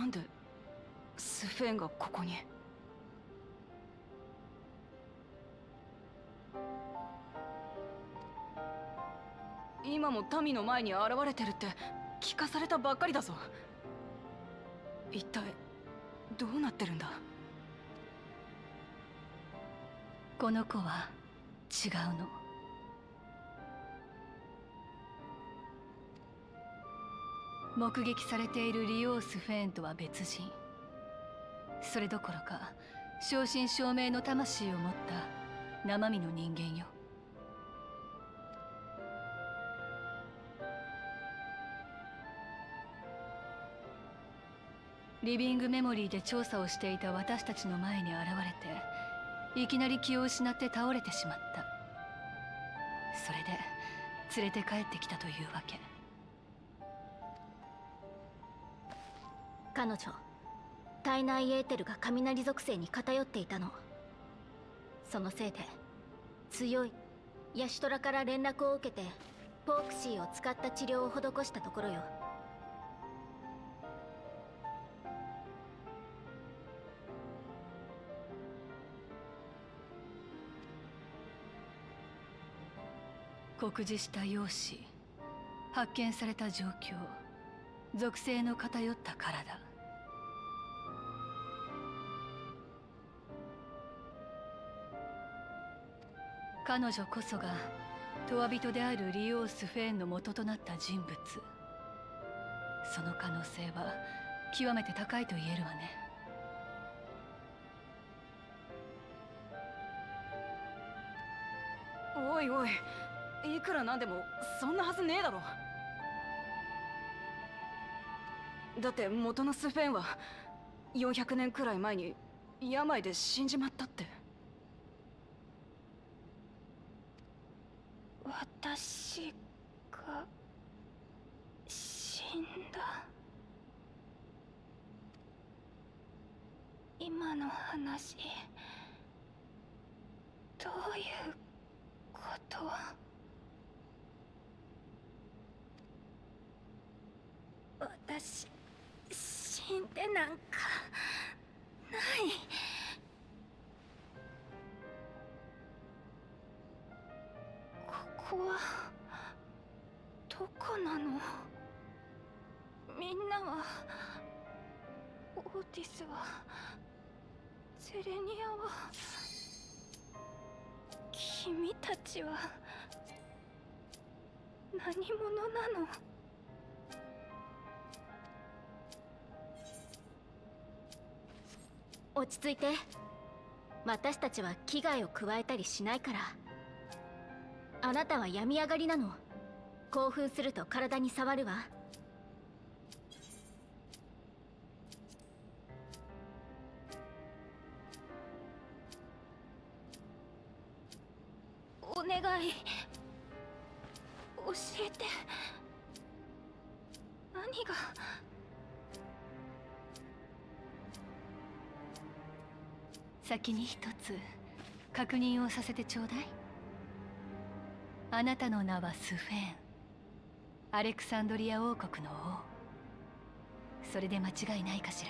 なんでスフェーンがここに？今も民の前に現れてるって聞かされたばっかりだぞ。一体どうなってるんだ？この子は違うの。目撃されているリオース・フェーンとは別人。それどころか正真正銘の魂を持った生身の人間よ。リビングメモリーで調査をしていた私たちの前に現れて、いきなり気を失って倒れてしまった。それで連れて帰ってきたというわけ。彼女、体内エーテルが雷属性に偏っていたの。そのせいで強いヤシトラから連絡を受けてポークシーを使った治療を施したところよ。酷似した容姿、発見された状況、属性の偏った体。彼女こそが永遠人であるリオース・フェーンの元となった人物。その可能性は極めて高いと言えるわね。おいおい、いくらなんでもそんなはずねえだろ。だって元のスフェーンは400年くらい前に病で死んじまったって。私が死んだ。今の話どういうこと？私死んでなんかない。ここはどこなの？みんなは、オーティスは、ゼレニアは、君たちは何者なの？落ち着いて。私たちは危害を加えたりしないから。あなたは病み上がりなの。興奮すると体に触るわ。お願い、教えて。何が？先に一つ確認をさせてちょうだい。あなたの名はスフェーン、アレクサンドリア王国の王。それで間違いないかし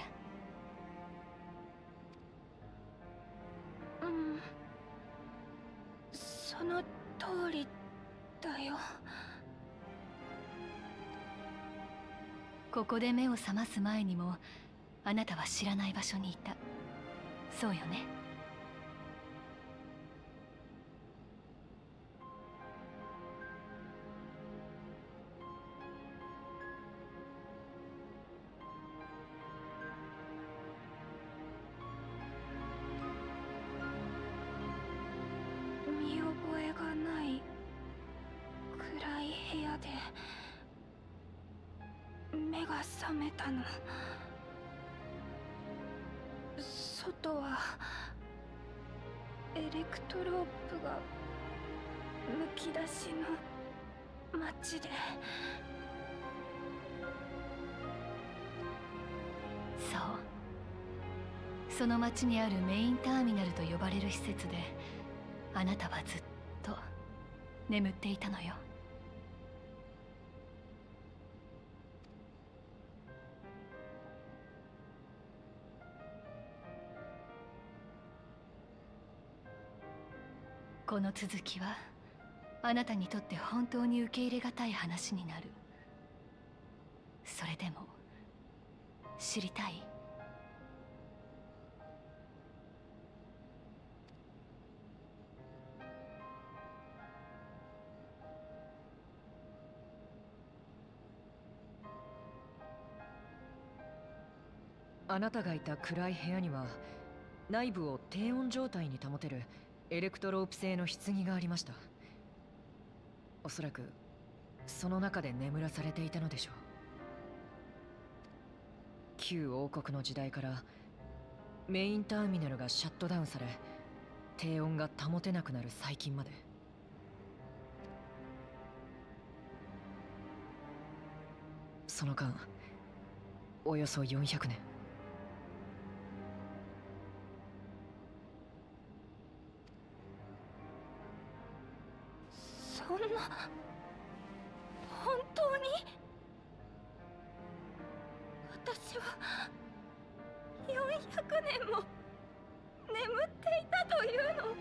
ら？うん、その通りだよ。ここで目を覚ます前にもあなたは知らない場所にいた。そうよね。見覚えがない暗い部屋で目が覚めたの。外はエレクトロープがむき出しの街で。そう、その町にあるメインターミナルと呼ばれる施設であなたはずっと眠っていたのよ。この続きはあなたにとって本当に受け入れがたい話になる。それでも知りたい？あなたがいた暗い部屋には内部を低温状態に保てるエレクトロープ製の棺がありました。おそらくその中で眠らされていたのでしょう。旧王国の時代からメインターミナルがシャットダウンされ、低温が保てなくなる最近まで。その間およそ400年。そんな、本当に？私は400年も眠っていたというの？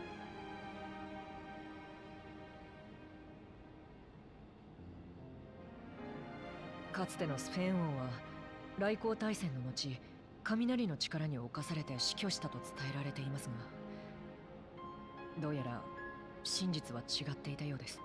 かつてのスフェーン王は来航大戦の後、雷の力に侵されて死去したと伝えられていますが、どうやら真実は違っていたようです。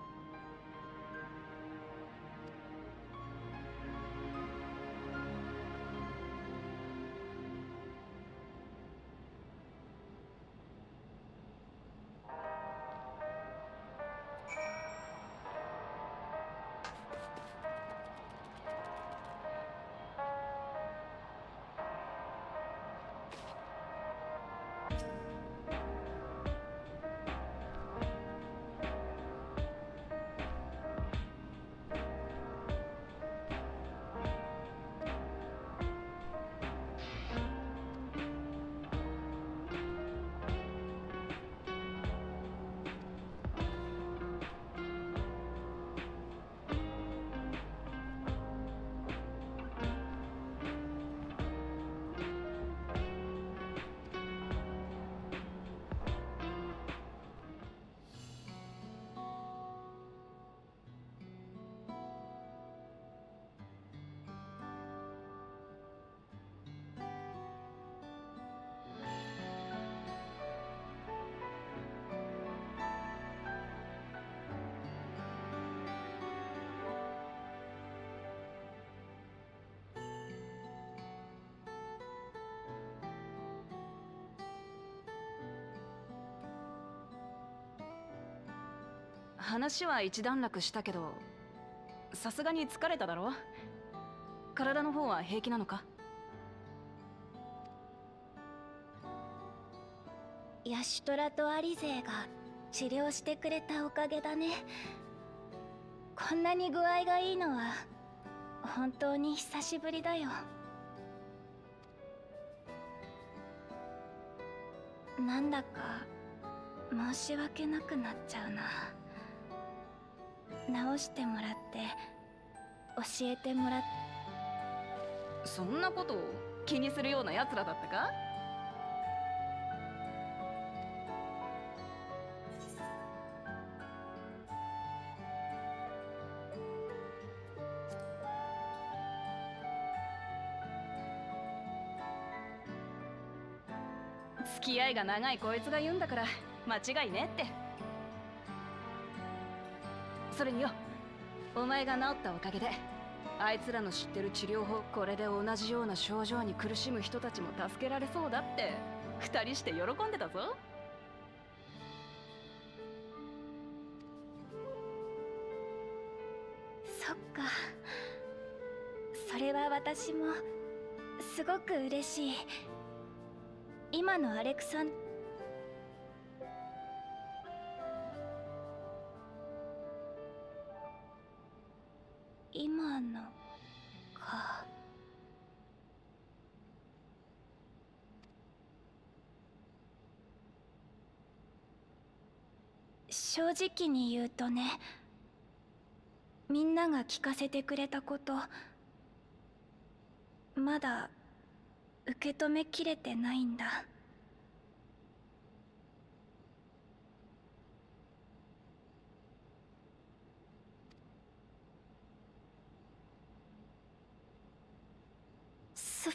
話は一段落したけど、さすがに疲れただろ？体の方は平気なのか？ヤシュトラとアリゼが治療してくれたおかげだね。こんなに具合がいいのは本当に久しぶりだよ。なんだか申し訳なくなっちゃうな。直してもらって教えてもらって。そんなことを気にするような奴らだったか？付き合いが長いこいつが言うんだから間違いねって。それによ、お前が治ったおかげであいつらの知ってる治療法、これで同じような症状に苦しむ人たちも助けられそうだって二人して喜んでたぞ。そっか、それは私もすごく嬉しい。今のアレクサン今のか。正直に言うとね、みんなが聞かせてくれたこと、まだ受け止めきれてないんだ。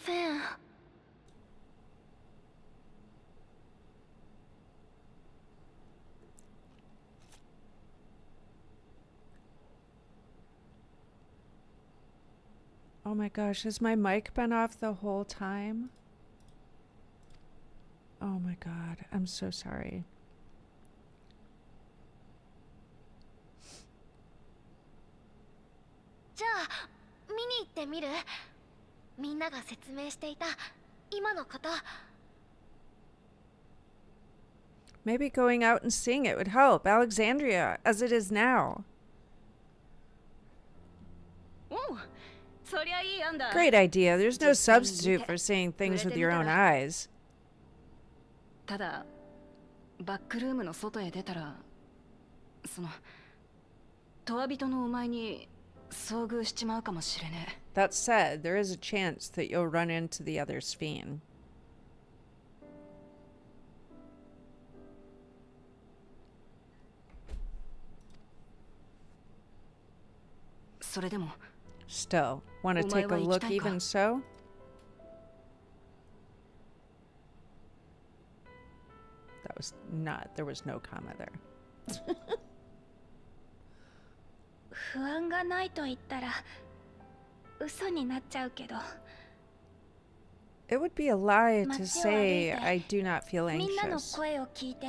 せん。Oh my gosh, has my mic been off the whole time? Oh my god, I'm so sorry. じゃあ見に行ってみる？みんなが説明していた今のこと。 Maybe going out and seeing it would help Alexandria as it is now. おう、そりゃいい案だ。 Great idea. There's no substitute for seeing things with your own eyes. ただバックルームの外へ出たら、そのトワ人のお前に遭遇しちまうかもしれねえ。 That said, there is a chance that you'll run into the other Sphene. それでも Still, want to take a look even so? That was not, there was no comment there. 不安がないと言ったら嘘になっちゃうけど。 It would be a lie to say I do not feel みんなの anxious, 声を聞いて、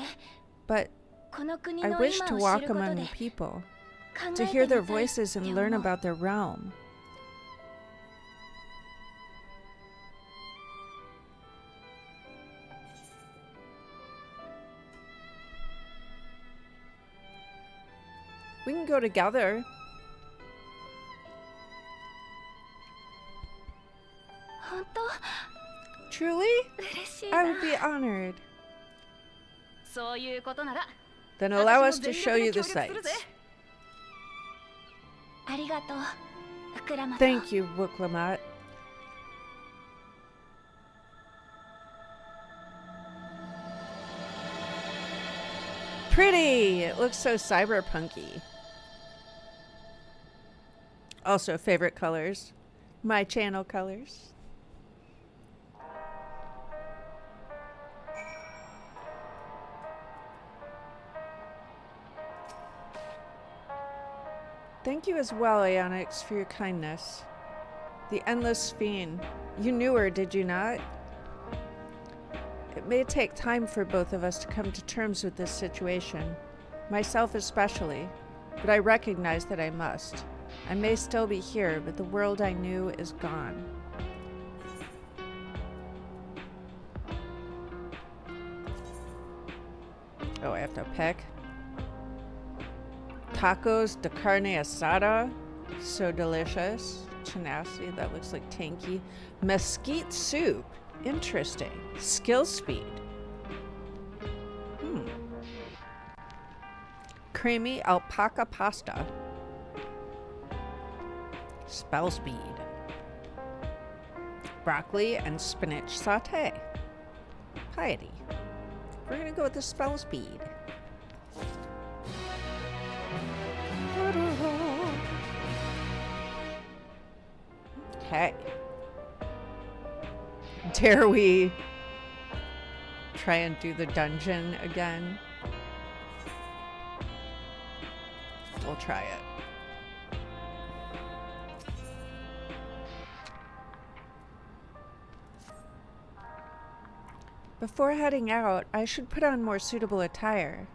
but この国 I の wish 今 to を知 walk ること among で the people, 考 to え hear て their みたい voices って and learn 思う。 about their realm. We can go together. 本当 Truly? 嬉しいな。 I would be honored. そういうことなら Then allow 私 us も to 全 show 力 you で the 協力するぜ。 sights. ありがとう、ウクラマト。 Thank you, Wuklamat. Pretty! It looks so cyberpunky. Also, favorite colors. My channel colors. Thank you as well, Aonyx, for your kindness. The Endless Sphene. You knew her, did you not? It may take time for both of us to come to terms with this situation, myself especially, but I recognize that I must. I may still be here, but the world I knew is gone. Oh, I have to pick. Tacos de carne asada. So delicious. Tenacity, that looks like tanky. Mesquite soup. Interesting. Skill speed. Creamy alpaca pasta. Spell speed. Broccoli and spinach saute. Piety. We're gonna go with the spell speed. Okay. Dare we try and do the dungeon again? We'll try it. Before heading out, I should put on more suitable attire.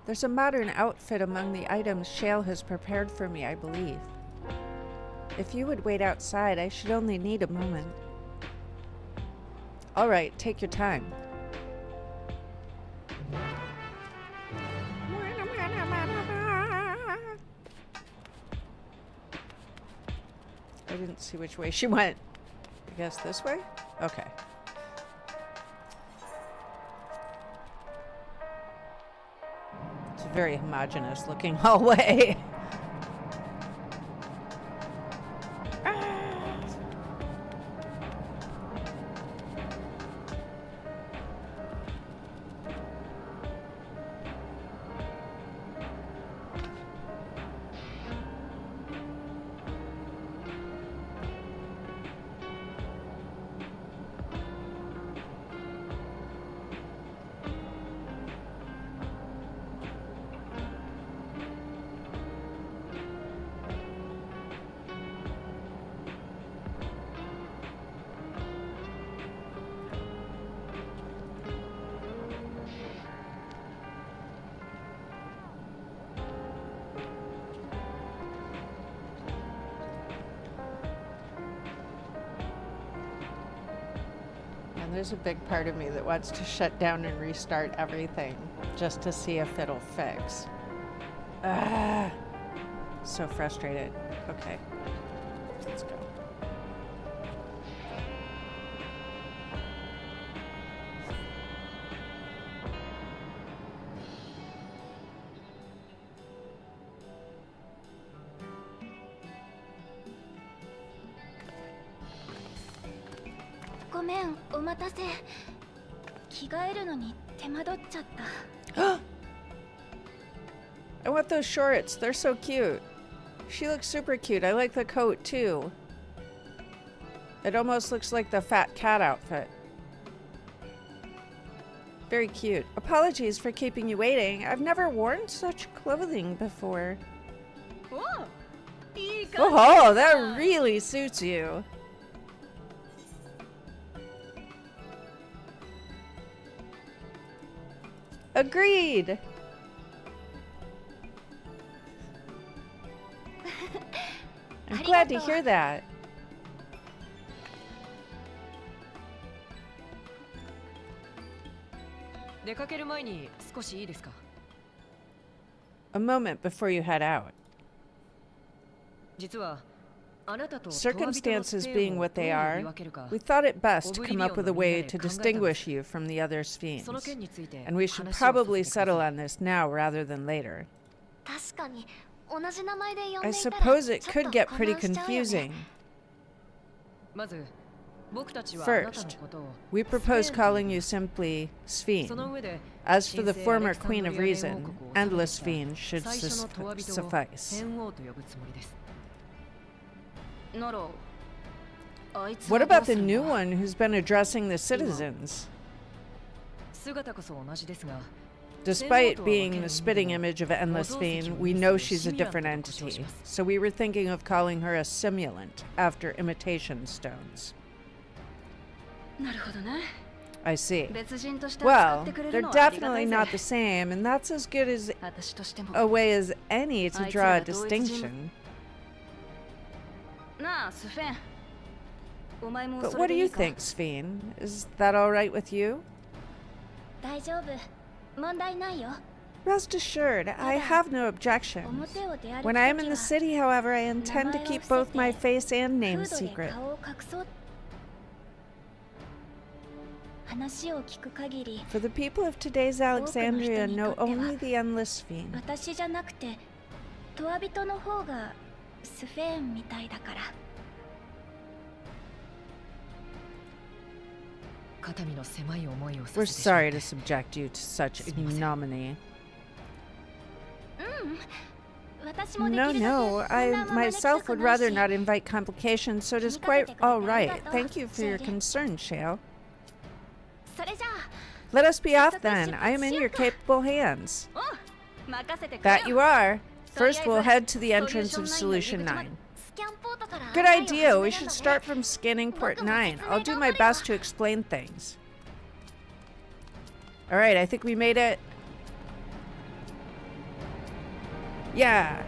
There's a modern outfit among the items Shale has prepared for me, I believe. If you would wait outside, I should only need a moment. All right, take your time. I didn't see which way she went. I guess this way? Okay. It's a very homogeneous looking hallway. There's a big part of me that wants to shut down and restart everything just to see if it'll fix. Ah, so frustrated. Okay, let's go. I want those shorts. They're so cute. She looks super cute. I like the coat too. It almost looks like the fat cat outfit. Very cute. Apologies for keeping you waiting. I've never worn such clothing before. Oh, that really suits you. Agreed. I'm glad to hear that. A moment before you head out. Circumstances being what they are, we thought it best to come up with a way to distinguish you from the other Sphenes. And we should probably settle on this now rather than later. I suppose it could get pretty confusing. First, we propose calling you simply Sphene. As for the former Queen of Reason, Endless Sphene should suffice. What about the new one who's been addressing the citizens? Despite being the spitting image of Endless Sphene, we know she's a different entity, so we were thinking of calling her a simulant after imitation stones. I see. Well, they're definitely not the same, and that's as good as a way as any to draw a distinction. But what do you think, Sphene? Is that all right with you? Rest assured, I have no objections. When I am in the city, however, I intend to keep both my face and name secret. For the people of today's Alexandria know only the Endless Sphene. We're sorry to subject you to such ignominy. No, I myself would rather not invite complications, so it is quite all right. Thank you for your concern, Shale. Let us be off then. I am in your capable hands. That you are. First, we'll head to the entrance of Solution 9. Good idea. We should start from scanning port 9. I'll do my best to explain things. Alright, I think we made it. Yeah.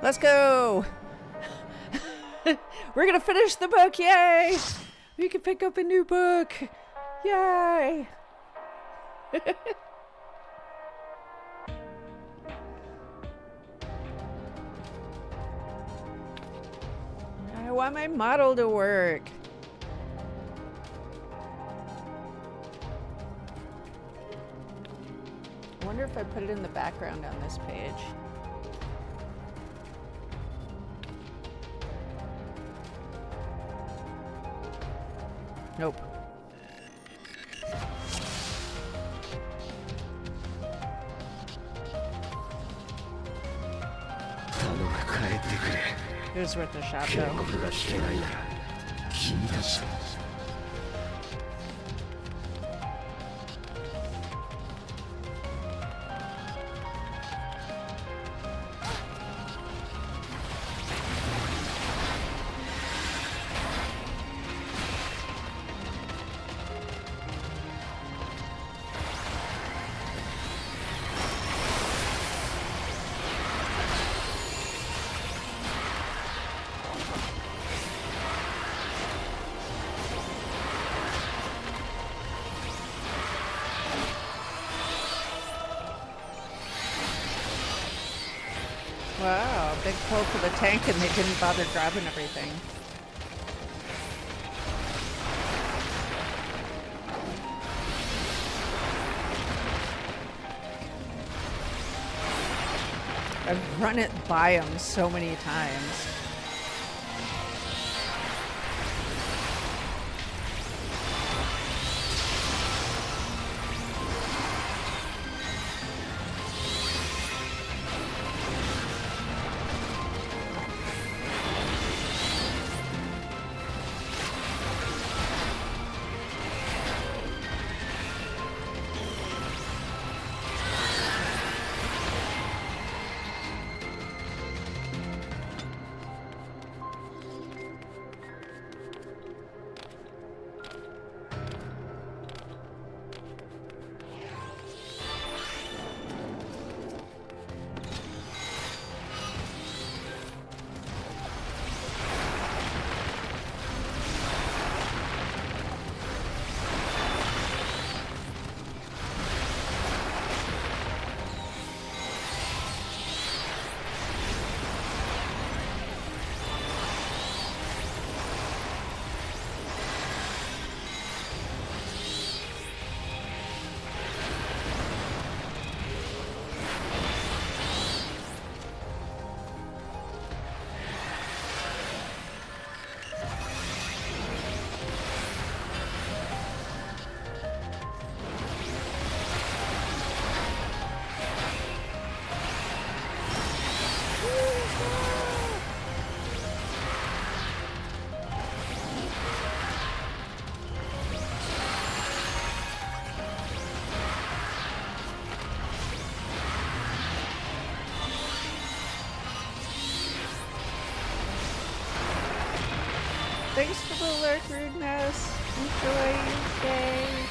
Let's go. We're gonna finish the book. Yay! We can pick up a new book. Yay! I want my model to work. I wonder if I put it in the background on this page. Nope. It was worth a shot, though. Wow, big pull for the tank and they didn't bother grabbing everything. I've run it by them so many times. Thanks for the lurk, Rudeness. Enjoy your day.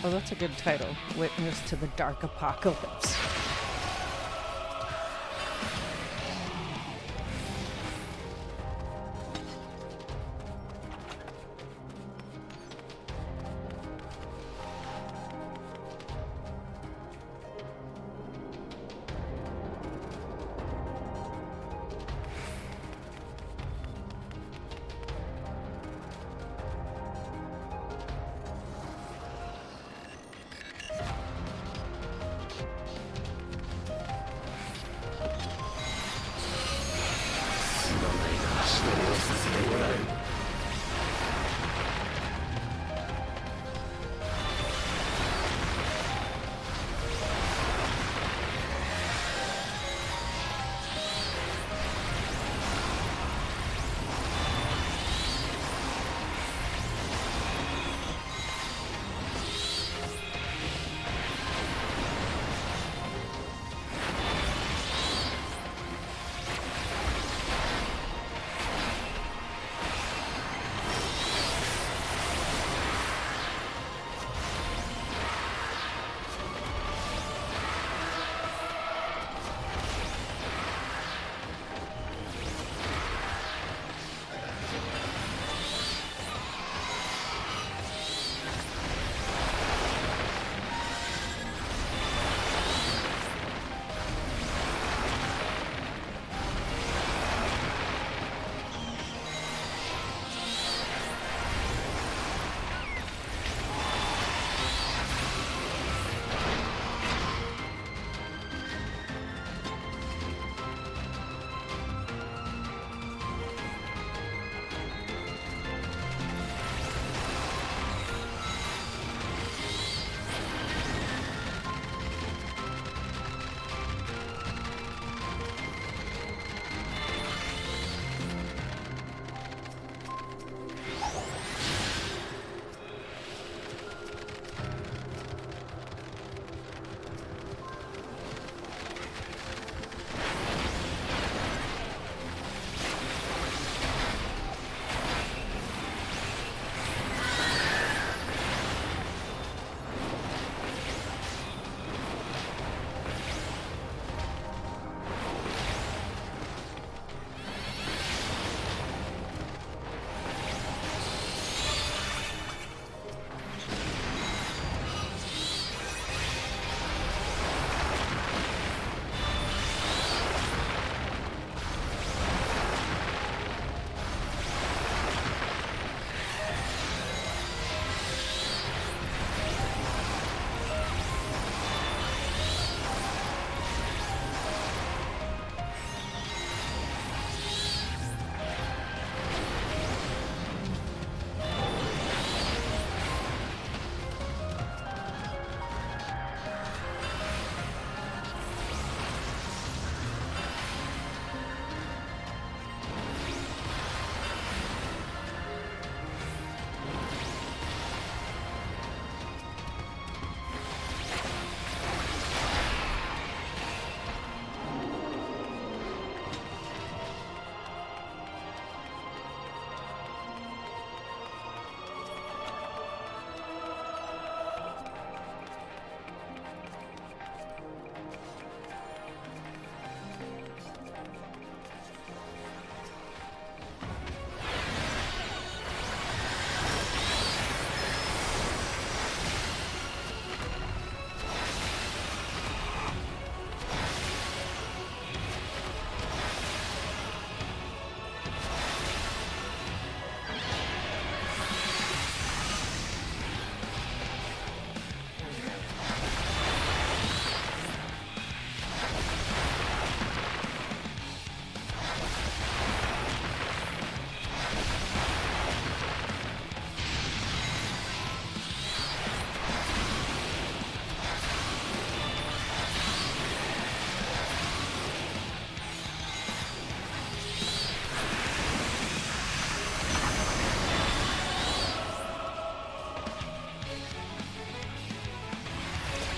Oh, that's a good title. Witness to the Dark Apocalypse.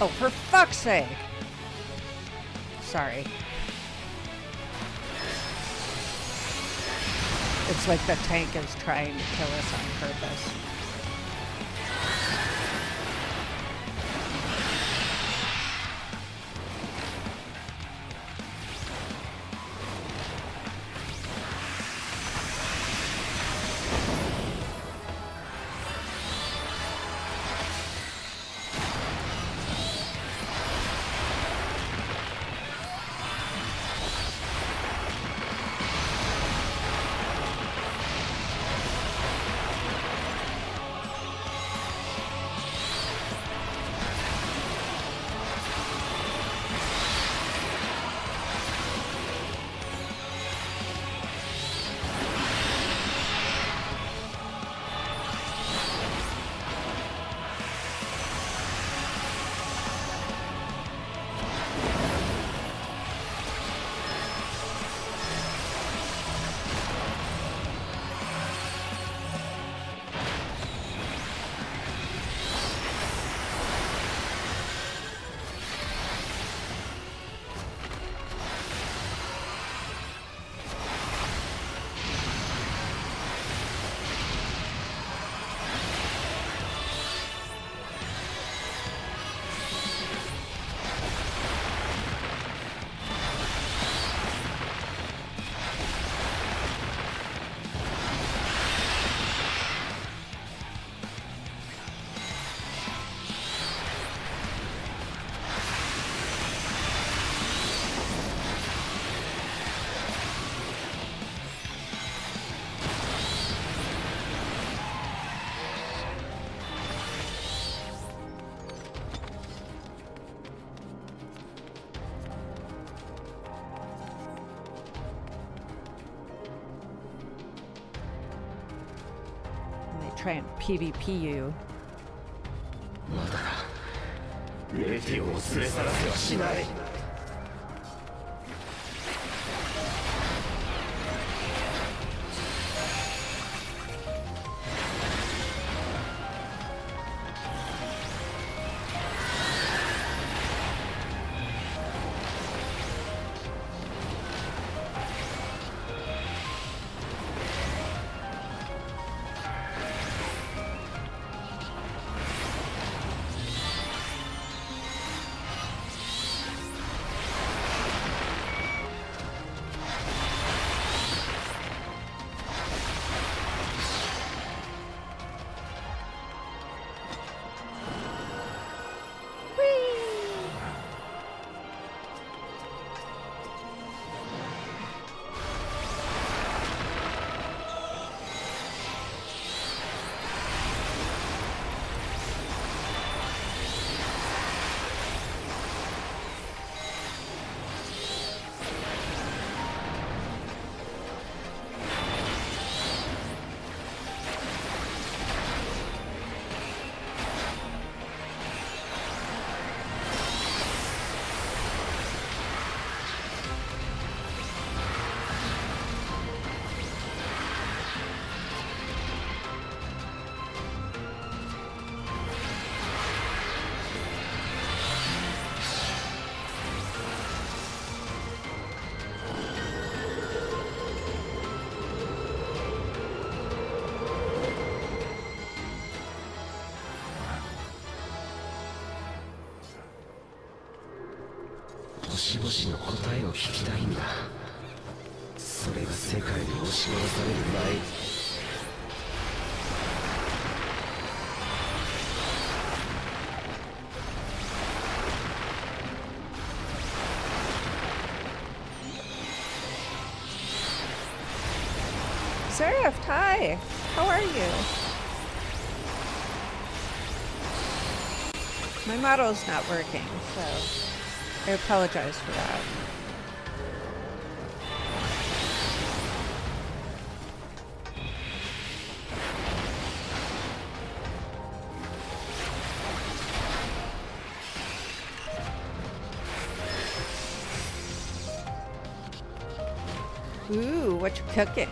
Oh, for fuck's sake! Sorry. It's like the tank is trying to kill us on purpose. try and PvP you. まだレティオを連れ去らせはしない。星々の答えを聞きたいんだ。それが世界に押し戻される前に。Seraph, hi! How are you? My model's not working, so I apologize for that. Ooh, what you cooking?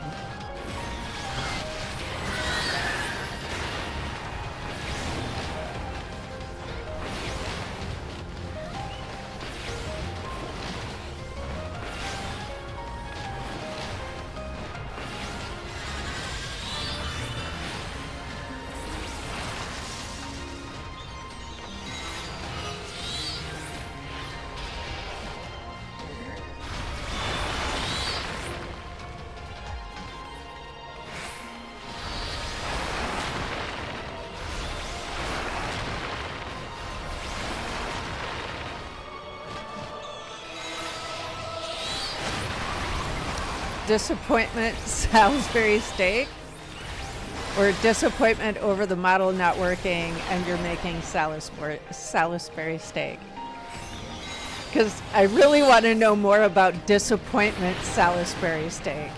Disappointment Salisbury steak, or disappointment over the model not working and you're making Salisbury steak? Because I really want to know more about disappointment Salisbury steak.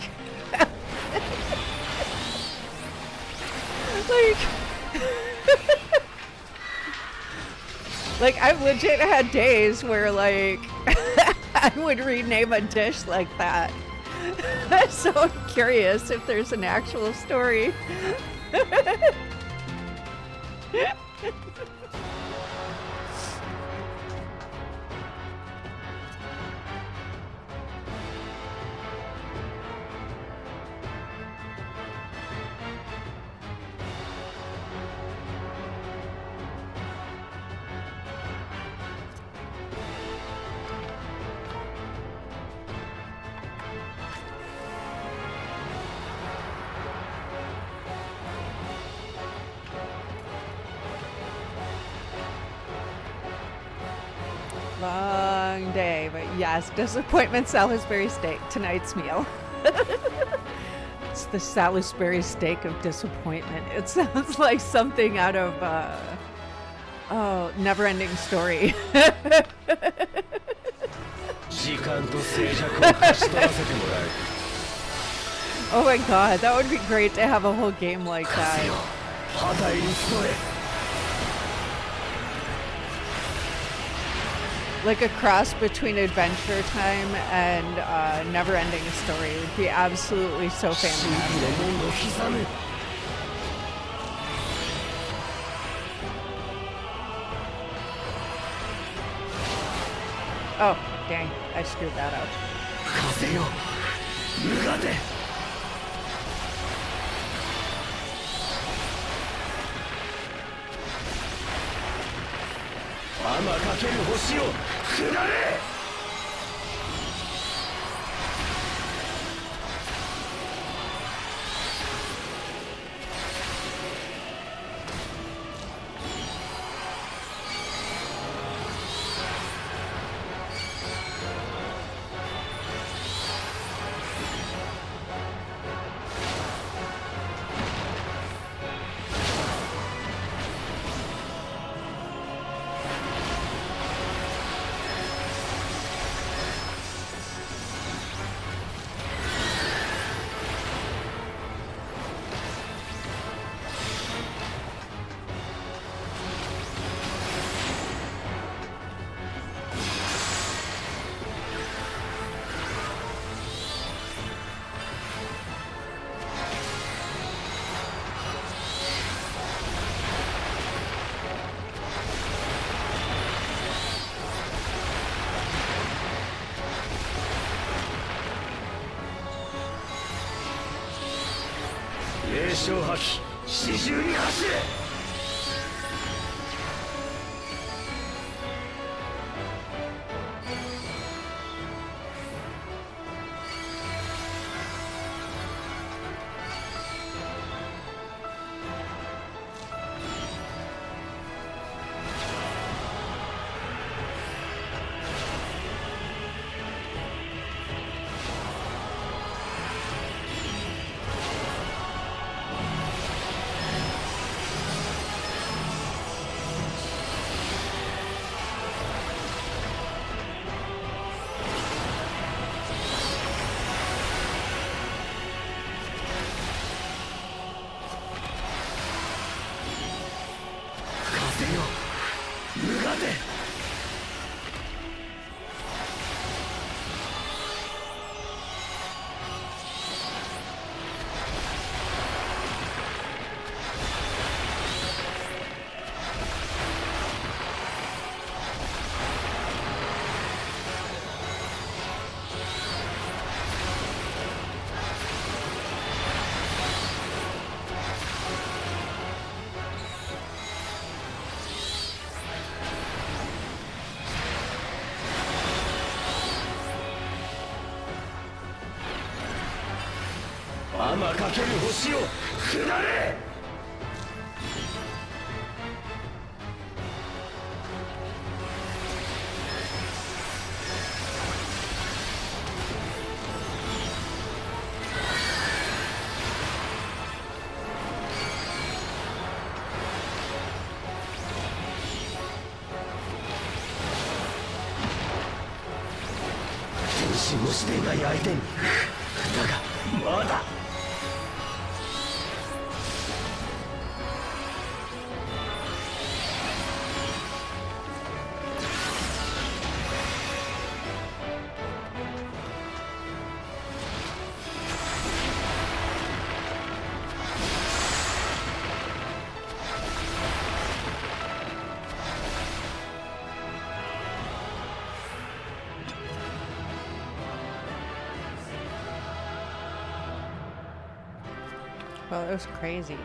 like I've legit had days where like I would rename a dish like that. So I'm curious if there's an actual story. Long day, but yes, disappointment Salisbury steak, tonight's meal. It's the Salisbury steak of disappointment. It sounds like something out of, Never-Ending Story. Oh my god, that would be great to have a whole game like that. 肌入り集え。 Like a cross between Adventure Time and Never Ending Story would be absolutely so 神秘の fantastic. 門を刻む。 Oh, dang. I screwed that up. 風よ、脱がて。天かける星よ、下れ。 霊障破棄、四十に走れ。 天かける星よ、下れ。 転身もしていない相手に、だがまだ。 Well, it was crazy.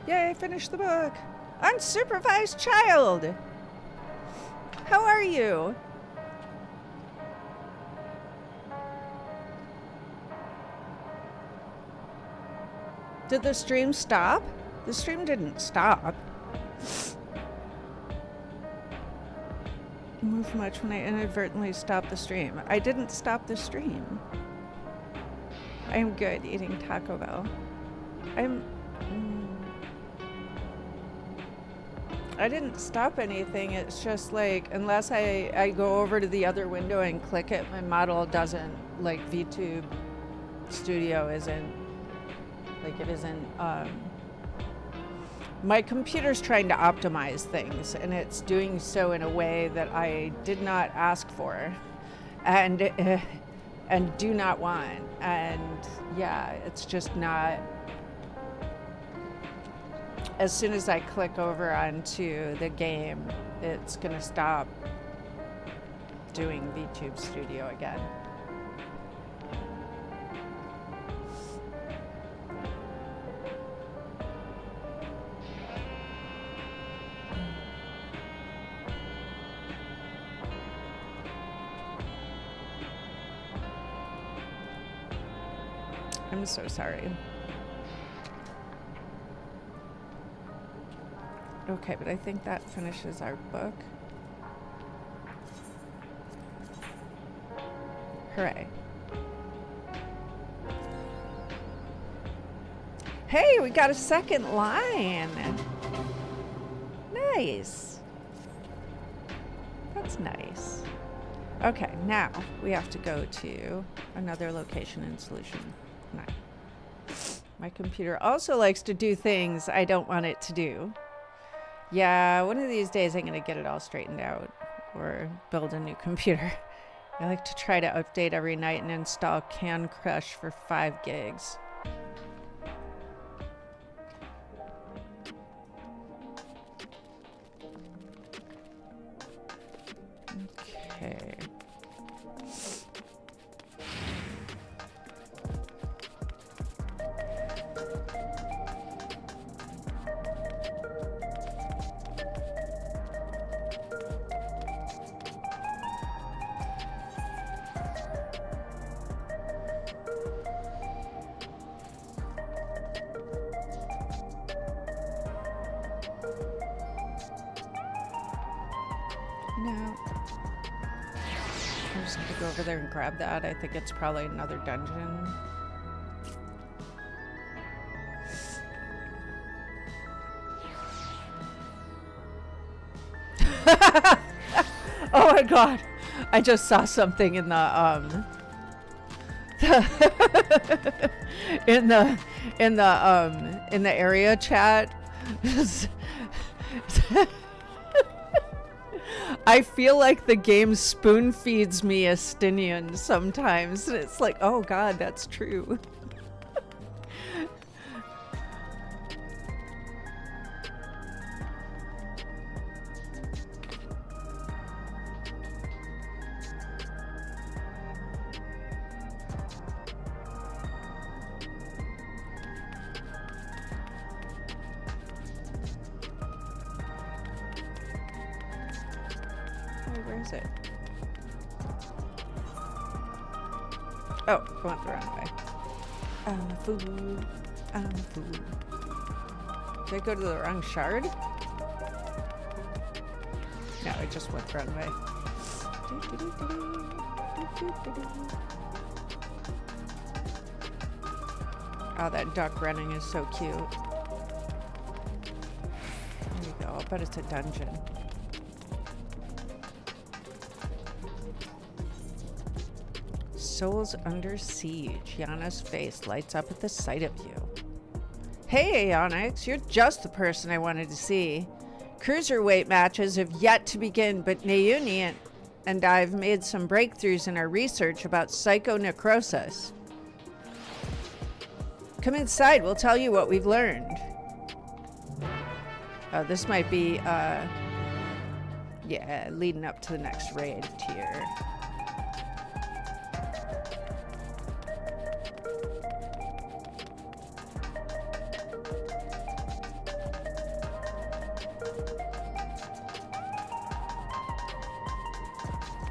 Yay, I finished the book! Unsupervised child! How are you? Did the stream stop? The stream didn't stop. Move much when I inadvertently stopped the stream. I didn't stop the stream. I am good eating Taco Bell. I didn't stop anything. It's just like, unless I go over to the other window and click it, my model doesn't, like, VTube Studio isn't, like, it isn't, my computer's trying to optimize things, and it's doing so in a way that I did not ask for, and do not want, and yeah, it's just not. As soon as I click over onto the game, it's gonna stop doing VTube Studio again. I'm so sorry. Okay, but I think that finishes our book. Hooray. Hey, we got a second line. Nice. That's nice. Okay, now we have to go to another location in Solution 9. My computer also likes to do things I don't want it to do. Yeah, one of these days I'm going to get it all straightened out or build a new computer. I like to try to update every night and install Can Crush for 5 gigs. Okay. Go over there and grab that. I think it's probably another dungeon. Oh my god. I just saw something in the in the area chat. I feel like the game spoon feeds me Estinian sometimes. It's like, oh god, that's true. Where is it? Oh, I went the wrong way. I'm a fool. I'm a fool. Did I go to the wrong shard? No, I just went the wrong way. Oh, that duck running is so cute. There you go. I bet it's a dungeon. Souls under siege. Yana's face lights up at the sight of you. Hey, Aonyx, you're just the person I wanted to see. Cruiserweight matches have yet to begin, but Naomi and I've made some breakthroughs in our research about psychonecrosis. Come inside, we'll tell you what we've learned. Oh, this might be, yeah, leading up to the next raid tier.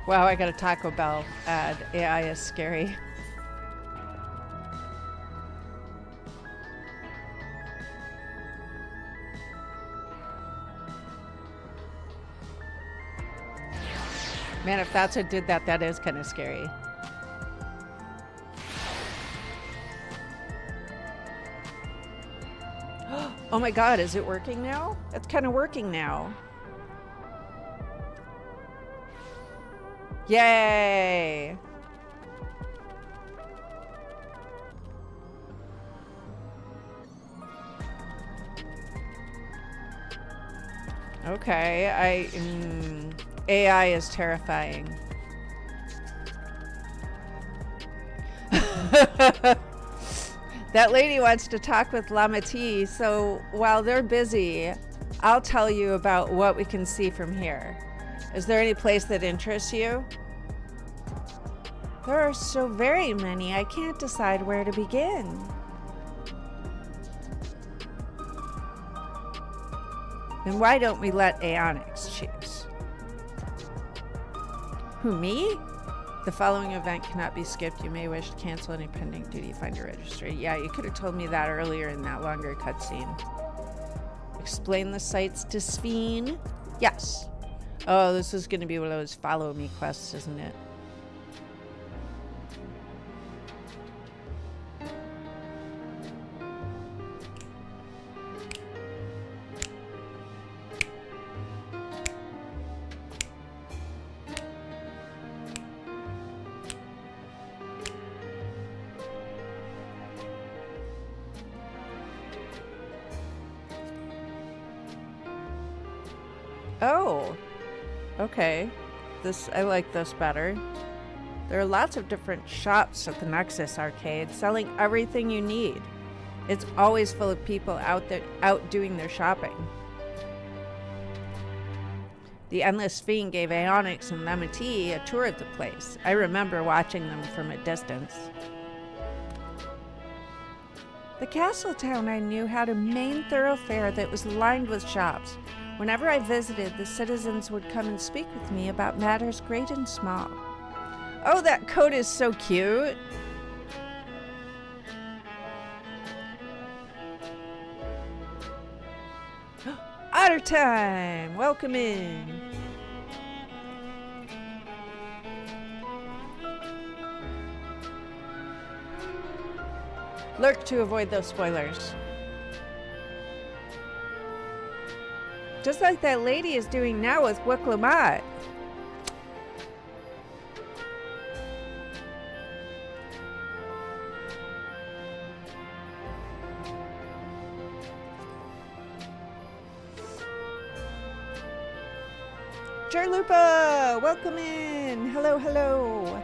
Wow, I got a Taco Bell ad. AI is scary. Man, if that's what did that, that is kind of scary. Oh my god, is it working now? It's kind of working now. Yay! Okay, AI is terrifying. That lady wants to talk with Lamati, so while they're busy, I'll tell you about what we can see from here. Is there any place that interests you? There are so very many, I can't decide where to begin. Then why don't we let Aonyx choose? Who, me? The following event cannot be skipped. You may wish to cancel any pending duty. Find your registry. Yeah, you could have told me that earlier in that longer cutscene. Explain the sites to Sphene. Yes. Oh, this is going to be one of those follow me quests, isn't it? Oh, okay. I like this better. There are lots of different shops at the Nexus arcade selling everything you need. It's always full of people out doing their shopping. The Endless Fiend gave Aonyx and Lamati a tour of the place. I remember watching them from a distance. The castle town I knew had a main thoroughfare that was lined with shops. Whenever I visited, the citizens would come and speak with me about matters great and small. Oh, that coat is so cute! Otter time! Welcome in! Lurk to avoid those spoilers. Just like that lady is doing now with Wiklamat. Jarlupa, welcome in. Hello, hello.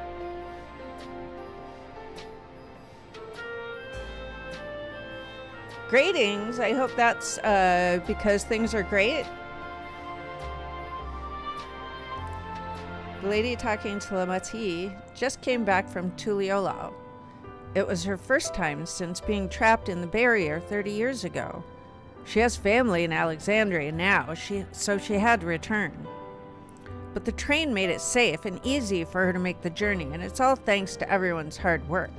Greetings. I hope that's because things are great. The lady talking to Lamati just came back from Tuliolao. It was her first time since being trapped in the barrier 30 years ago. She has family in Alexandria now, so she had to return. But the train made it safe and easy for her to make the journey, and it's all thanks to everyone's hard work.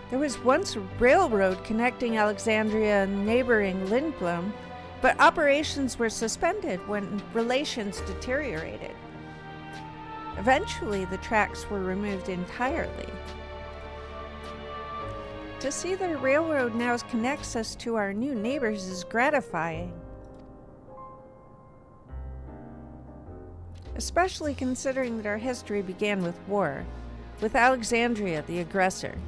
There was once a railroad connecting Alexandria and neighboring Lindblom, but operations were suspended when relations deteriorated. Eventually, the tracks were removed entirely. To see that a railroad now connects us to our new neighbors is gratifying. Especially considering that our history began with war, with Alexandria the aggressor.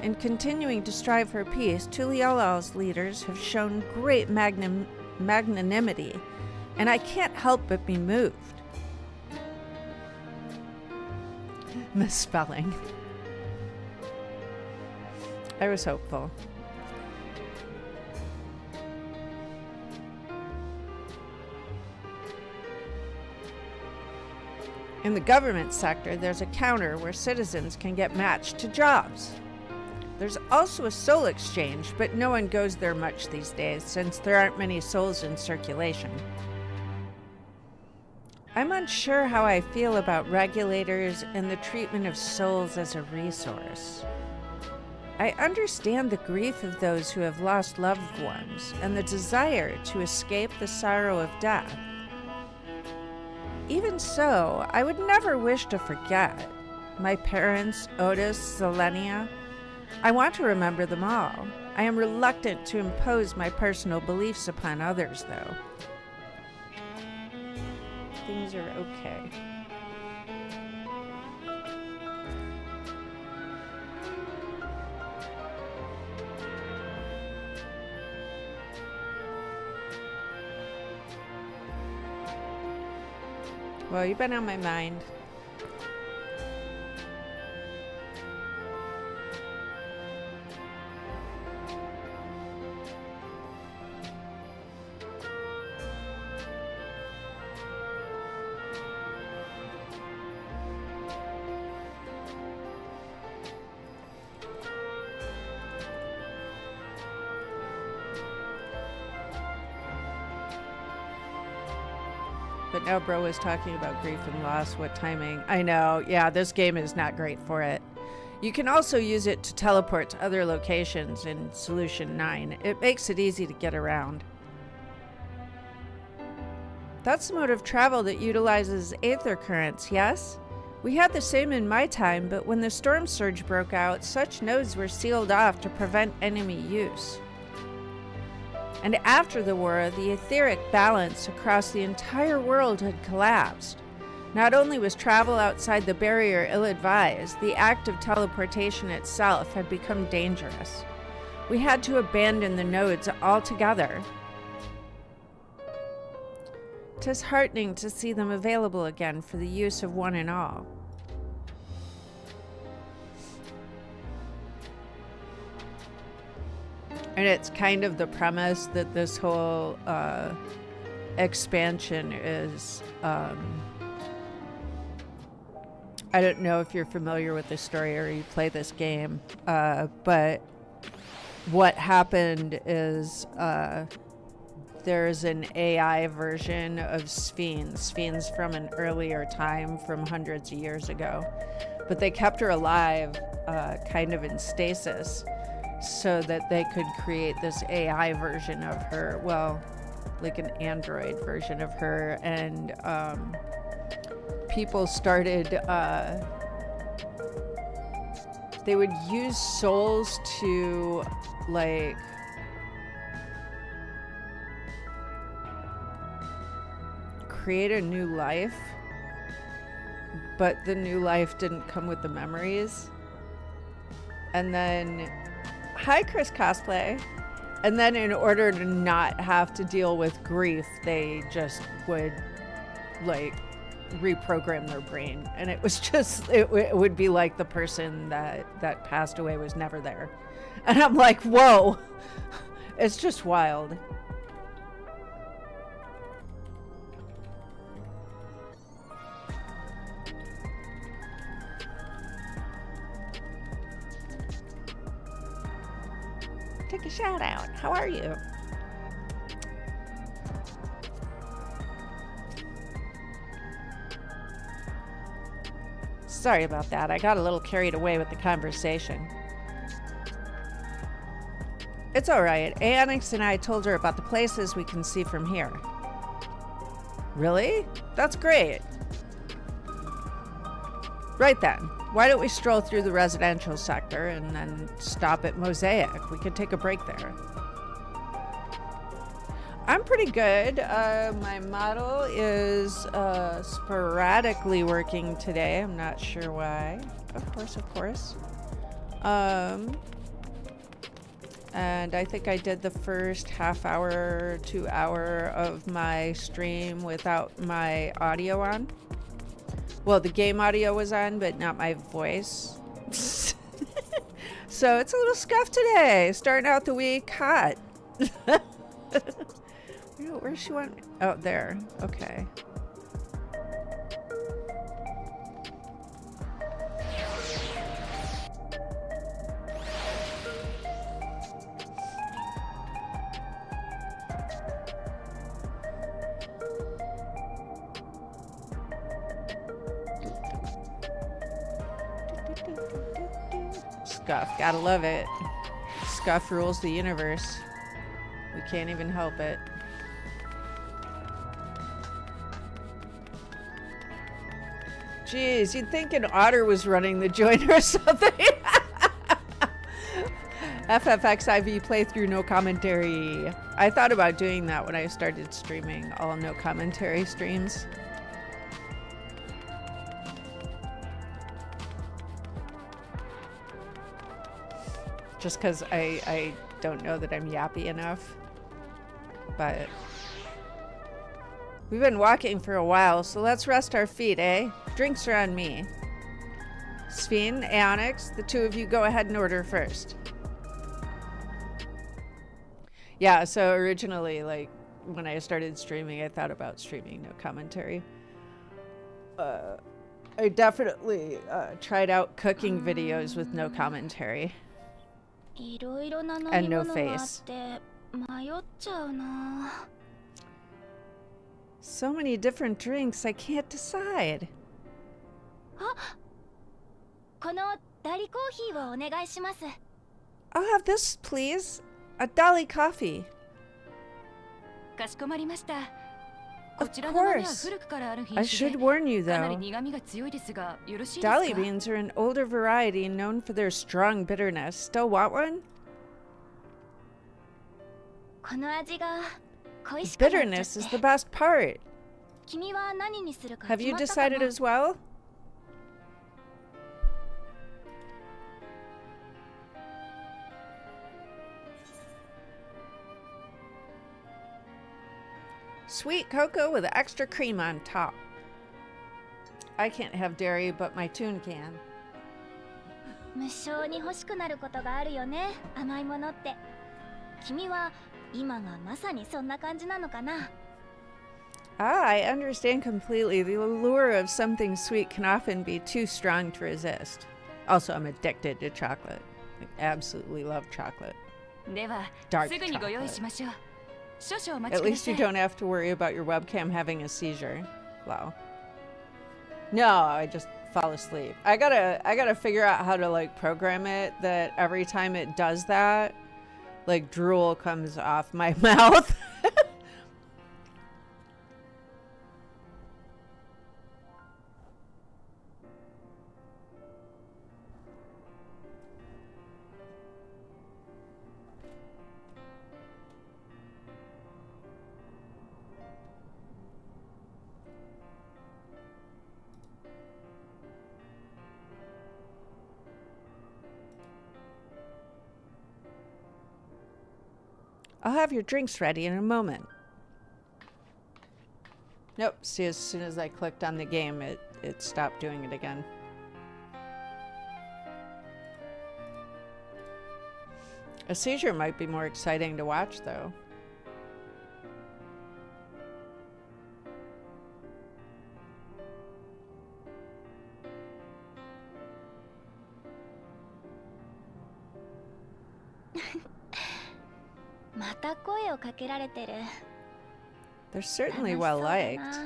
In continuing to strive for peace, Tuliolao's leaders have shown great magnanimity, and I can't help but be moved. Misspelling. I was hopeful. In the government sector, there's a counter where citizens can get matched to jobs. There's also a soul exchange, but no one goes there much these days since there aren't many souls in circulation. I'm unsure how I feel about regulators and the treatment of souls as a resource. I understand the grief of those who have lost loved ones and the desire to escape the sorrow of death. Even so, I would never wish to forget my parents, Otis, Selenia. I want to remember them all. I am reluctant to impose my personal beliefs upon others, though. Things are okay. Well, you've been on my mind. But now bro was talking about grief and loss. What timing? I know. Yeah, this game is not great for it. You can also use it to teleport to other locations in Solution 9. It makes it easy to get around. That's the mode of travel that utilizes aether currents, yes? We had the same in my time, but when the storm surge broke out, such nodes were sealed off to prevent enemy use. And after the war, the etheric balance across the entire world had collapsed. Not only was travel outside the barrier ill-advised, the act of teleportation itself had become dangerous. We had to abandon the nodes altogether. 'Tis heartening to see them available again for the use of one and all. And it's kind of the premise that this whole expansion is, I don't know if you're familiar with the story or you play this game, but what happened is there's an AI version of Sphinx from an earlier time from hundreds of years ago, but they kept her alive kind of in stasis, so that they could create this AI version of her, well, like an android version of her, and people started, they would use souls to, like, create a new life, but the new life didn't come with the memories. And then hi, Chris Cosplay. And then in order to not have to deal with grief, they just would, like, reprogram their brain. And it was just, it would be like the person that passed away was never there. And I'm like, whoa, it's just wild. Take a shout out. How are you? Sorry about that. I got a little carried away with the conversation. It's all right. Aonyx and I told her about the places we can see from here. Really? That's great. Right then. Why don't we stroll through the residential sector and then stop at Mosaic? We could take a break there. I'm pretty good. My model is sporadically working today. I'm not sure why. Of course. And I think I did the first half hour to hour of my stream without my audio on. Well, the game audio was on, but not my voice. So it's a little scuffed today. Starting out the week hot. Where's she want? Oh, there. Okay. Scuff, gotta love it. Scuff rules the universe. We can't even help it. Jeez, you'd think an otter was running the joint or something. FFXIV playthrough, no commentary. I thought about doing that when I started streaming all no commentary streams. Just because I don't know that I'm yappy enough. But we've been walking for a while, so let's rest our feet, eh? Drinks are on me. Sven, Aonyx, the two of you go ahead and order first. Yeah, so originally, like, when I started streaming, I thought about streaming no commentary. I definitely tried out cooking videos with no commentary. And no face. So many different drinks, I can't decide. I'll have this, please. A Dali coffee. Of course. I should warn you, though. Dali beans are an older variety known for their strong bitterness. Still want one? The bitterness is the best part. Have you decided as well? Sweet cocoa with extra cream on top. I can't have dairy, but my tune can. I understand completely. The allure of something sweet can often be too strong to resist. Also, I'm addicted to chocolate. I absolutely love chocolate. Dark chocolate. At least you don't have to worry about your webcam having a seizure. Wow. No, I just fall asleep. I gotta figure out how to like program it that every time it does that, like drool comes off my mouth. I'll have your drinks ready in a moment. Nope, see, as soon as I clicked on the game, it stopped doing it again. A seizure might be more exciting to watch, though. They're certainly well liked.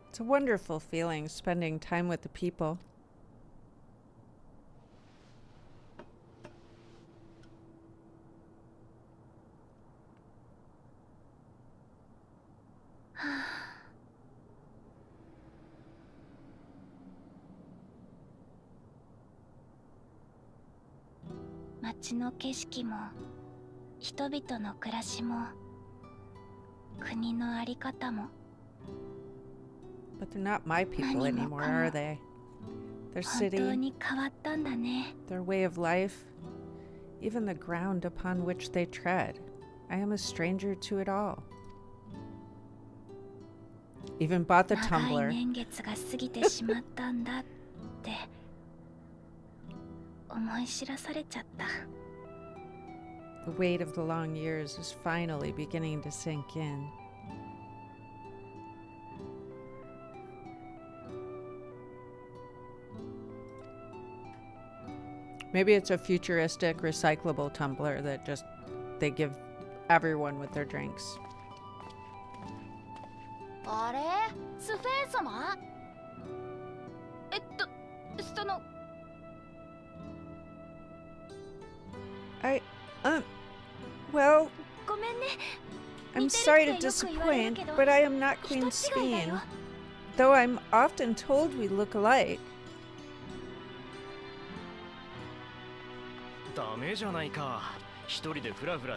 It's a wonderful feeling spending time with the people. But they're not my people anymore, are they? Their city, their way of life, even the ground upon which they tread. I am a stranger to it all. Even bought the tumbler. The weight of the long years is finally beginning to sink in. Maybe it's a futuristic recyclable tumbler that just they give everyone with their drinks. Well, I'm sorry to disappoint, but I am not Queen Sven, though I'm often told we look alike.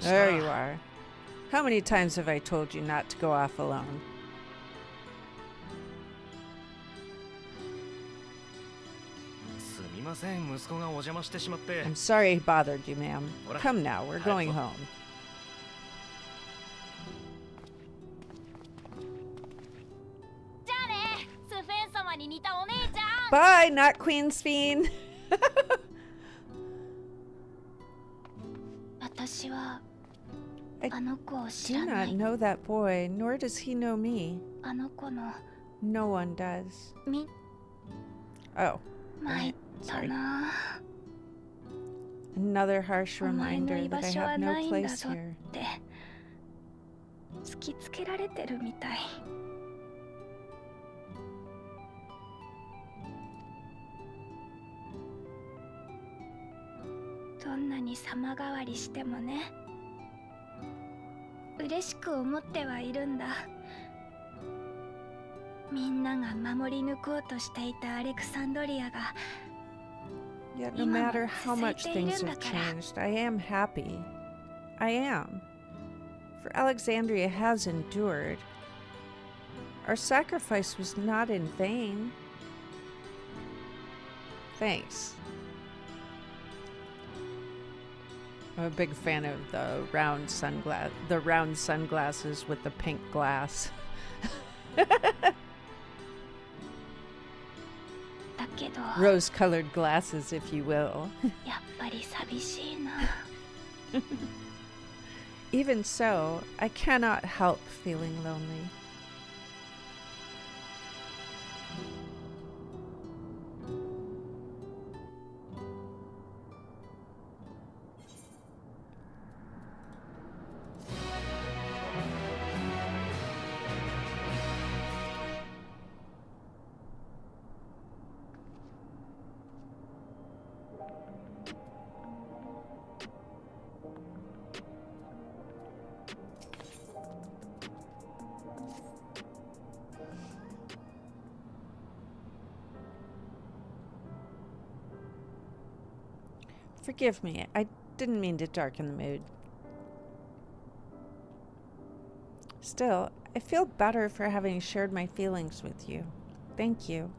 There you are. How many times have I told you not to go off alone? I'm sorry I bothered you, ma'am. Come now, we're going home. Bye, not Queen Sphene. I do not know that boy, nor does he know me. No one does. Oh. Right. Sorry. Another harsh reminder that I have no place here. Yet no matter how much things have changed, I am happy. I am. For Alexandria has endured. Our sacrifice was not in vain. Thanks. I'm a big fan of the round sunglasses with the pink glass. Rose-colored glasses, if you will. Even so, I cannot help feeling lonely. Forgive me, I didn't mean to darken the mood. Still, I feel better for having shared my feelings with you. Thank you.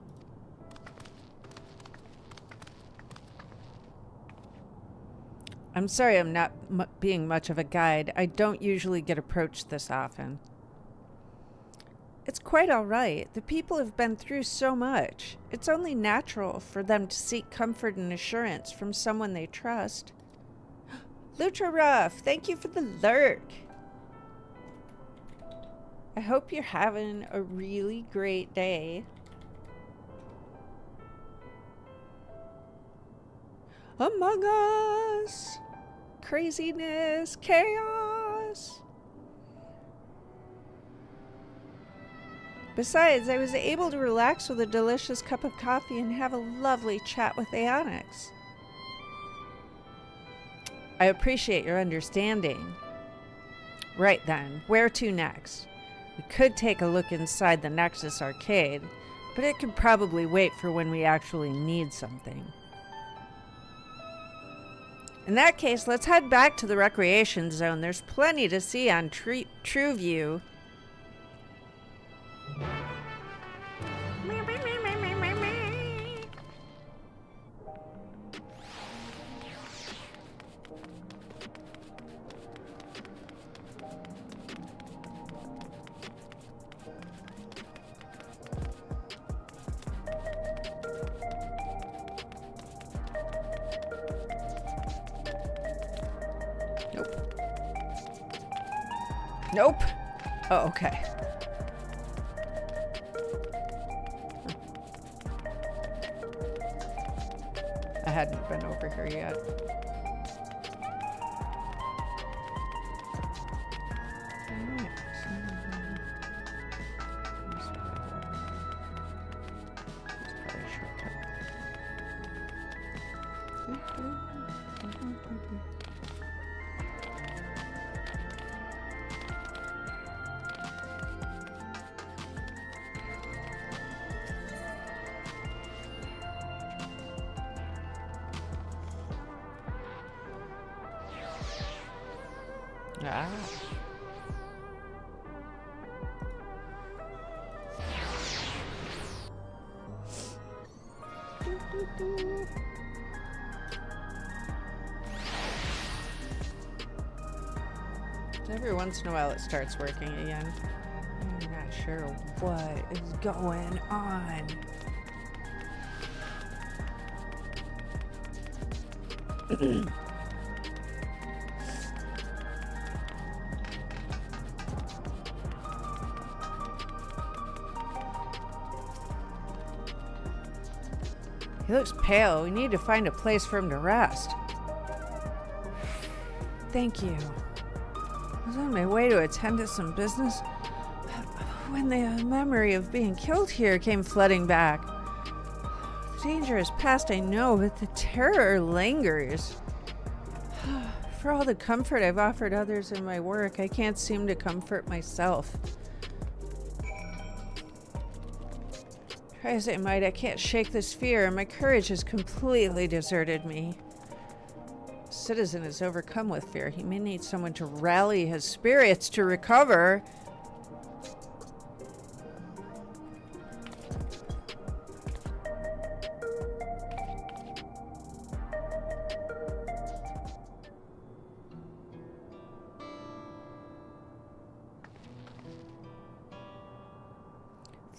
I'm sorry I'm not being much of a guide. I don't usually get approached this often. It's quite all right. The people have been through so much. It's only natural for them to seek comfort and assurance from someone they trust. Lutra Ruff, thank you for the lurk. I hope you're having a really great day. Among Us! Craziness, chaos! Besides, I was able to relax with a delicious cup of coffee and have a lovely chat with Aonyx. I appreciate your understanding. Right then, where to next? We could take a look inside the Nexus arcade, but it could probably wait for when we actually need something. In that case, let's head back to the recreation zone. There's plenty to see on TrueView. Nope. Oh, okay. I hadn't been over here yet. Ah. Every once in a while it starts working again. I'm not sure what is going on. He looks pale. We need to find a place for him to rest. Thank you. I was on my way to attend to some business when the memory of being killed here came flooding back. The danger is past, I know, but the terror lingers. For all the comfort I've offered others in my work, I can't seem to comfort myself. Try as I might, I can't shake this fear, and my courage has completely deserted me. A citizen is overcome with fear. He may need someone to rally his spirits to recover.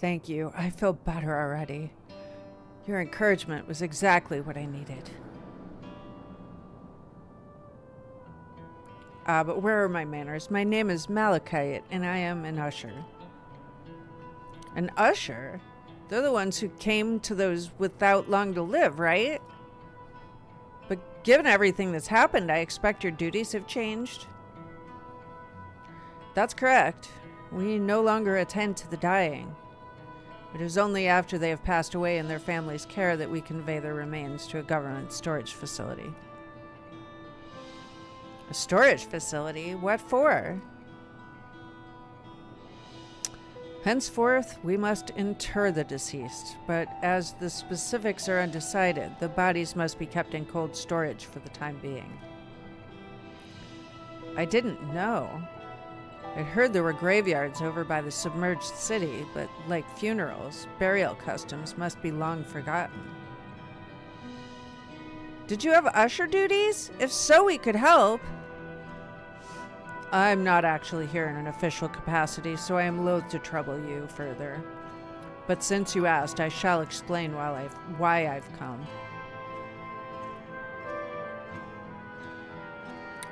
Thank you. I feel better already. Your encouragement was exactly what I needed. But where are my manners? My name is Malachite, and I am an usher. An usher? They're the ones who came to those without long to live, right? But given everything that's happened, I expect your duties have changed. That's correct. We no longer attend to the dying. It is only after they have passed away in their family's care that we convey their remains to a government storage facility. A storage facility? What for? Henceforth, we must inter the deceased, but as the specifics are undecided, the bodies must be kept in cold storage for the time being. I didn't know. I'd heard there were graveyards over by the submerged city, but like funerals, burial customs must be long forgotten. Did you have usher duties? If so, we could help. I'm not actually here in an official capacity, so I am loath to trouble you further. But since you asked, I shall explain why I've come.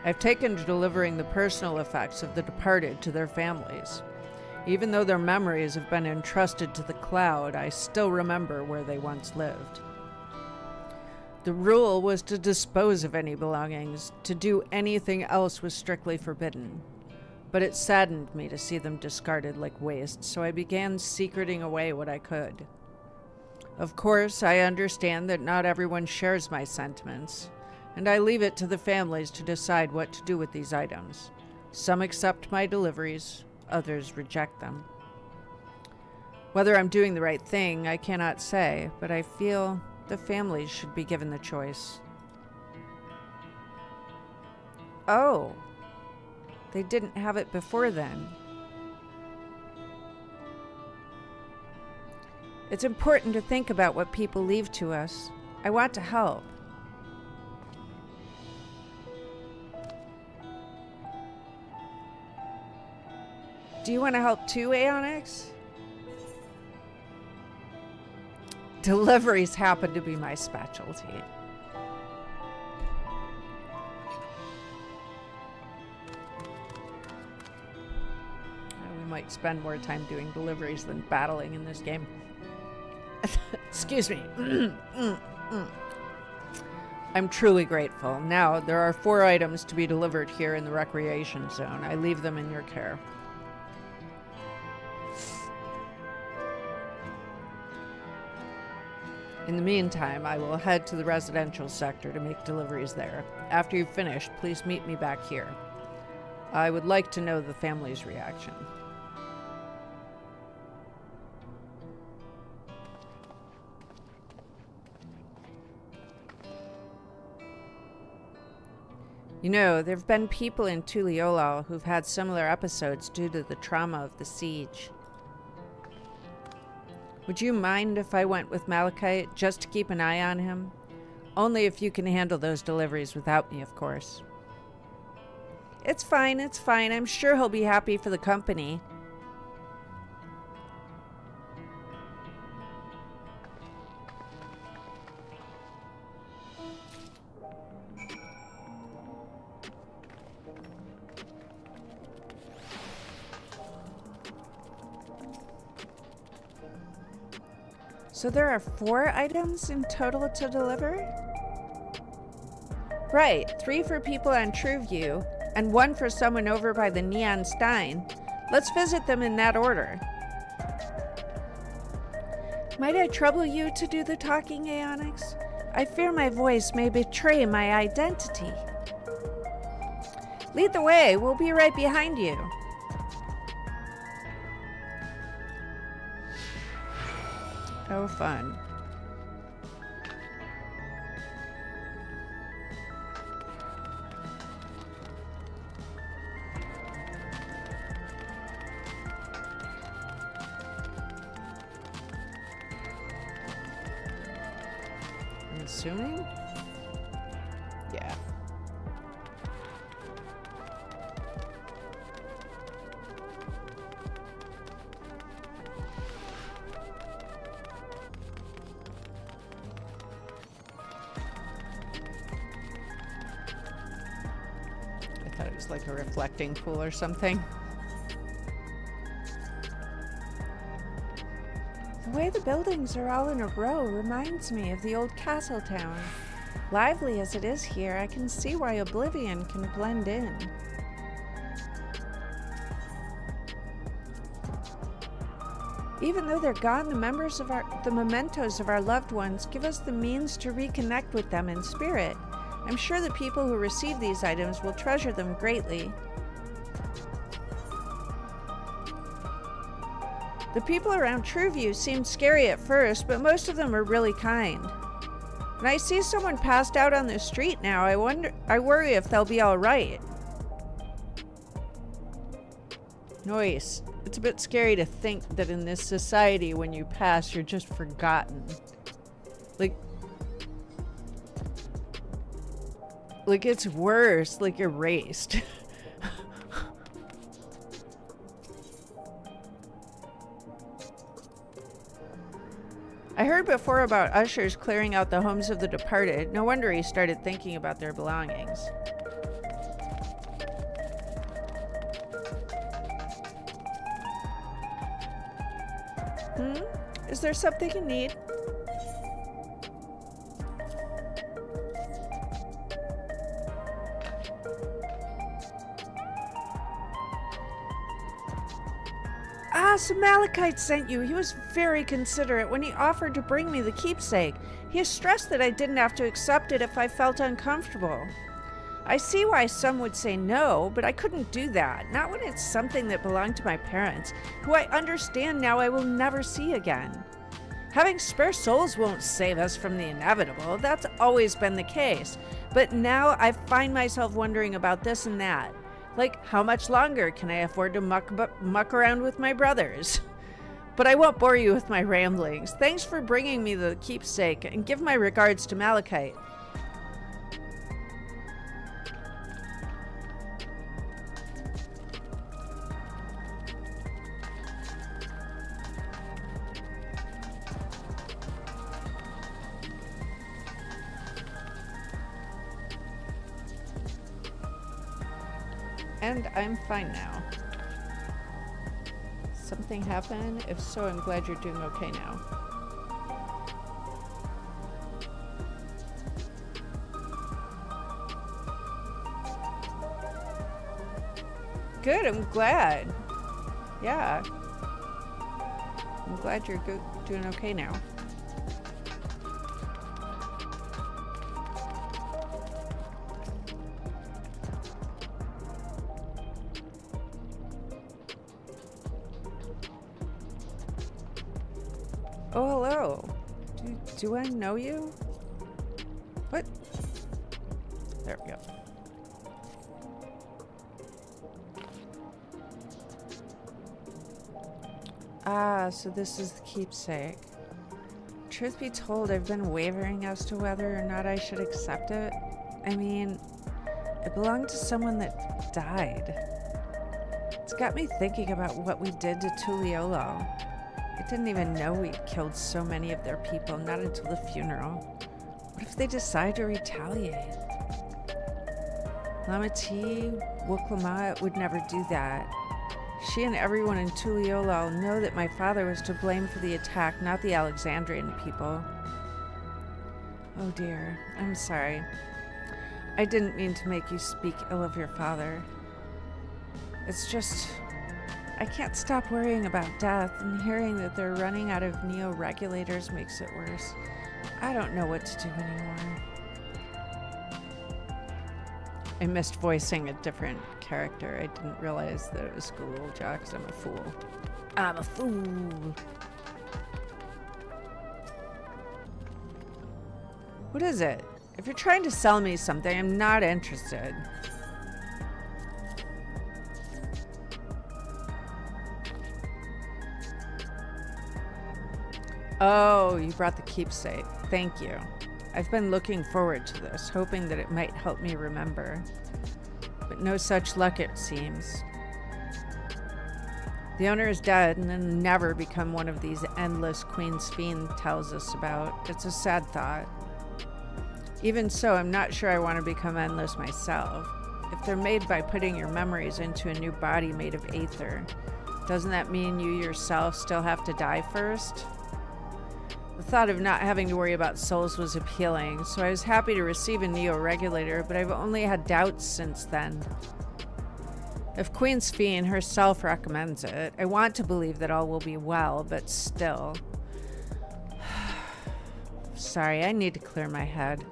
I've taken to delivering the personal effects of the departed to their families. Even though their memories have been entrusted to the cloud, I still remember where they once lived. The rule was to dispose of any belongings. To do anything else was strictly forbidden. But it saddened me to see them discarded like waste, so I began secreting away what I could. Of course, I understand that not everyone shares my sentiments, and I leave it to the families to decide what to do with these items. Some accept my deliveries, others reject them. Whether I'm doing the right thing, I cannot say, but I feel the families should be given the choice. Oh, they didn't have it before then. It's important to think about what people leave to us. I want to help. Do you want to help too, Aonyx? Deliveries happen to be my specialty. We might spend more time doing deliveries than battling in this game. Excuse me. I'm truly grateful. Now, there are 4 items to be delivered here in the recreation zone. I leave them in your care. In the meantime, I will head to the residential sector to make deliveries there. After you've finished, please meet me back here. I would like to know the family's reaction. You know, there have been people in Tuliolal who've had similar episodes due to the trauma of the siege. Would you mind if I went with Malachite just to keep an eye on him? Only if you can handle those deliveries without me, of course. It's fine, it's fine. I'm sure he'll be happy for the company. So there are 4 items in total to deliver? Right, 3 for people on Trueview, and 1 for someone over by the Neon Stein. Let's visit them in that order. Might I trouble you to do the talking, Aonyx? I fear my voice may betray my identity. Lead the way, we'll be right behind you. Oh, fun. I'm assuming? Yeah. I thought it was like a reflecting pool or something. The way the buildings are all in a row reminds me of the old castle town. Lively as it is here, I can see why Oblivion can blend in. Even though they're gone, the mementos of our loved ones give us the means to reconnect with them in spirit. I'm sure the people who receive these items will treasure them greatly. The people around Trueview seemed scary at first, but most of them are really kind. When I see someone passed out on the street now, I worry if they'll be all right. Noise. It's a bit scary to think that in this society, when you pass, you're just forgotten. Like it's worse, like erased. I heard before about ushers clearing out the homes of the departed. No wonder he started thinking about their belongings. Is there something you need? So Malachite sent you. He was very considerate when he offered to bring me the keepsake. He stressed that I didn't have to accept it if I felt uncomfortable. I see why some would say no, but I couldn't do that. Not when it's something that belonged to my parents, who I understand now I will never see again. Having spare souls won't save us from the inevitable. That's always been the case. But now I find myself wondering about this and that. Like, how much longer can I afford to muck around with my brothers? But I won't bore you with my ramblings. Thanks for bringing me the keepsake, and give my regards to Malachite. And I'm fine now. Something happened? If so, I'm glad you're doing okay now. Good, I'm glad. Yeah. I'm glad you're doing okay now. Oh, hello. Do I know you? What? There we go. Ah, so this is the keepsake. Truth be told, I've been wavering as to whether or not I should accept it. I mean, it belonged to someone that died. It's got me thinking about what we did to Tuliolo. I didn't even know we'd killed so many of their people, not until the funeral. What if they decide to retaliate? Lamati Wuklamat would never do that. She and everyone in Tuliolo know that my father was to blame for the attack, not the Alexandrian people. Oh dear, I'm sorry. I didn't mean to make you speak ill of your father. It's just, I can't stop worrying about death, and hearing that they're running out of neo-regulators makes it worse. I don't know what to do anymore. I missed voicing a different character. I didn't realize that it was School Jaw, because I'm a fool. I'm a fool! What is it? If you're trying to sell me something, I'm not interested. Oh, you brought the keepsake. Thank you. I've been looking forward to this, hoping that it might help me remember. But no such luck, it seems. The owner is dead and will never become one of these endless Queen's Fiend tells us about. It's a sad thought. Even so, I'm not sure I want to become endless myself. If they're made by putting your memories into a new body made of aether, doesn't that mean you yourself still have to die first? The thought of not having to worry about souls was appealing, so I was happy to receive a neo-regulator, but I've only had doubts since then. If Queen's Fiend herself recommends it, I want to believe that all will be well, but still. Sorry, I need to clear my head.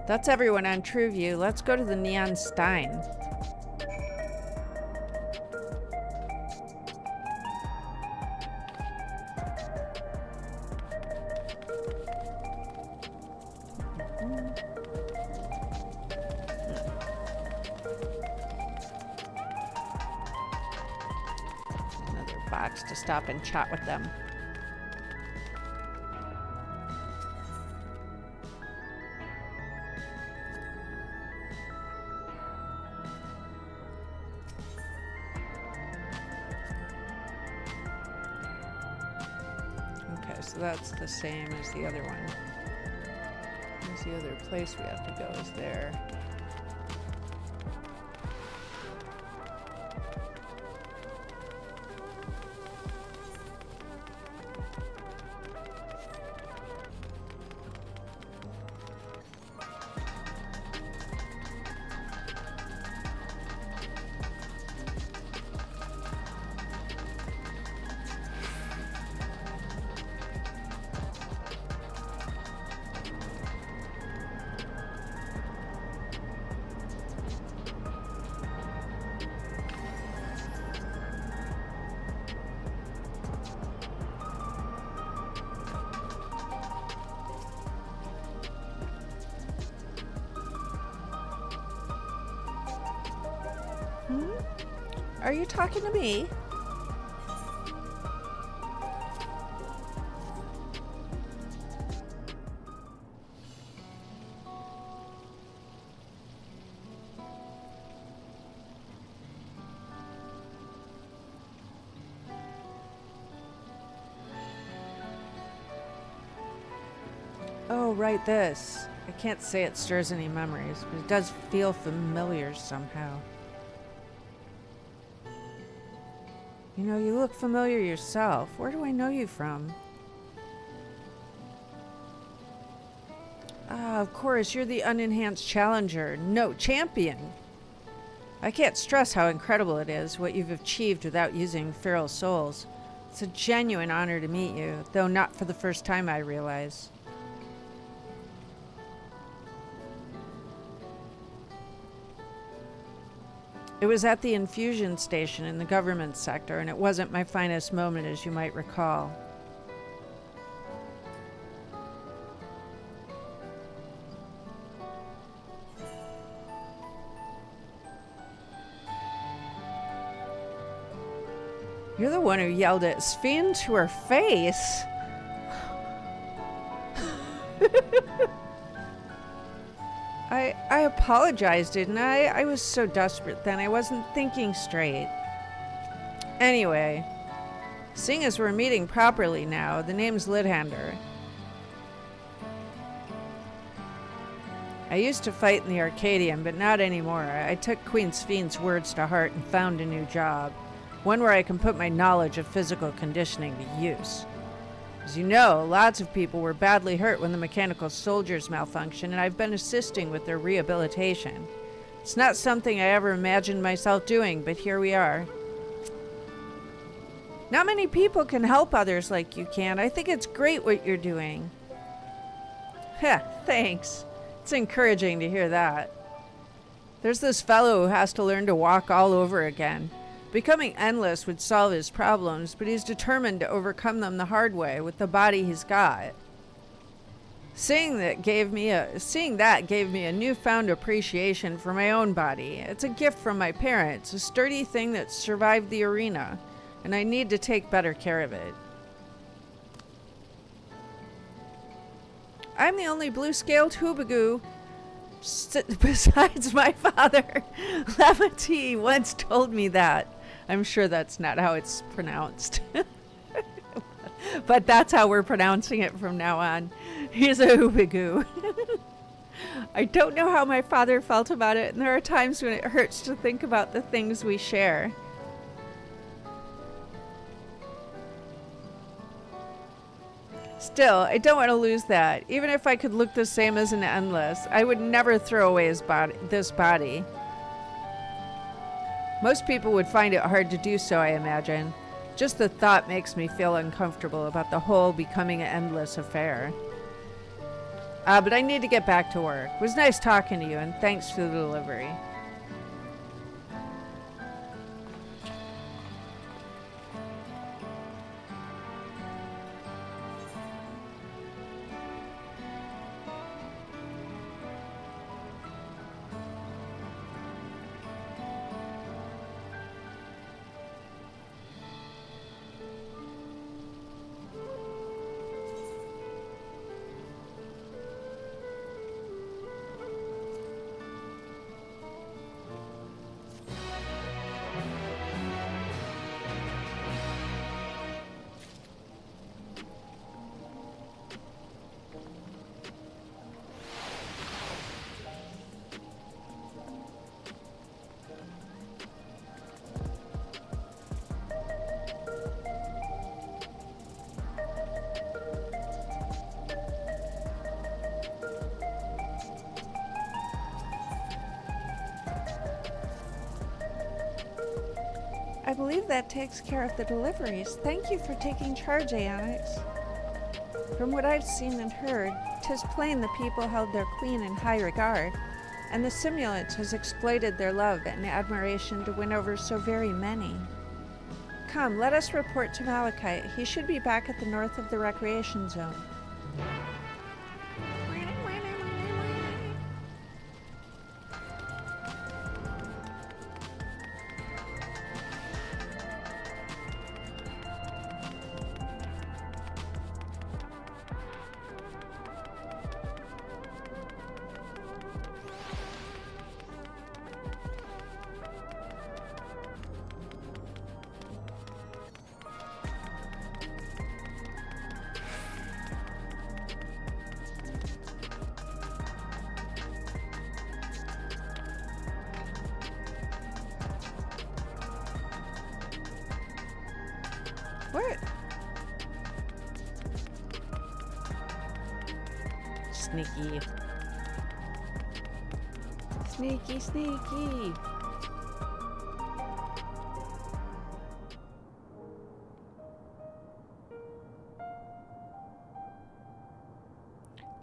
That's everyone on TrueView. Let's go to the Neon Stein. Another box to stop and chat with them. So that's the same as the other one. Where's the other place we have to go is there. Are you talking to me? Oh, right, this. I can't say it stirs any memories, but it does feel familiar somehow. You know, you look familiar yourself. Where do I know you from? Ah, of course, you're the unenhanced challenger. No, champion. I can't stress how incredible it is what you've achieved without using feral souls. It's a genuine honor to meet you, though not for the first time, I realize. It was at the infusion station in the government sector, and it wasn't my finest moment, as you might recall. You're the one who yelled at Sphene to her face. I apologized, didn't I? I was so desperate then. I wasn't thinking straight. Anyway, seeing as we're meeting properly now, the name's Lidhander. I used to fight in the Arcadian, but not anymore. I took Queen Sphene's words to heart and found a new job. One where I can put my knowledge of physical conditioning to use. As you know, lots of people were badly hurt when the mechanical soldiers malfunctioned, and I've been assisting with their rehabilitation. It's not something I ever imagined myself doing, but here we are. Not many people can help others like you can. I think it's great what you're doing. Heh, thanks. It's encouraging to hear that. There's this fellow who has to learn to walk all over again. Becoming endless would solve his problems, but he's determined to overcome them the hard way with the body he's got. Seeing that gave me a newfound appreciation for my own body. It's a gift from my parents, a sturdy thing that survived the arena, and I need to take better care of it. I'm the only blue-scaled hoobagoo besides my father. Lamati once told me that. I'm sure that's not how it's pronounced. But that's how we're pronouncing it from now on. He's a hoobagoo. I don't know how my father felt about it, and there are times when it hurts to think about the things we share. Still, I don't want to lose that. Even if I could look the same as an Endless, I would never throw away this body. Most people would find it hard to do so, I imagine. Just the thought makes me feel uncomfortable about the whole becoming an endless affair. But I need to get back to work. It was nice talking to you, and thanks for the delivery. I believe that takes care of the deliveries. Thank you for taking charge, Aonyx. From what I've seen and heard, 'tis plain the people held their queen in high regard, and the simulant has exploited their love and admiration to win over so very many. Come, let us report to Malachite. He should be back at the north of the recreation zone. What? Sneaky. Sneaky, sneaky.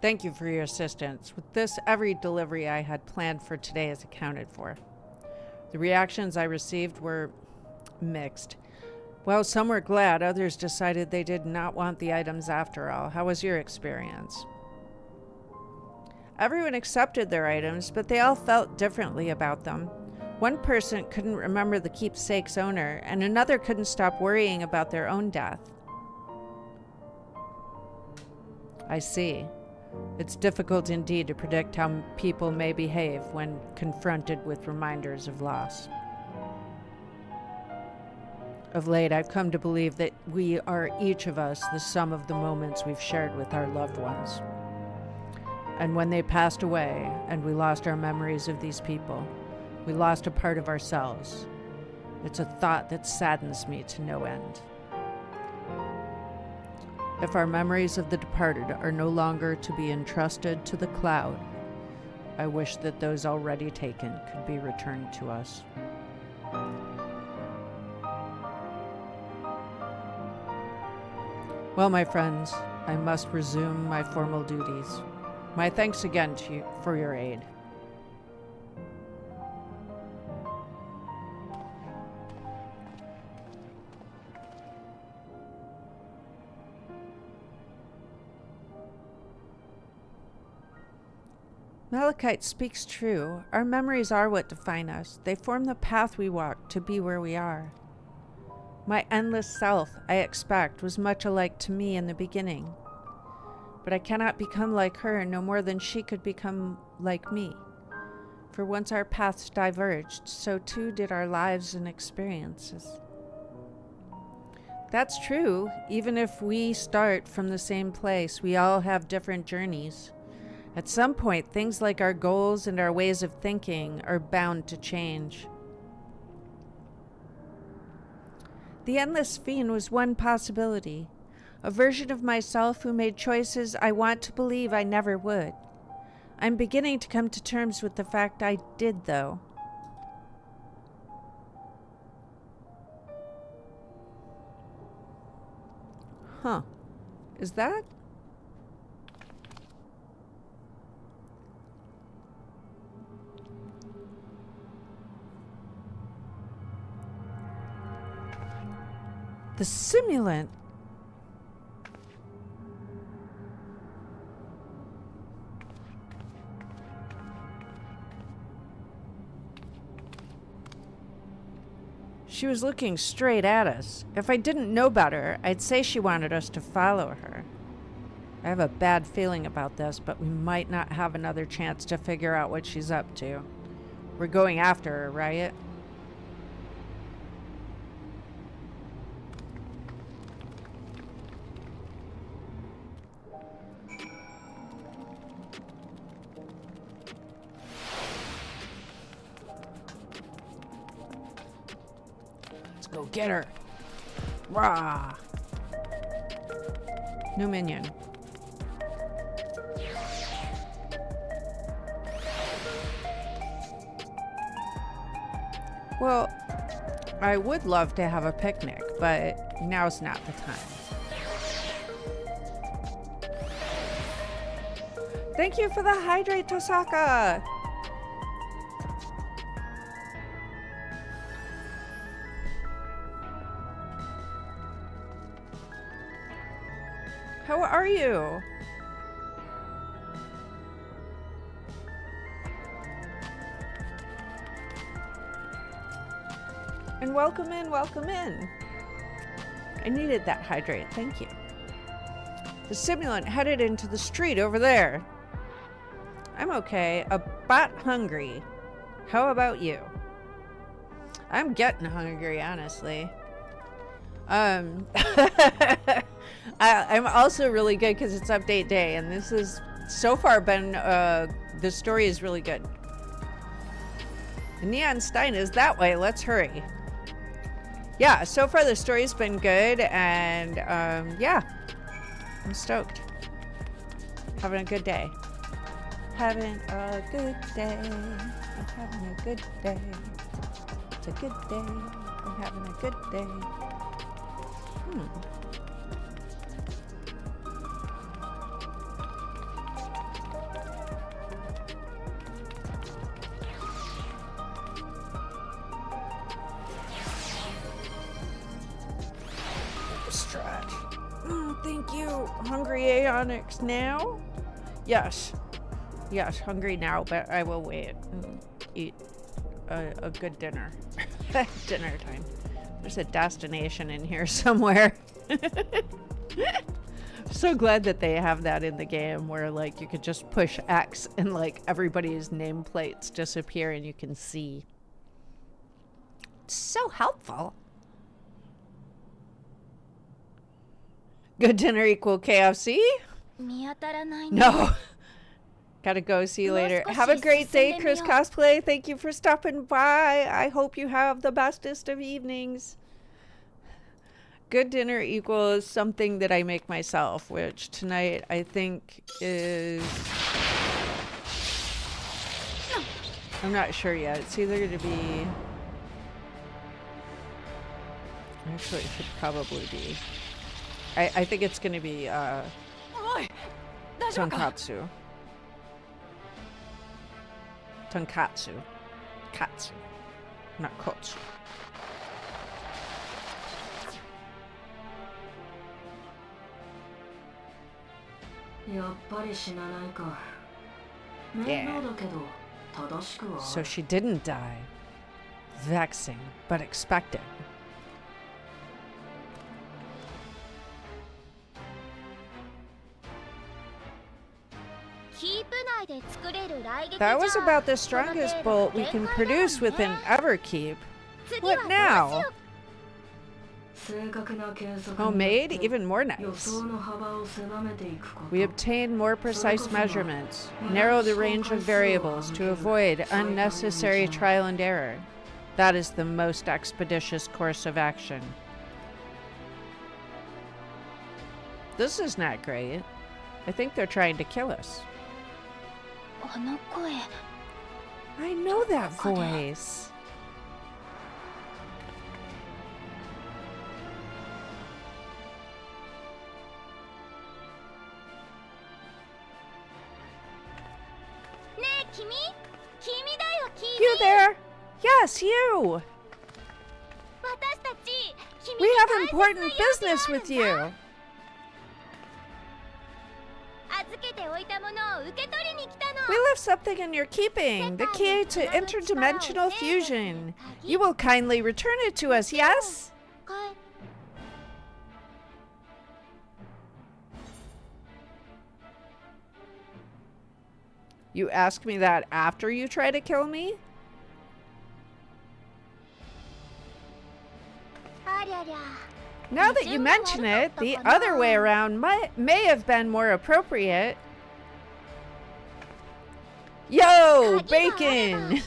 Thank you for your assistance. With this, every delivery I had planned for today is accounted for. The reactions I received were mixed. Well, some were glad, others decided they did not want the items after all. How was your experience? Everyone accepted their items, but they all felt differently about them. One person couldn't remember the keepsake's owner, and another couldn't stop worrying about their own death. I see. It's difficult indeed to predict how people may behave when confronted with reminders of loss. Of late, I've come to believe that we are each of us the sum of the moments we've shared with our loved ones. And when they passed away and we lost our memories of these people, we lost a part of ourselves. It's a thought that saddens me to no end. If our memories of the departed are no longer to be entrusted to the cloud, I wish that those already taken could be returned to us. Well, my friends, I must resume my formal duties. My thanks again to you for your aid. Malachite speaks true. Our memories are what define us. They form the path we walk to be where we are. My endless self, I expect, was much alike to me in the beginning. But I cannot become like her no more than she could become like me. For once our paths diverged, so too did our lives and experiences. That's true. Even if we start from the same place, we all have different journeys. At some point, things like our goals and our ways of thinking are bound to change. The Endless Fiend was one possibility, a version of myself who made choices I want to believe I never would. I'm beginning to come to terms with the fact I did, though. Huh. Is that? The simulant. She was looking straight at us. If I didn't know better, I'd say she wanted us to follow her. I have a bad feeling about this, but we might not have another chance to figure out what she's up to. We're going after her, right? Go get her. Rah. New minion. Well, I would love to have a picnic, but now's not the time. Thank you for the hydrate, Tosaka. How are you? And welcome in, welcome in. I needed that hydrate, thank you. The simulant headed into the street over there. I'm okay, a bit hungry. How about you? I'm getting hungry, honestly. I'm also really good because it's update day, and this has so far been, the story is really good. The Neon Stein is that way, let's hurry. Yeah, so far the story's been good, and yeah, I'm stoked. Having a good day. Having a good day. I'm having a good day. It's a good day. I'm having a good day. Thank you. Hungry Aonyx now? Yes. Yes, hungry now, but I will wait and eat a good dinner. Dinner time. There's a destination in here somewhere. So glad that they have that in the game where like you could just push X and like everybody's nameplates disappear and you can see. It's so helpful. Good dinner equal KFC? No. Gotta go. See you later. Have a great day, Chris Cosplay. Thank you for stopping by. I hope you have the bestest of evenings. Good dinner equals something that I make myself, which tonight I think is... I'm not sure yet. It's either going to be... Actually, it should probably be... I think it's going to be tonkatsu. Tonkatsu. Katsu. Not kotsu. Yeah. So she didn't die. Vexing, but expected. That was about the strongest bolt we can produce within Everkeep. What now? Homemade? Even more nice. We obtain more precise measurements, narrow the range of variables to avoid unnecessary trial and error. That is the most expeditious course of action. This is not great. I think they're trying to kill us. I know that voice. You there? Yes, you. We have important business with you. We left something in your keeping, the key to interdimensional fusion. You will kindly return it to us, yes? You ask me that after you try to kill me? Now that you mention it, the other way around may have been more appropriate. Yo, Bacon!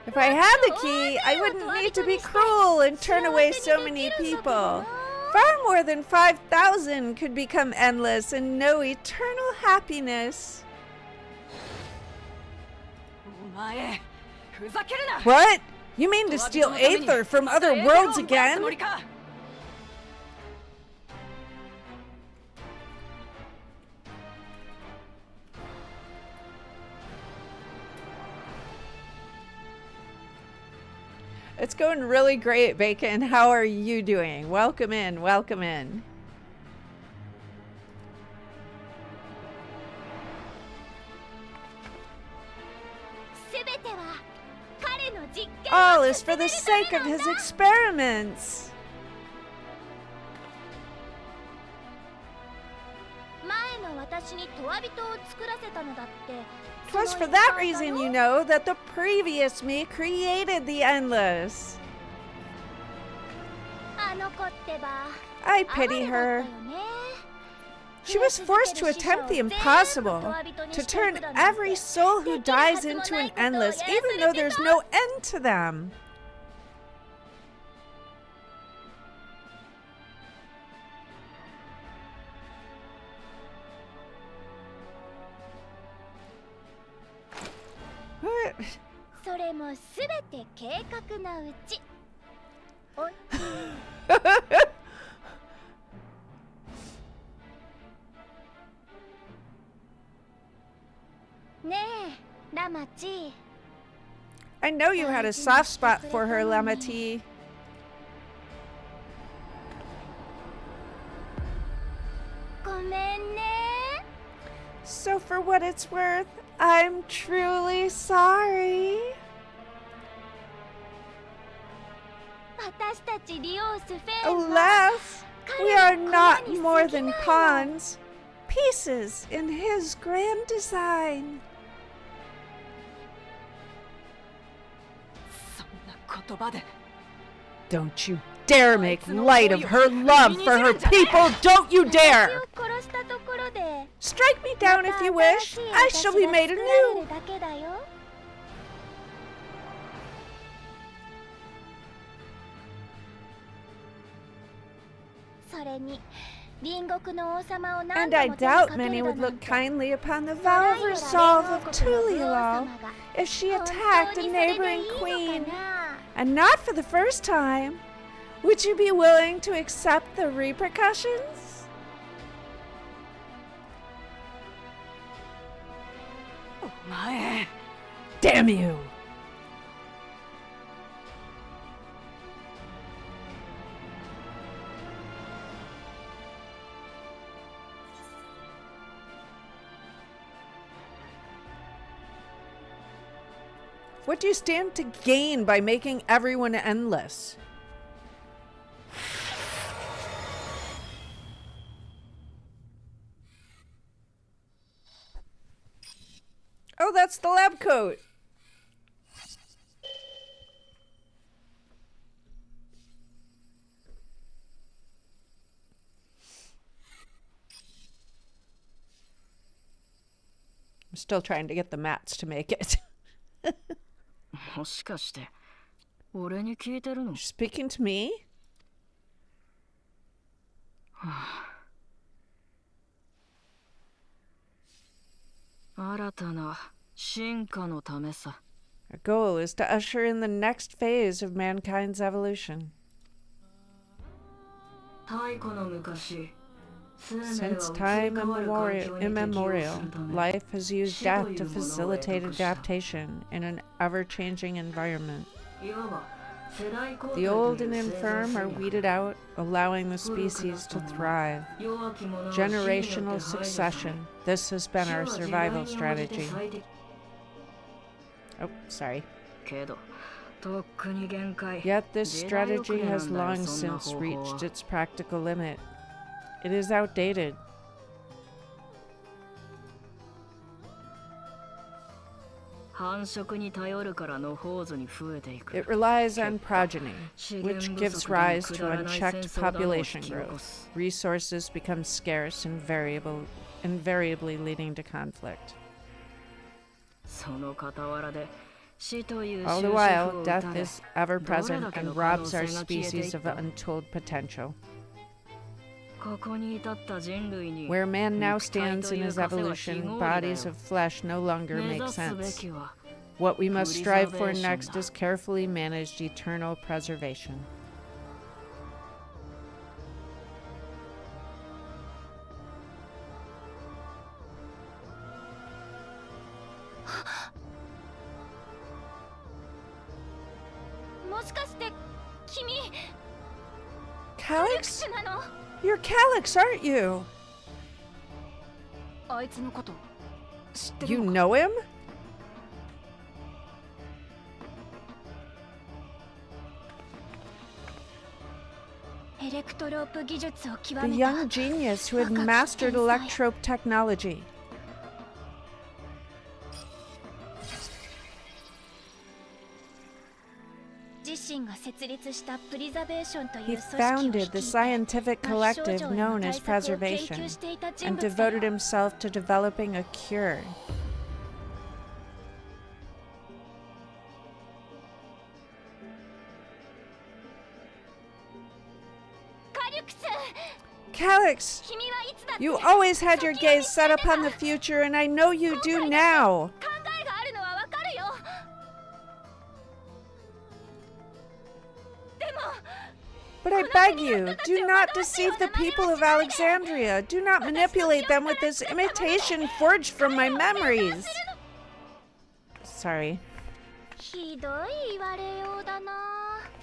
If I had the key, I wouldn't need to be cruel and turn away so many people. Far more than 5,000 could become endless and know eternal happiness. What? You mean to steal Aether from other worlds again? It's going really great, Bacon. How are you doing? Welcome in, welcome in. All is for the sake of his experiments. It was for that reason, you know, that the previous me created the Endless. I pity her. She was forced to attempt the impossible, to turn every soul who dies into an Endless, even though there's no end to them. What? I know you had a soft spot for her, Lamati. for what it's worth, I'm truly sorry. 私たちリオスフェンは Alas, we are not more than pawns, pieces in his grand design. そんな言葉で Don't you dare make light of her love for her people! Don't you 私 dare! を殺したところで Strike me down if you wish. I shall be made 新しい私が作られ anew. るだけだよ。それに隣国の王様を何 And 度 I も手に doubt かけ many るだ would なん look て kindly upon the vow of resolve of Tulialal if she attacked a neighboring queen. And not for the first time. Would you be willing to accept the repercussions? お前 Damn you! What do you stand to gain by making everyone endless? Oh, that's the lab coat. I'm still trying to get the mats to make it. もしかして俺に聞いてるの Speaking to me? 新たな進化のためさ Our goal is to usher in the next phase of mankind's evolution. 太古の昔 Since time immemorial, life has used death to facilitate adaptation in an ever-changing environment. The old and infirm are weeded out, allowing the species to thrive. Generational succession. This has been our survival strategy. Oh, sorry. Yet this strategy has long since reached its practical limit. It is outdated. It relies on progeny, which gives rise to unchecked population growth. Resources become scarce and invariably leading to conflict. All the while, death is ever present and robs our species of untold potential. Where man now stands in his evolution, bodies of flesh no longer make sense. What we must strive for next is carefully managed eternal preservation. Calyx? You're Calyx, aren't you? あいつのこと知ってる You のか know him? エレクトロープ技術を極 The めた young genius who had mastered electrope technology. 自身が設立したプリザベーションという He 組織を founded 率 the いて scientific 末症 collective 状への known 対 as 策を研 preservation 究していた人 and 物だ devoted よ himself to developing a cure. Calyx, 君はいつだって you always had your gaze set upon the future, and I know you do now. 考えがあるのはわかるよでも But I beg you, do not deceive the people of Alexandria. Do not manipulate them with this imitation forged from my memories. Sorry. ひどい言われようだな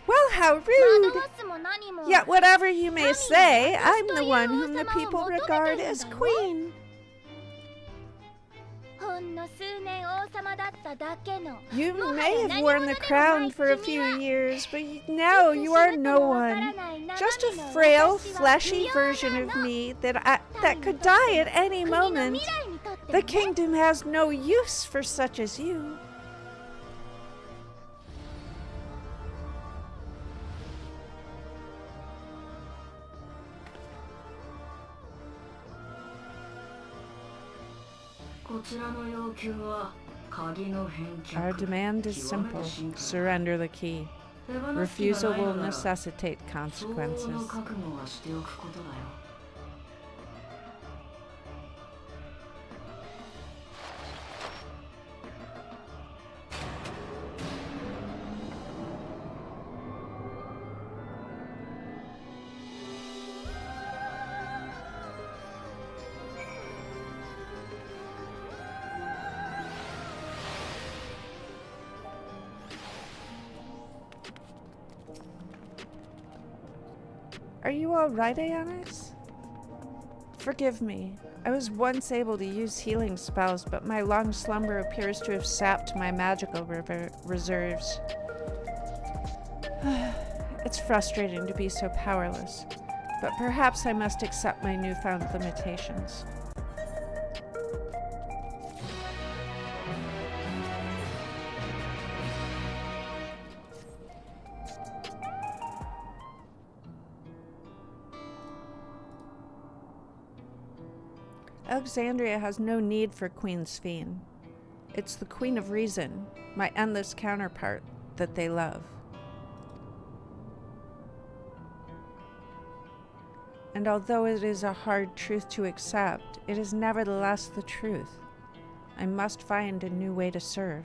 Well, how 惑 rude. わすも何も Yet whatever you may say, I'm the one whom the people regard as queen. You may have worn the crown for a few years, but now you are no one. Just a frail, fleshy version of me that could die at any moment. The kingdom has no use for such as you. Our demand is simple. Surrender the key. Refusal will necessitate consequences. Are you all right, Aonyx? Forgive me. I was once able to use healing spells, but my long slumber appears to have sapped my magical reserves. It's frustrating to be so powerless, but perhaps I must accept my newfound limitations. Alexandria has no need for Queen Sphene. It's the Queen of Reason, my endless counterpart, that they love. And although it is a hard truth to accept, it is nevertheless the truth. I must find a new way to serve.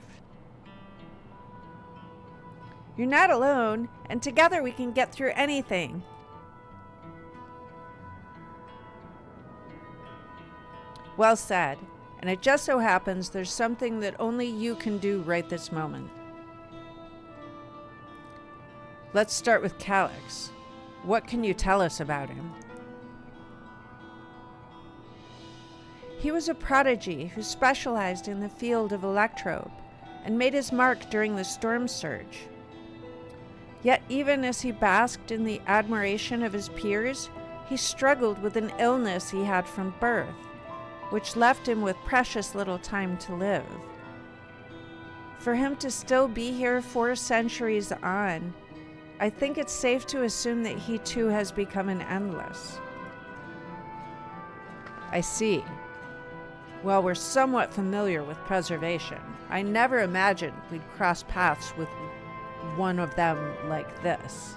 You're not alone, and together we can get through anything. Well said. And it just so happens there's something that only you can do right this moment. Let's start with Calyx. What can you tell us about him? He was a prodigy who specialized in the field of electrope and made his mark during the storm surge. Yet even as he basked in the admiration of his peers, he struggled with an illness he had from birth, which left him with precious little time to live. For him to still be here 4 centuries on, I think it's safe to assume that he too has become an endless. I see. Well, we're somewhat familiar with preservation. I never imagined we'd cross paths with one of them like this.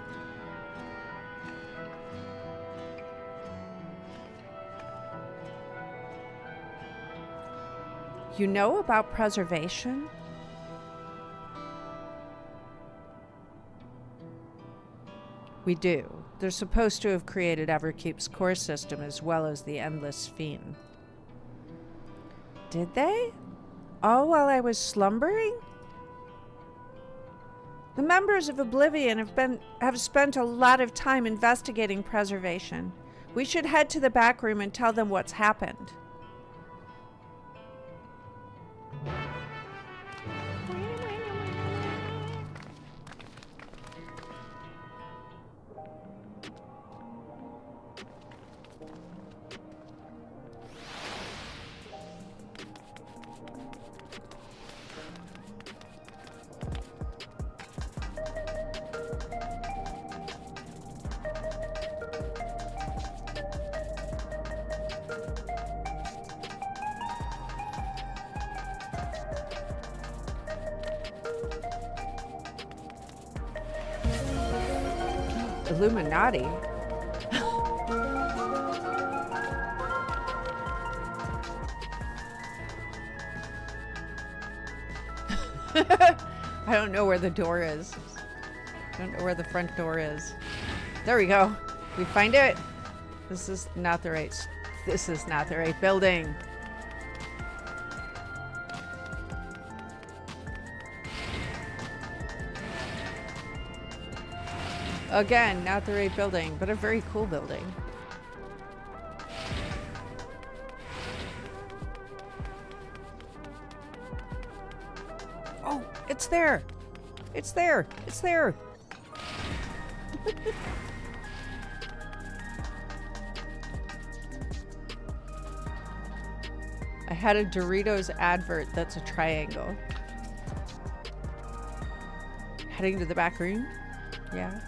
You know about preservation? We do. They're supposed to have created Everkeep's core system as well as the Endless Sphene. Did they? All while I was slumbering? The members of Oblivion have spent a lot of time investigating preservation. We should head to the back room and tell them what's happened. Illuminati? I don't know where the door is. I don't know where the front door is. There we go. We find it. This is not the right building. Again, not the right building, but a very cool building. there! It's there! It's there! I had a Doritos advert that's a triangle. Heading to the back room? Yeah.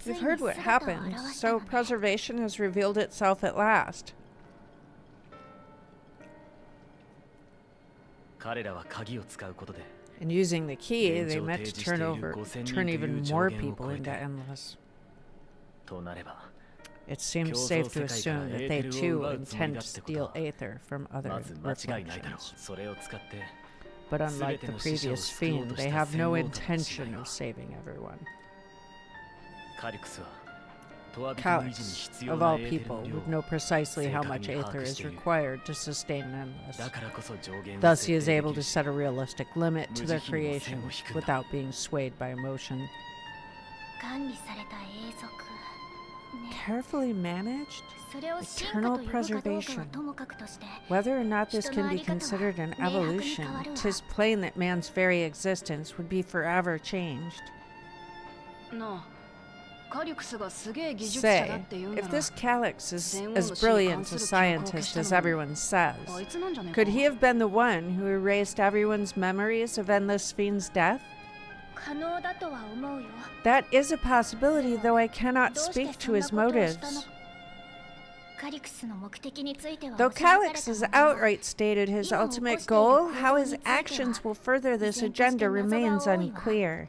You've heard what happened, so preservation has revealed itself at last. And using the key, they meant to turn even more people into endless. It seems safe to assume that they too intend to steal Aether from other reflections. But unlike the previous fiend, they have no intention of saving everyone. Calyx, of all people, would know precisely how much Aether is required to sustain Endless. Thus he is able to set a realistic limit to their creation without being swayed by emotion. Carefully managed? Eternal preservation. Whether or not this can be considered an evolution, 'tis plain that man's very existence would be forever changed. Say, if this Calyx is as brilliant a scientist as everyone says, could he have been the one who erased everyone's memories of Endless Fiend's death? That is a possibility, though I cannot speak to his motives. Though Calyx has outright stated his ultimate goal, how his actions will further this agenda remains unclear.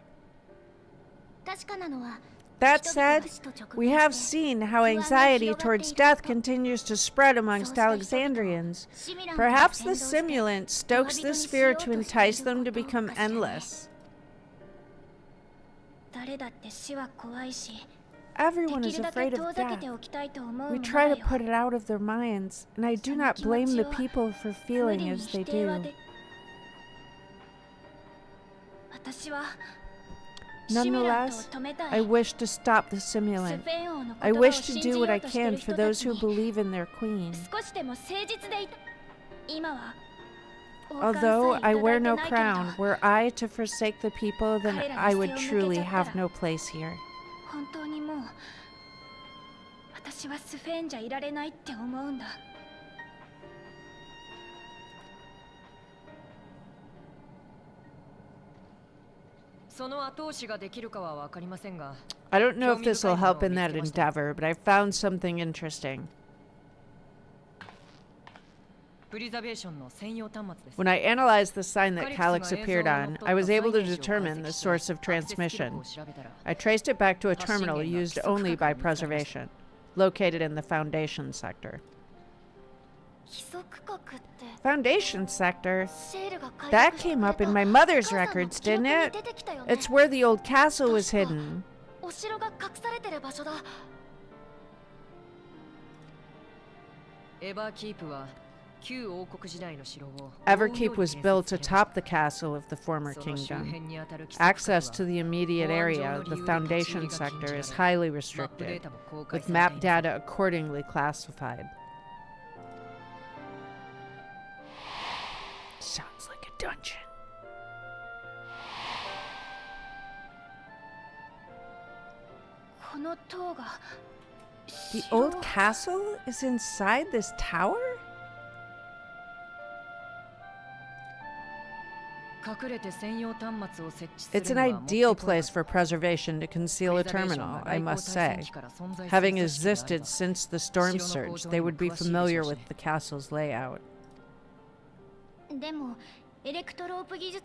That said, we have seen how anxiety towards death continues to spread amongst Alexandrians. Perhaps the simulant stokes this fear to entice them to become endless. Everyone is afraid of death. We try to put it out of their minds, and I do not blame the people for feeling as they do. Nonetheless, I wish to stop the simulant. I wish to do what I can for those who believe in their queen. Although I wear no crown, were I to forsake the people, then I would truly have no place here. I don't know if this will help in that endeavor, but I found something interesting. When I analyzed the sign that Calyx appeared on, I was able to determine the source of transmission. I traced it back to a terminal used only by preservation, located in the Foundation sector. Foundation sector? That came up in my mother's records, didn't it? It's where the old castle was hidden. Everkeep was built atop the castle of the former kingdom. Access to the immediate area, the Foundation sector, is highly restricted, with map data accordingly classified. Sounds like a dungeon. The old castle is inside this tower? It's an ideal place for preservation to conceal a terminal, I must say. Having existed since the storm surge, they would be familiar with the castle's layout.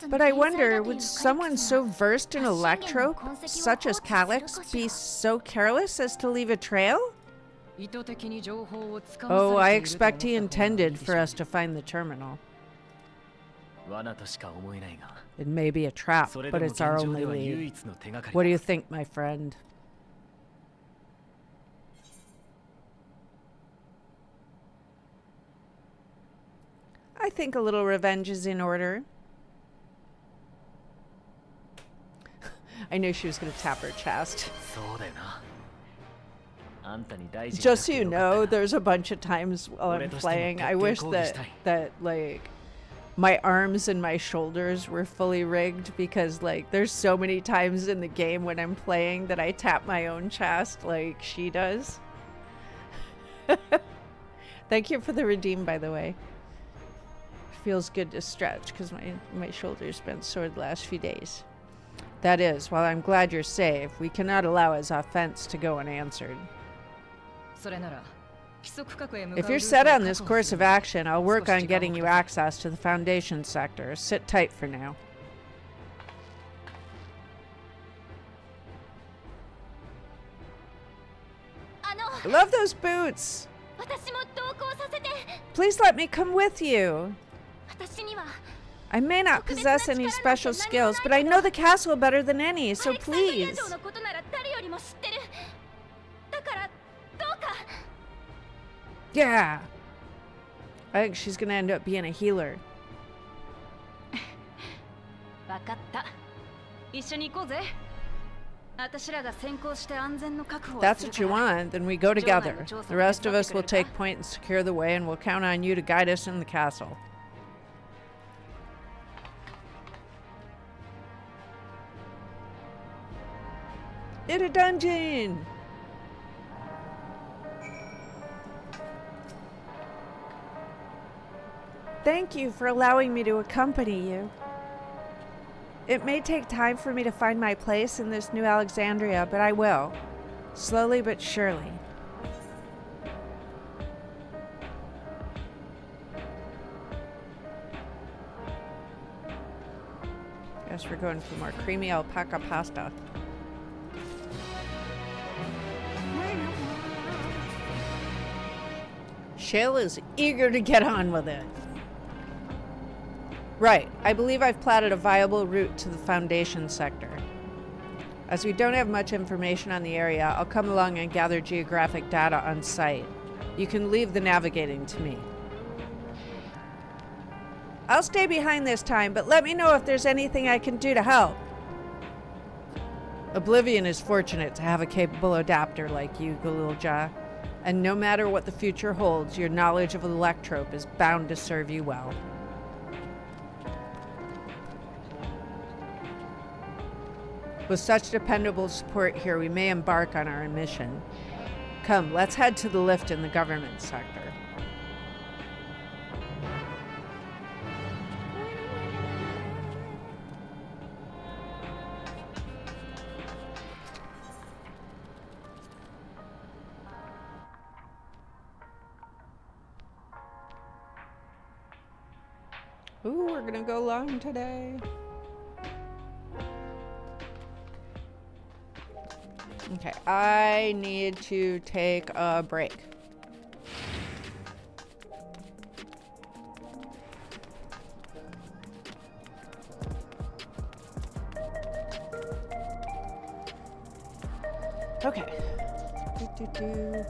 But I wonder, would someone so versed in electrope, such as Calyx, be so careless as to leave a trail? Oh, I expect he intended for us to find the terminal. It may be a trap, but it's our only lead. What do you think, my friend? I think a little revenge is in order. I knew she was going to tap her chest. そうだよな。あんたに大事に Just so な you ってよか know, ったな。 there's a bunch of times while I'm 俺としても playing, 徹 I 底 wish 抗議 that したい。 that like my arms and my shoulders were fully rigged because like there's so many times in the game when I'm playing that I tap my own chest like she does. Thank you for the redeem, by the way. Feels good to stretch because my shoulder's been sore the last few days. That is, while I'm glad you're safe, we cannot allow his offense to go unanswered. それなら規則核へ向かう If ル you're ートを set on 確 this 保 course す of るので action, I'll work 少し on 時間を getting you ください。 access to the Foundation sector. Sit tight for now. I love those boots! 私も同行させて。 Please let me come with you. 私には I may not possess any special skills, but I know the castle better than any, ア so レクサンドリア please. 城のことなら誰よりも知ってる。だからどうか。 Yeah. I think she's gonna end up being a healer. わかった。一緒に行こうぜ。私らが先行して安全の確保を That's する what you から want, then we go together. The rest of us will take point and secure the way, and we'll count on you to guide us in the castle. In a dungeon! Thank you for allowing me to accompany you. It may take time for me to find my place in this new Alexandria, but I will. Slowly but surely. Guess we're going for more creamy alpaca pasta. Shale is eager to get on with it. Right, I believe I've plotted a viable route to the Foundation sector. As we don't have much information on the area, I'll come along and gather geographic data on site. You can leave the navigating to me. I'll stay behind this time, but let me know if there's anything I can do to help. Oblivion is fortunate to have a capable adapter like you, Galulja. And no matter what the future holds, your knowledge of Electrope is bound to serve you well. With such dependable support here, we may embark on our mission. Come, let's head to the lift in the government sector. Ooh, we're gonna go long today. Okay, I need to take a break. Okay. Do.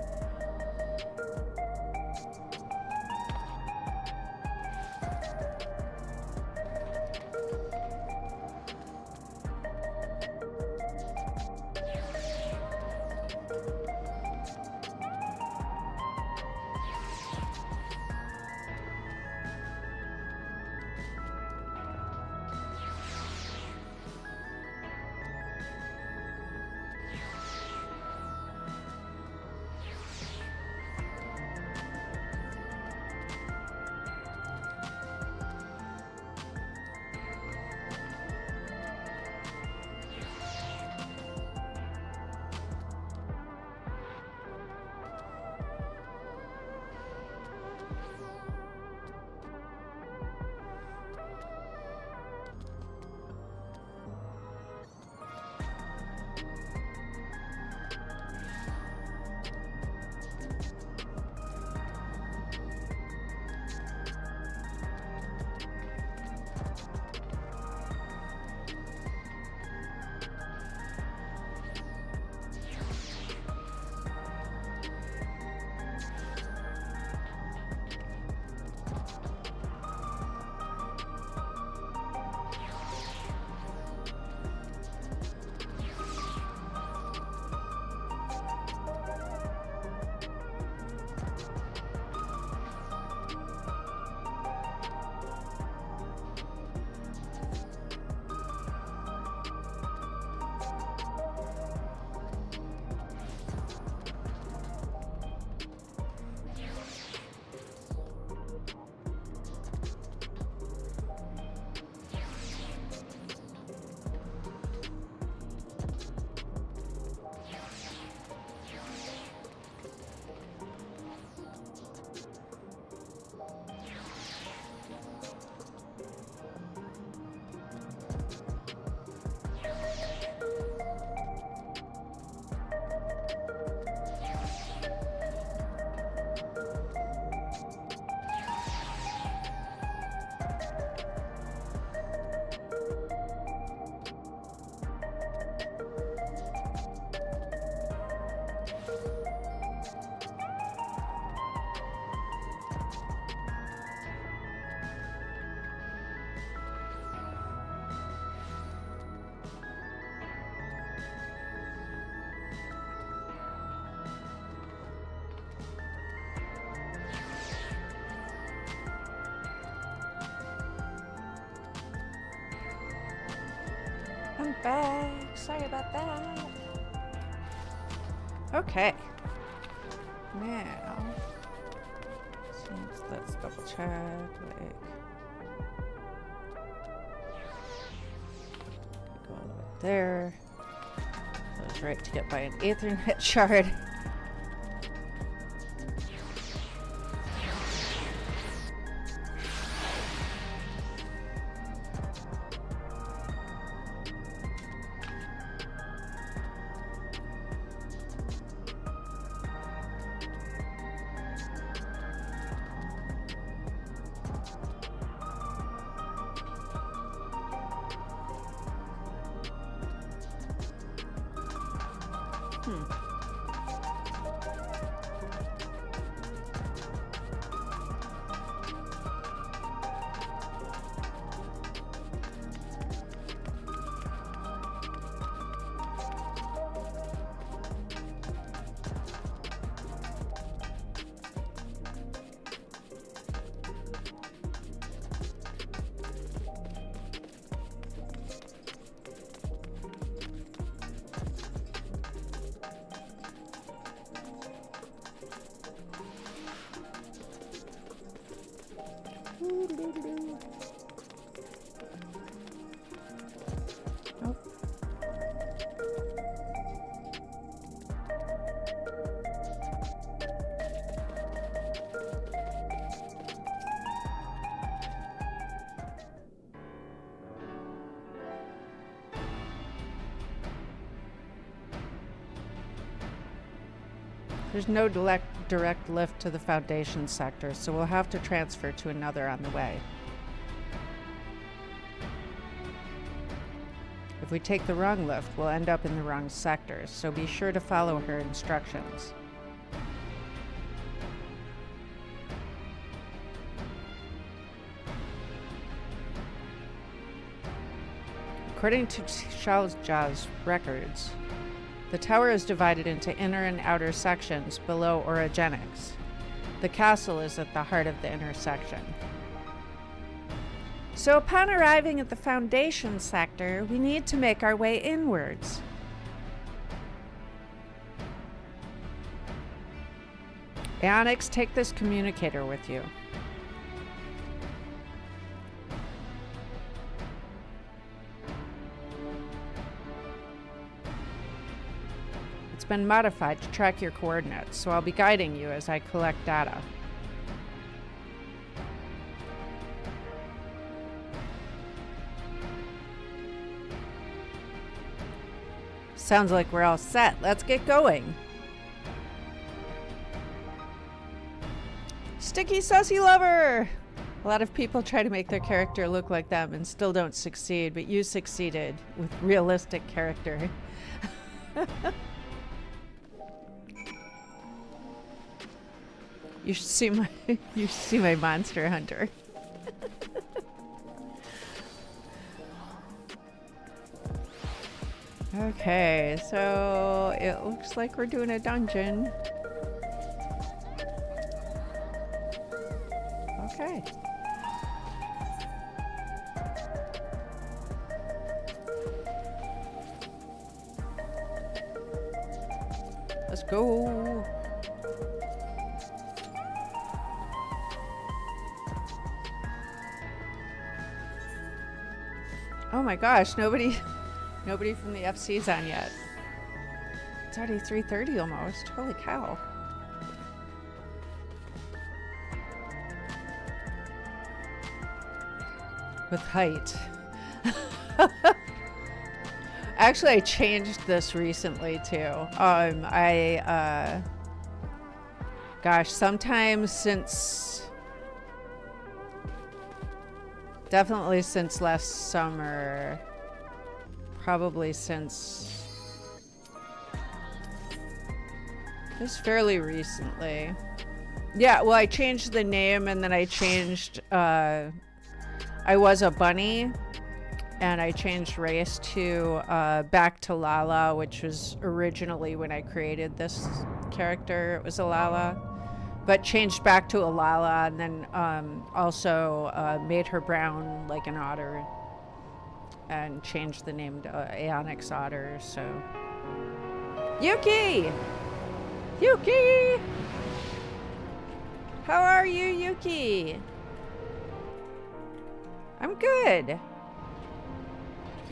come back. Sorry about that. Okay. Now, let's double check. Go all the way there. I was right to get by an Aethernet shard. There's no direct lift to the Foundation sector, so we'll have to transfer to another on the way. If we take the wrong lift, we'll end up in the wrong sector, so be sure to follow her instructions. According to Xiaojia's records, the tower is divided into inner and outer sections below Orogenics. The castle is at the heart of the inner section. So upon arriving at the Foundation sector, we need to make our way inwards. Aonyx, take this communicator with you. It's been modified to track your coordinates, so I'll be guiding you as I collect data. Sounds like we're all set. Let's get going. Sticky Sussy Lover! A lot of people try to make their character look like them and still don't succeed, but you succeeded with realistic character. You should see my Monster Hunter. Okay, so it looks like we're doing a dungeon. Okay. Let's go. Oh my gosh, nobody from the FC's on yet. It's already 3:30 almost. Holy cow. With height. Actually, I changed this recently too. Gosh, sometimes definitely since last summer, probably since just fairly recently. Yeah, well, I changed the name and then I changed, I was a bunny and I changed race to back to Lala, which was originally when I created this character, it was a Lala. But changed back to a Lala and then also made her brown like an otter. and changed the name to Aonyx Otter, so... Yuki! Yuki! How are you, Yuki? I'm good.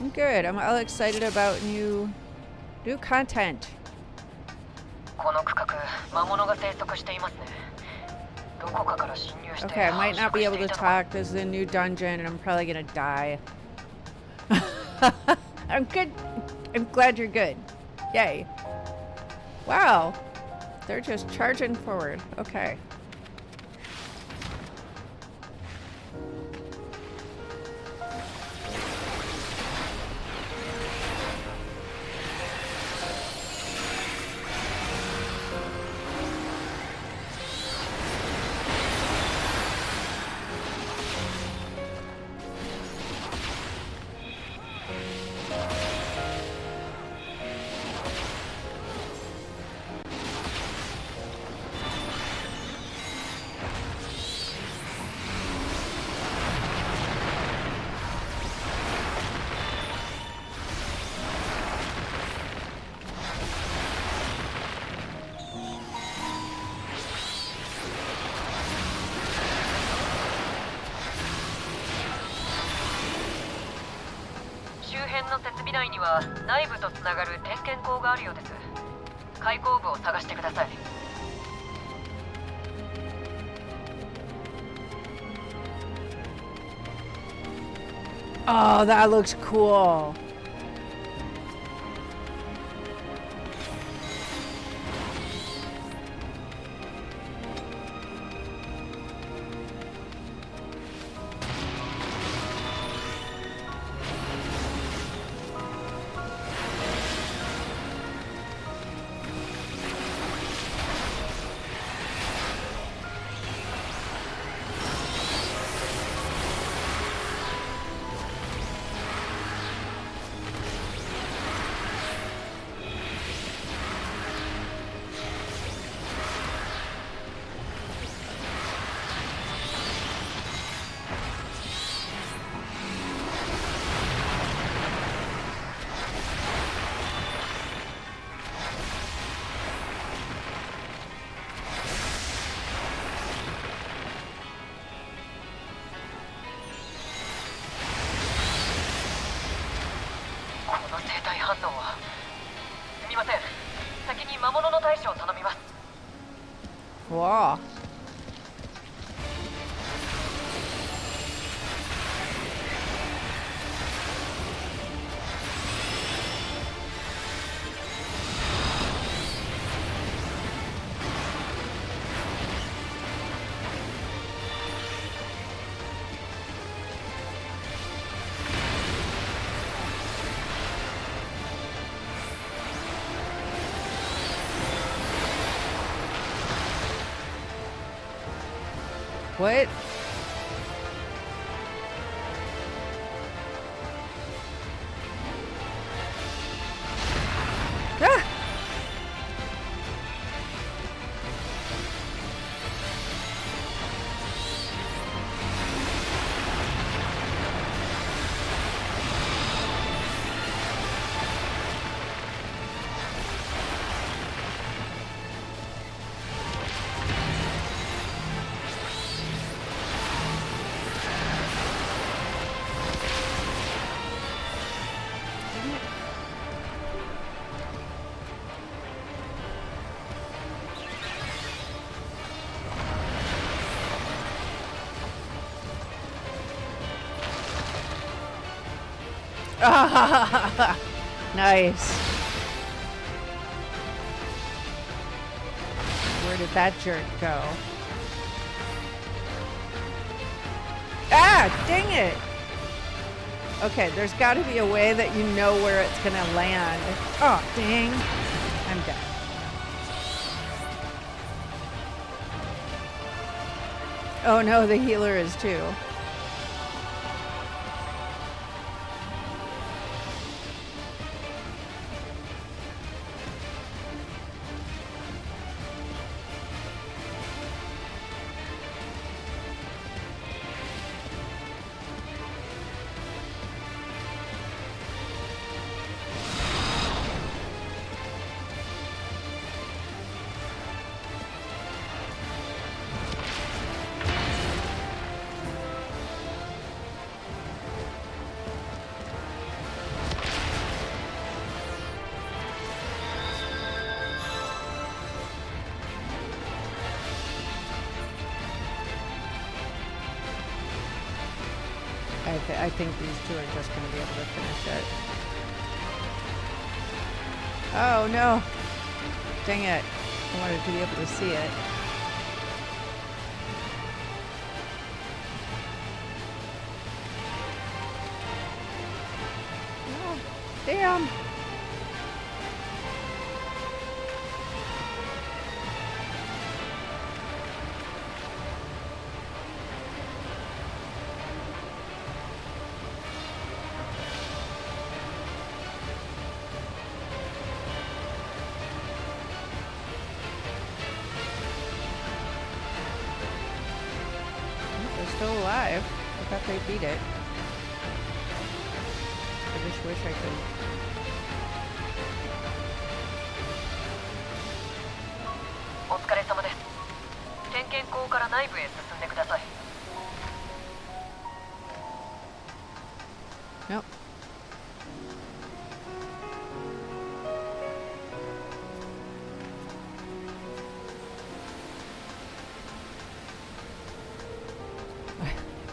I'm good. I'm all excited about new content. Okay, I might not be able to talk. This is a new dungeon and I'm probably gonna die. I'm good. I'm glad you're good. Yay. Wow. They're just charging forward. Okay. Oh, that looks cool. Wow. What? Ah! Nice. Where did that jerk go? Ah, dang it. Okay, there's got to be a way that you know where it's going to land. Oh, dang. I'm dead. Oh no, the healer is too. I think these two are just going to be able to finish it. Oh no! Dang it. I wanted to be able to see it. Oh, damn! Still alive. I thought they beat it. I just wish I could. お疲れ様です。点検口から内部へ進んでください。Nope.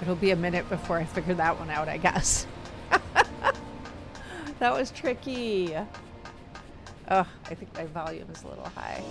It'll be a minute before I figure that one out, I guess. That was tricky. Oh, I think my volume is a little high.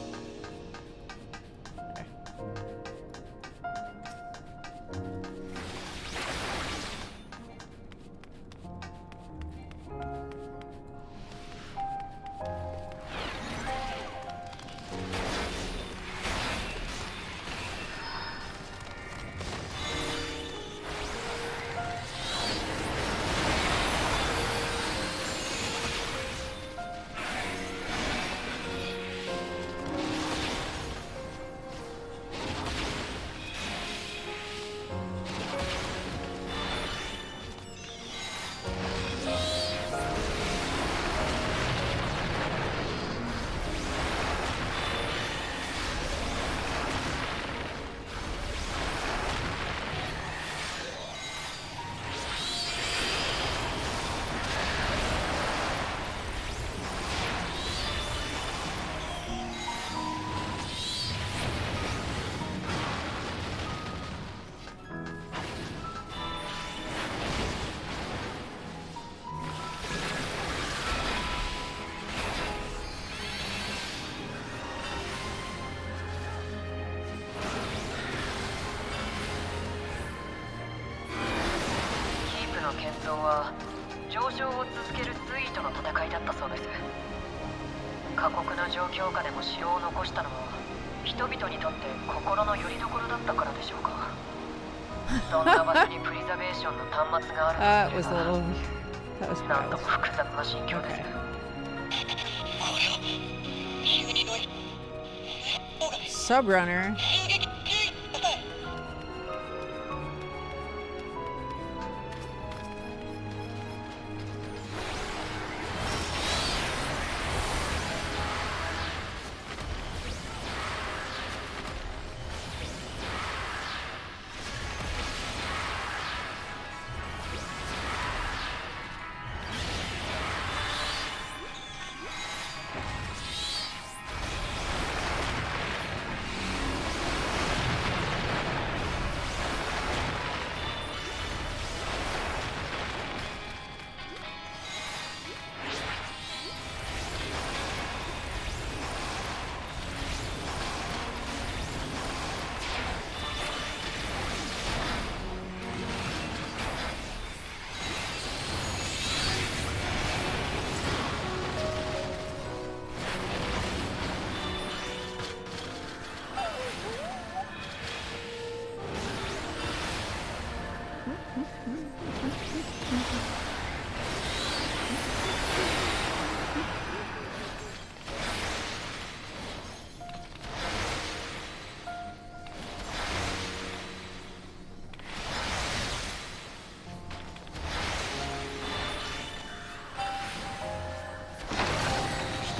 There. It was a little... That was wild. Okay. Subrunner.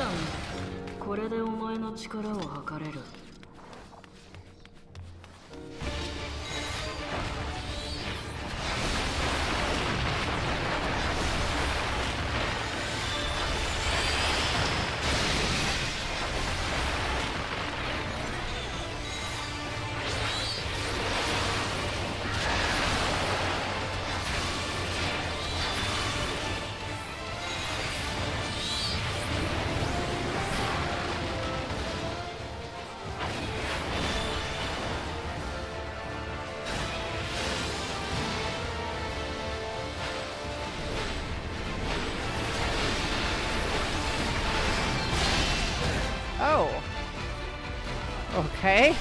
Titan, これでお前の力を測れる。Oh. Okay.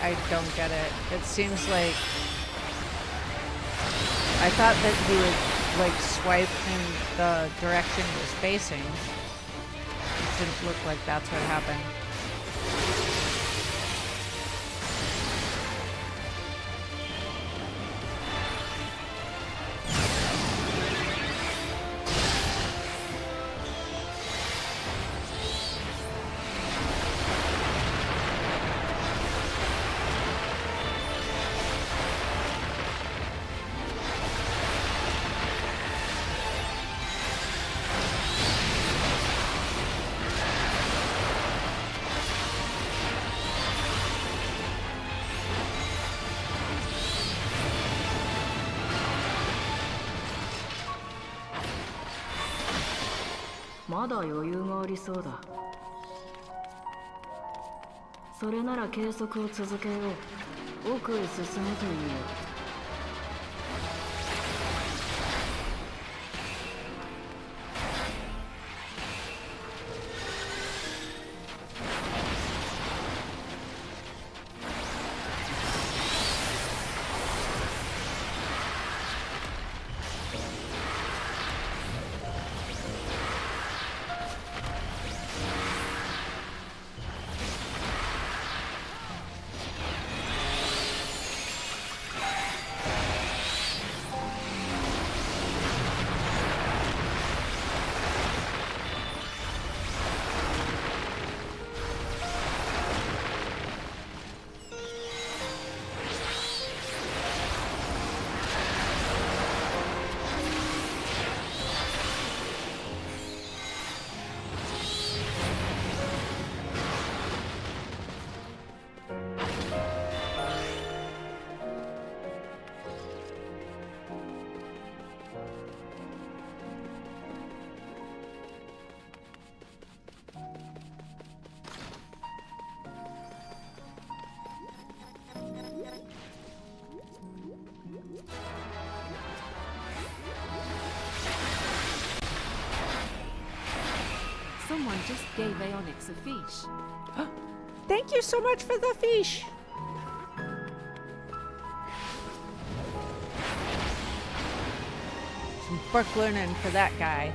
I don't get it. It seems like I thought that he would like swipe in the direction he was facing. It didn't look like that's what happened.まだ余裕がありそうだ。それなら計測を続けよう。奥へ進むというよ。Someone just gave Aonyx a fish. Thank you so much for the fish. Some book learning for that guy.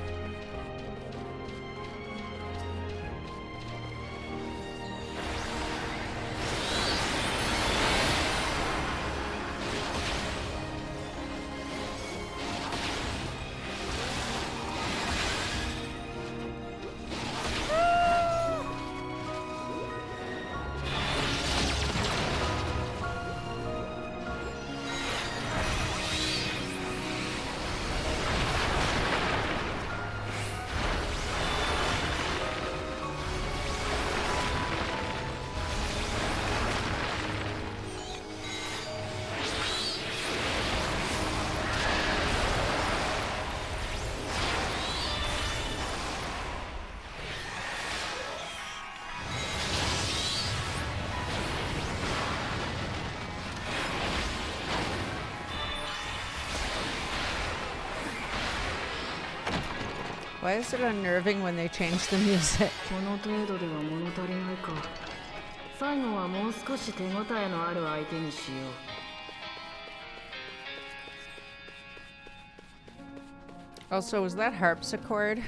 Why is it unnerving when they change the music? この程度では物足りないか。最後はもう少し手応えのある相手にしよう。Also, was that harpsichord?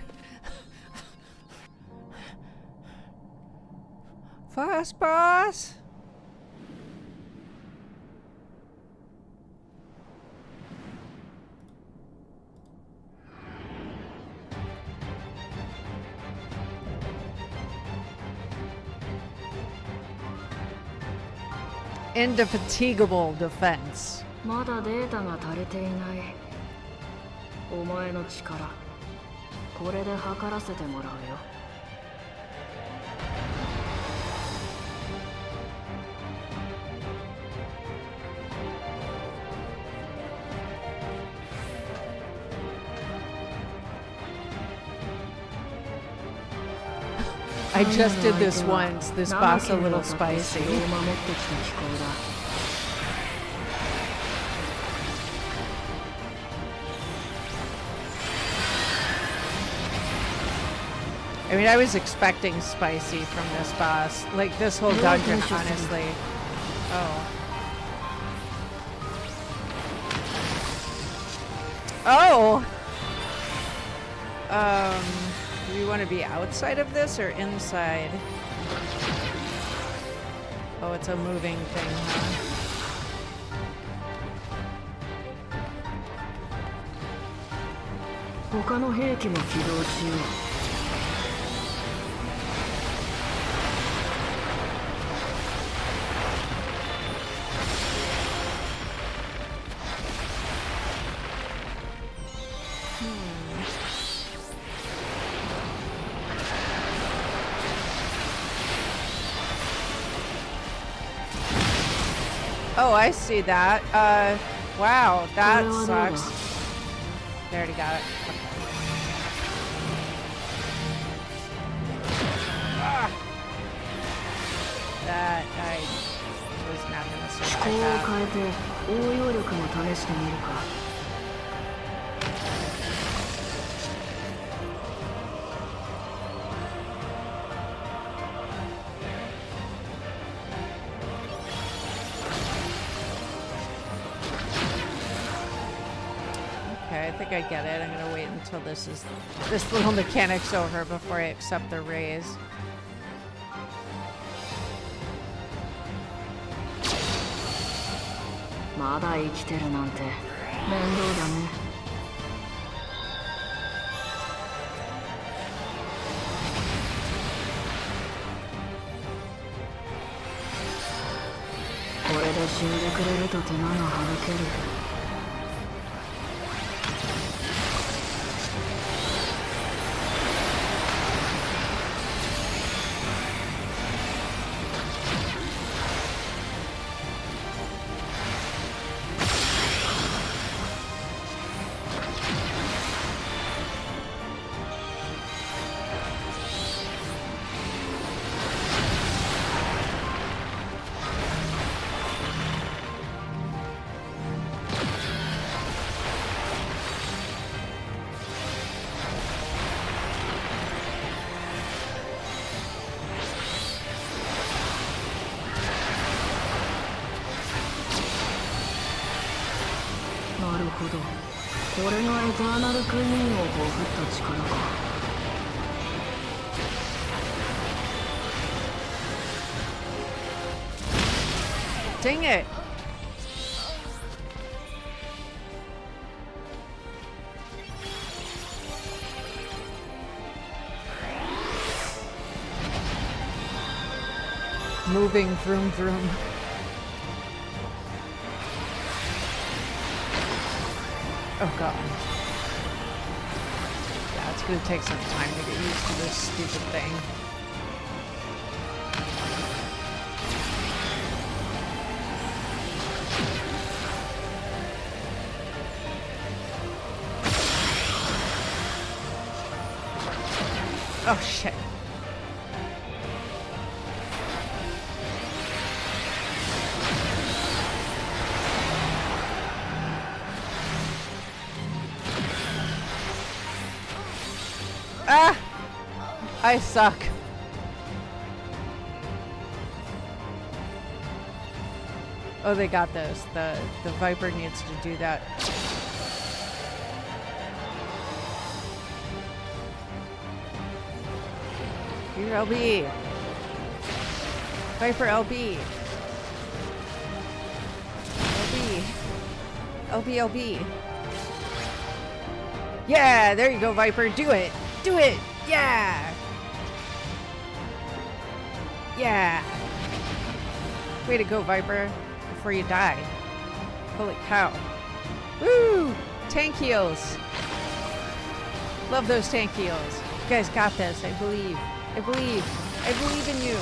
Fast, boss! Indefatigable defense. まだデータが足りていない。お前の力、これで測らせてもらうよ。I just did this once. This boss a little spicy. I mean, I was expecting spicy from this boss. Like, this whole dungeon, honestly. Oh. Oh! Do we want to be outside of this or inside? Oh, it's a moving thing, huh? Oh, I see that. Wow, that sucks. They already got it. Okay. Ah. That, I was not gonna survive that. I think I get it. I'm gonna wait until this little mechanic's over before I accept the raise. Dang it! Moving vroom vroom. Oh god. Yeah, it's gonna take some time to get used to this stupid thing. Oh shit. Ah! I suck. Oh, they got this. The Viper needs to do that. Do LB. Viper LB. LB. Yeah, there you go, Viper. Do it. Do it. Yeah. Yeah. Way to go, Viper. Before you die. Holy cow. Woo! Tank heals. Love those tank heals. You guys got this. I believe. I believe. I believe in you.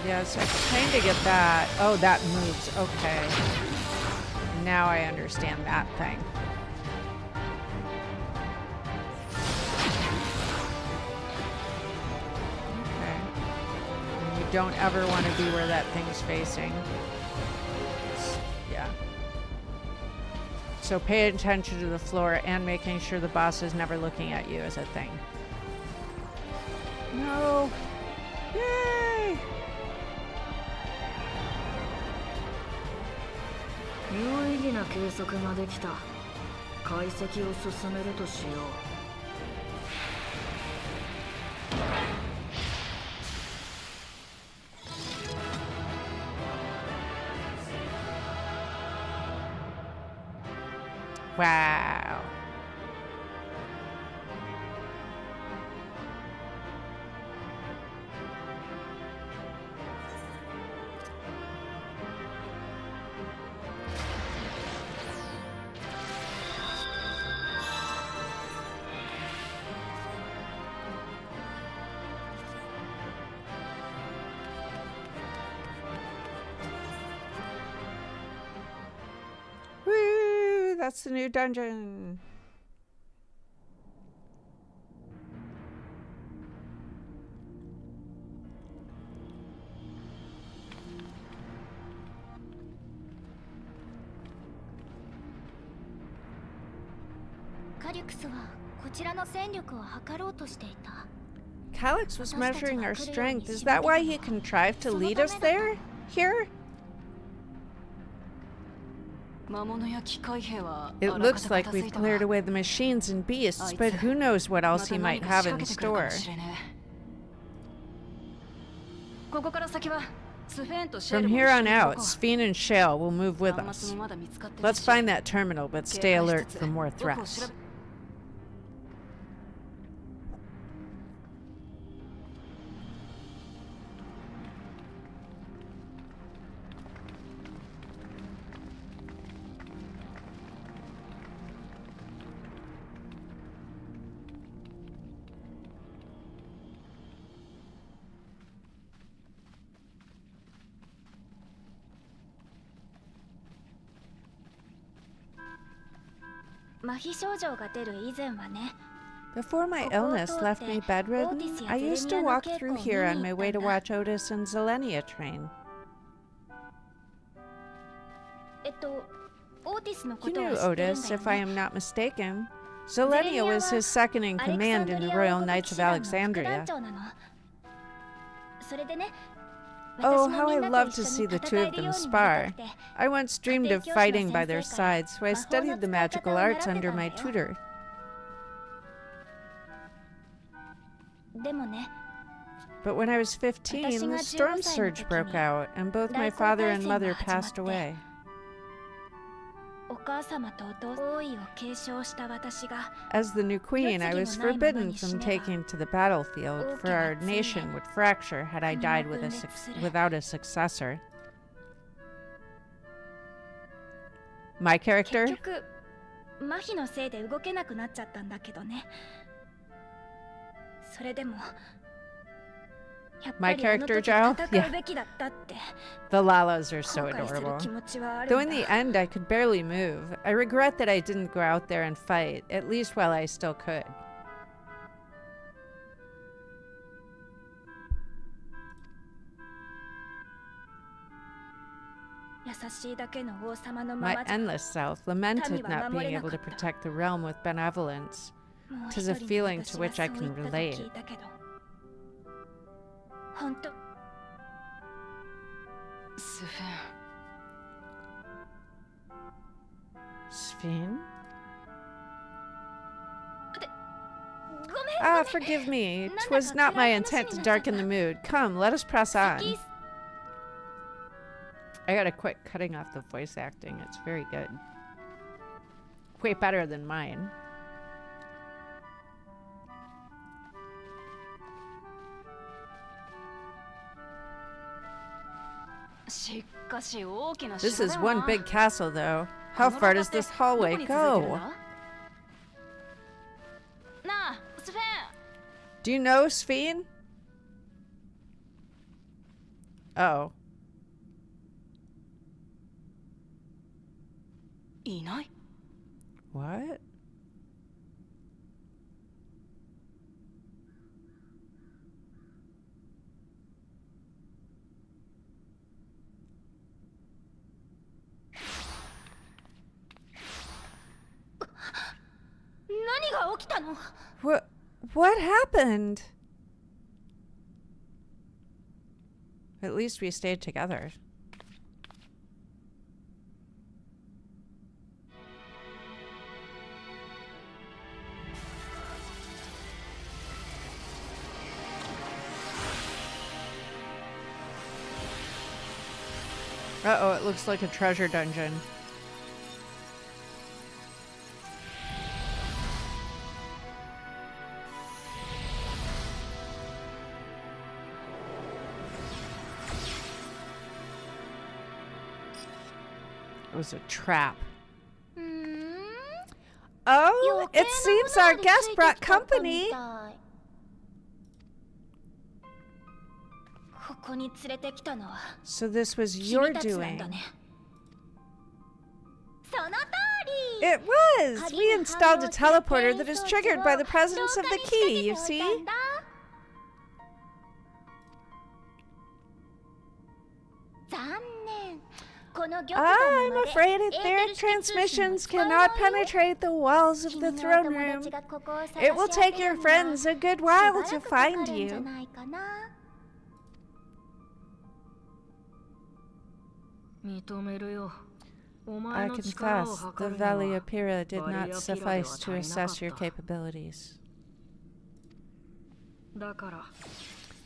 Yes, I'm trying to get that. Oh, that moves. Okay. Now I understand that thing. Okay. And you don't ever want to be where that thing's facing. Yeah. So pay attention to the floor and making sure the boss is never looking at you is a thing. No. Yay! 有意義な計測ができた。解析を進めるとしよう。Wow. Woo! That's the new dungeon. Calyx was measuring our strength. Is that why he contrived to lead us there? Here? It looks like we've cleared away the machines and beasts, but who knows what else he might have in store. From here on out, Sphene and Shale will move with us. Let's find that terminal, but stay alert for more threats. Before my illness left me bedridden, I used to walk through here on my way to watch Otis and Zelenia train. You knew Otis, if I am not mistaken. Zelenia was his second in command in the Royal Knights of Alexandria. Oh, how I love to see the two of them spar. I once dreamed of fighting by their sides, so I studied the magical arts under my tutor. But when I was 15, the storm surge broke out, and both my father and mother passed away. As the new queen, I was forbidden from taking to the battlefield, for our nation would fracture had I died without a successor. My character? My character, Giles? Yeah. The Lalas are so adorable. Though in the end I could barely move, I regret that I didn't go out there and fight, at least while I still could. My endless self lamented not being able to protect the realm with benevolence. 'Tis a feeling to which I can relate. Sphene? ごめん Ah, forgive me. 'Twas not my intent to darken the mood. Come, let us press on. I gotta quit cutting off the voice acting. It's very good. Way better than mine. This is one big castle, though. How far does this hallway go? Do you know Sphene? Oh. いない What? What happened? At least we stayed together. Uh-oh, it looks like a treasure dungeon. It was a trap. Oh, it seems our guest brought company. So this was your doing. It was! We installed a teleporter that is triggered by the presence of the key, you see? I'm afraid etheric transmissions cannot penetrate the walls of the throne room. It will take your friends a good while to find you. I confess, the Valley of Pyrrha did not suffice to assess your capabilities.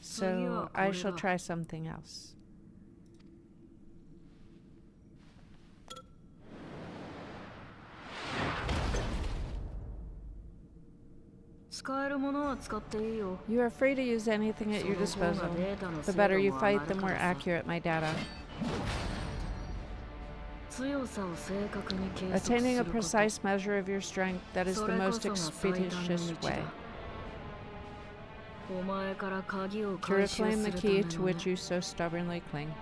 So I shall try something else. You are free to use anything at your disposal. The better you fight, the more accurate my data. Attaining a precise measure of your strength, that is the most expeditious way. To reclaim the key to which you so stubbornly cling.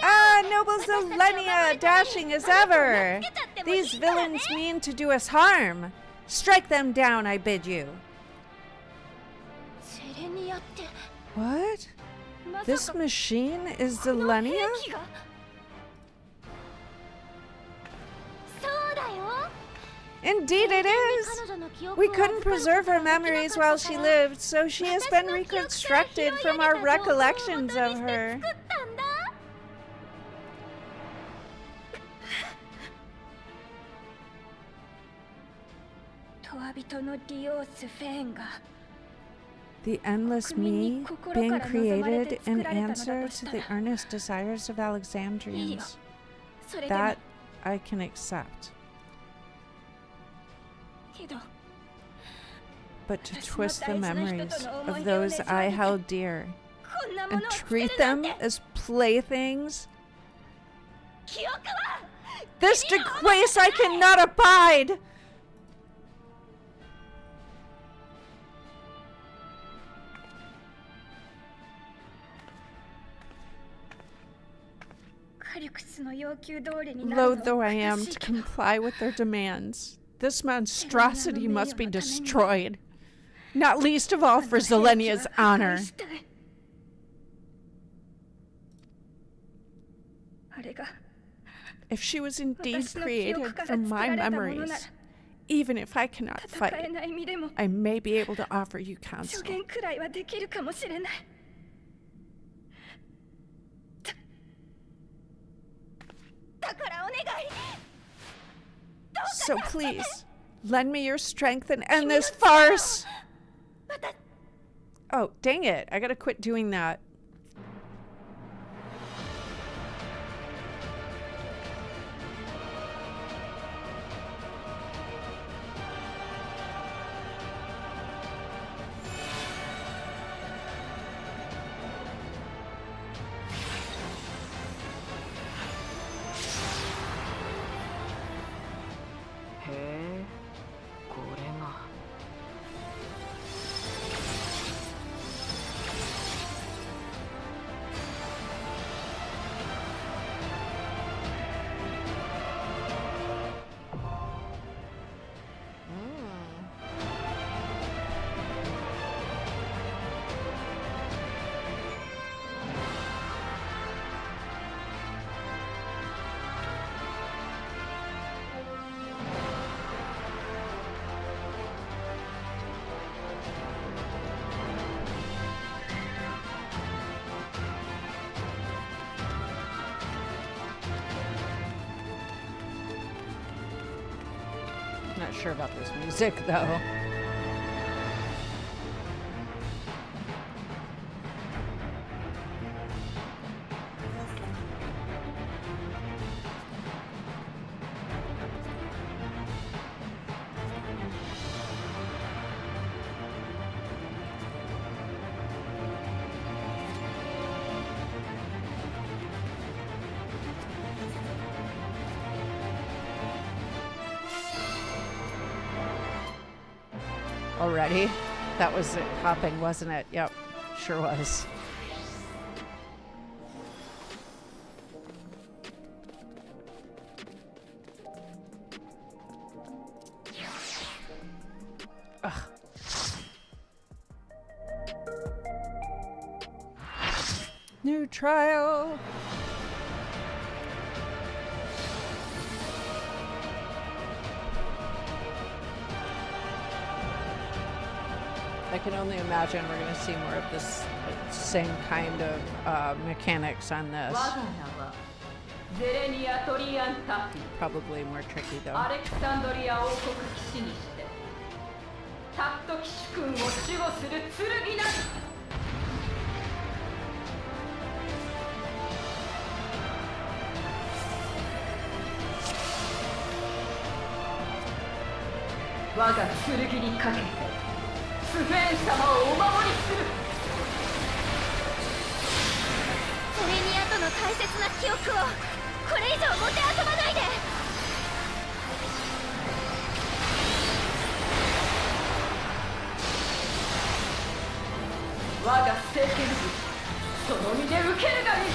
Ah, noble Zelenia, dashing as ever! These villains mean to do us harm. Strike them down, I bid you. What? This machine is Zelenia? Indeed it is! We couldn't preserve her memories while she lived, so she has been reconstructed from our recollections of her. The endless me being created in answer to the earnest desires of Alexandrians. That I can accept. But to twist the memories of those I held dear and treat them as playthings? This disgrace I cannot abide! Loath though I am to comply with their demands, this monstrosity must be destroyed, not least of all for Zelenia's honor. If she was indeed created from my memories, even if I cannot fight, I may be able to offer you counsel. So please, lend me your strength and end this farce. Oh, dang it. I gotta quit doing that. Not sure about this music, though. Already? That was it popping, wasn't it? Yep, sure was. Ugh. New trial. I can only imagine we're going to see more of this same kind of mechanics on this. Probably more tricky though.スフェーン様をお守りする。セレニアとの大切な記憶をこれ以上もてあそばないで。我が聖剣士その身で受けるがいい。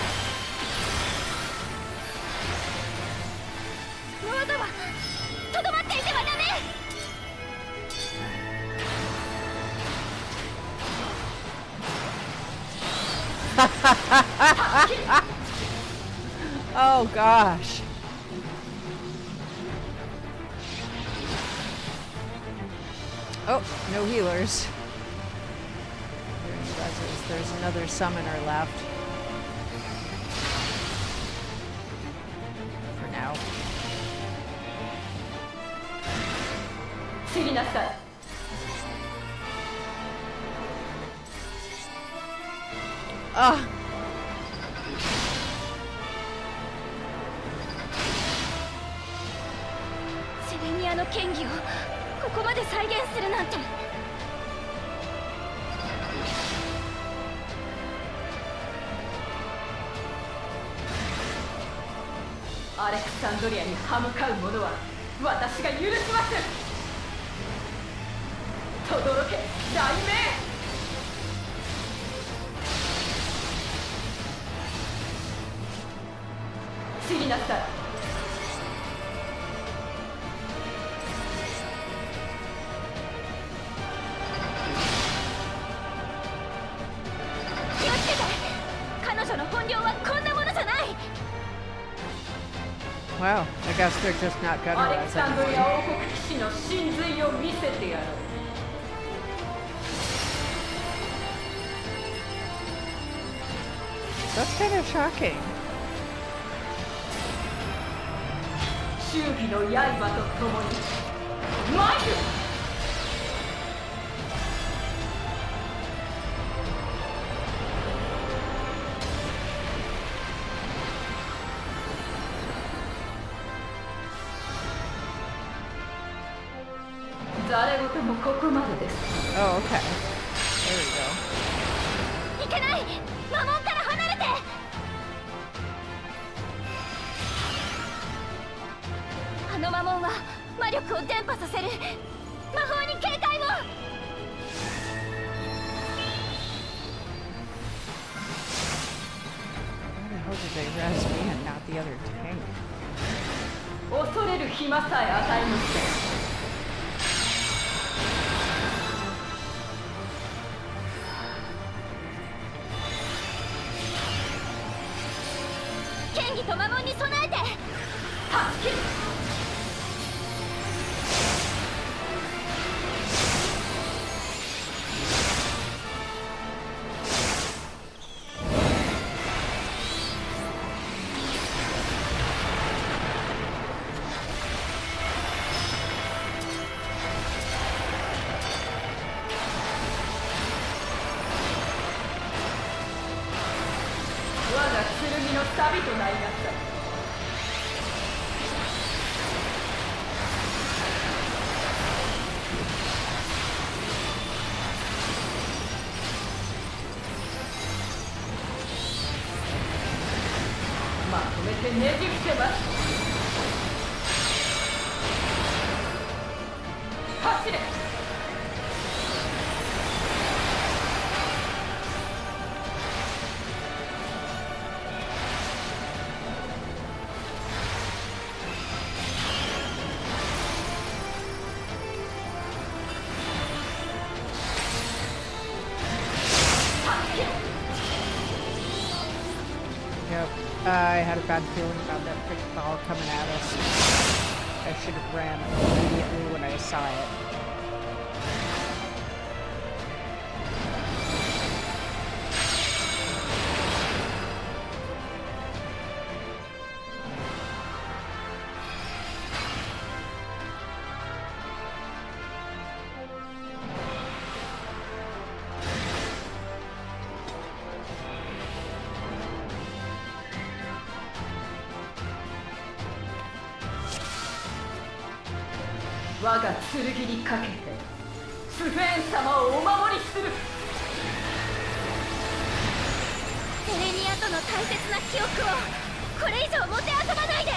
モードはとどまっていてはダメ。Oh gosh. Oh, no healers. There's another summoner left. For now. 散りなさい。Ah. Seleniaの剣技をここまで再現するなんて。アレクサンドリアに歯向かう者は私が許します。轟け雷鳴。散りなさい。気をつけて。彼女の本領はこんなものじゃない。Wow, I guess they're just not gonna アレク res サンドリ anymore. ア王国騎士の真髄を見せてやろう。That's kind of shocking. 忠義の刃とともに参る。誰事もここまでです。 Oh, okay. There we go. いけない、魔門から離れて。あの魔門は魔力を伝播させる。魔法に警戒を。Why the hell did they res me and not the other tank? 恐れる暇さえ与えません。剣技と魔門に備えて。助ける。我が剣の旅となりなさい。まとめてねじ伏せます。走れ。Yep. I had a bad feeling about that big ball coming at us. I should have ran immediately when I saw it.我が剣にかけてスフェーン様をお守りする。セレニアとの大切な記憶をこれ以上もてあそばないで。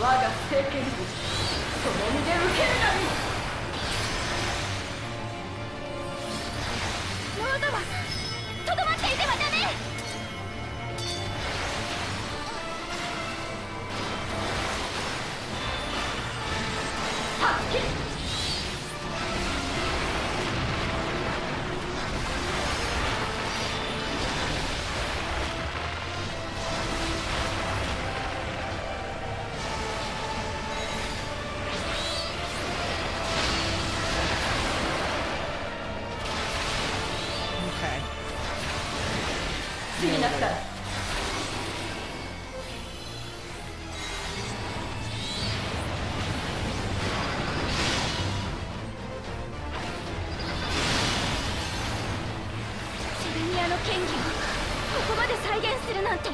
我が聖剣にその身で受けるがいい。ロードはとどまっていてはダメ。助ける。Okay. になったらセレニアの剣技をここまで再現するなんて。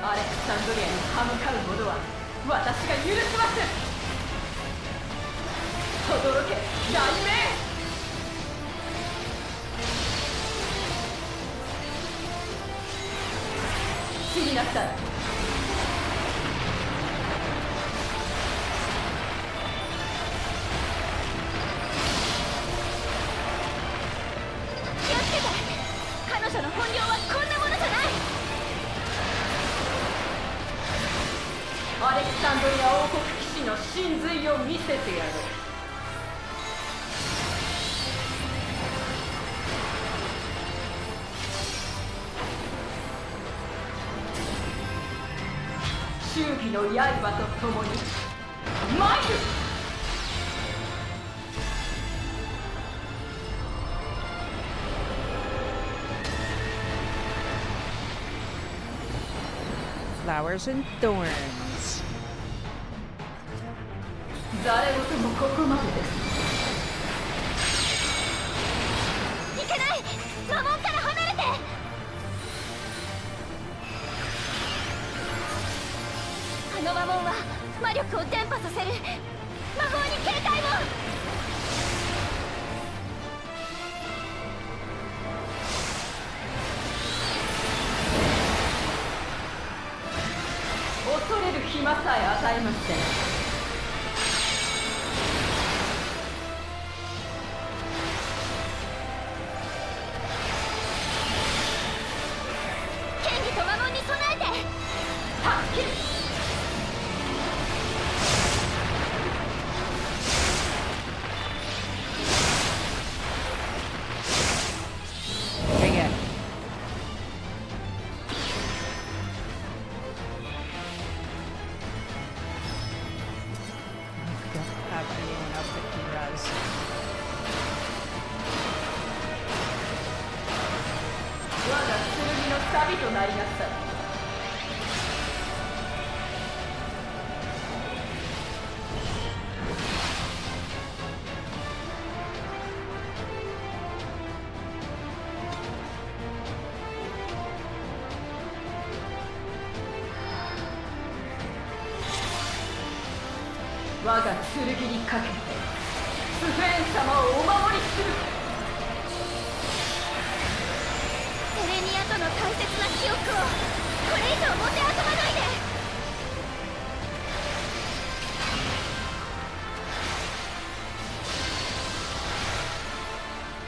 アレクサンドリアに歯向かう者は私が許します。轟け雷鳴。死になさい。気をつけて。彼女の本領はこんなものじゃない。アレクサンドリア王国騎士の真髄を見せてやろう。忠義の刃と共に参る。Flowers and thorns. 誰事もここまでです。いけない、魔門から離れて。あの魔門は魔力を伝播させる。魔法に警戒を。恐れる暇さえ与えません。剣技と魔門に備えて。助ける。Dang it. I don't have anyone else that can res. 我が剣の旅となりなさい。我が剣にかけてスフェーン様をお守りする。セレニアとの大切な記憶をこれ以上もてあそばないで。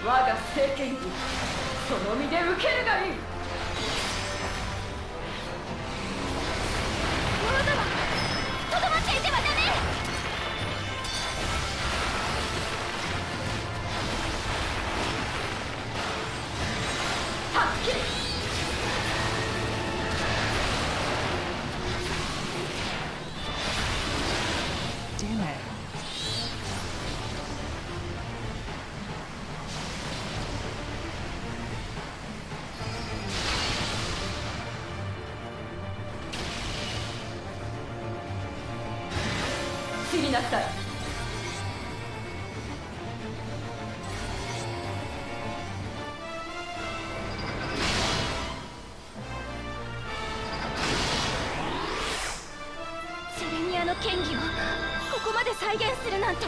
我が聖剣にその身で受けるがいい。モロザはとどまっていてはダメ。助ける。Damn it.知りなさい。セレニアの剣技をここまで再現するなんて。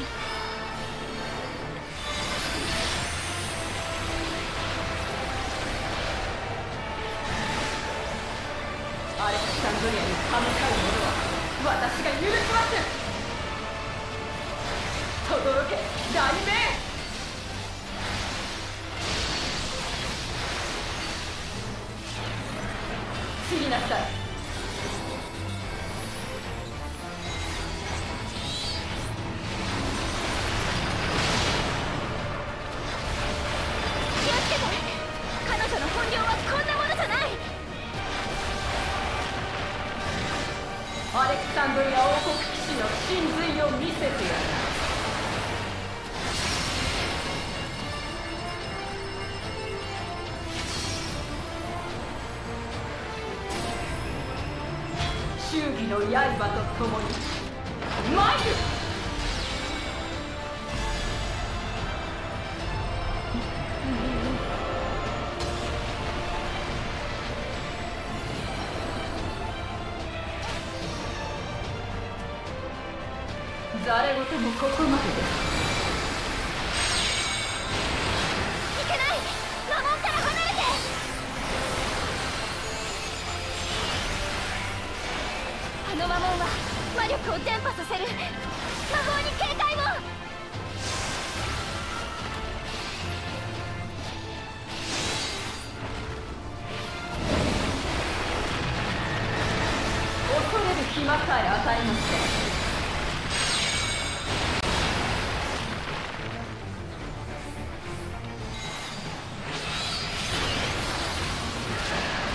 アレクサンドリアに歯向かう者は私が許します。轟け雷鳴。知りなさい。気をつけて。彼女の本領はこんなものじゃない。アレクサンドリア王国騎士の真髄を見せてやる。忠義の刃と共に参る。誰事もここまでです。いけない、魔門から離れて。あの魔門は魔力を伝播させる。魔法に警戒を。恐れる暇さえ与えません。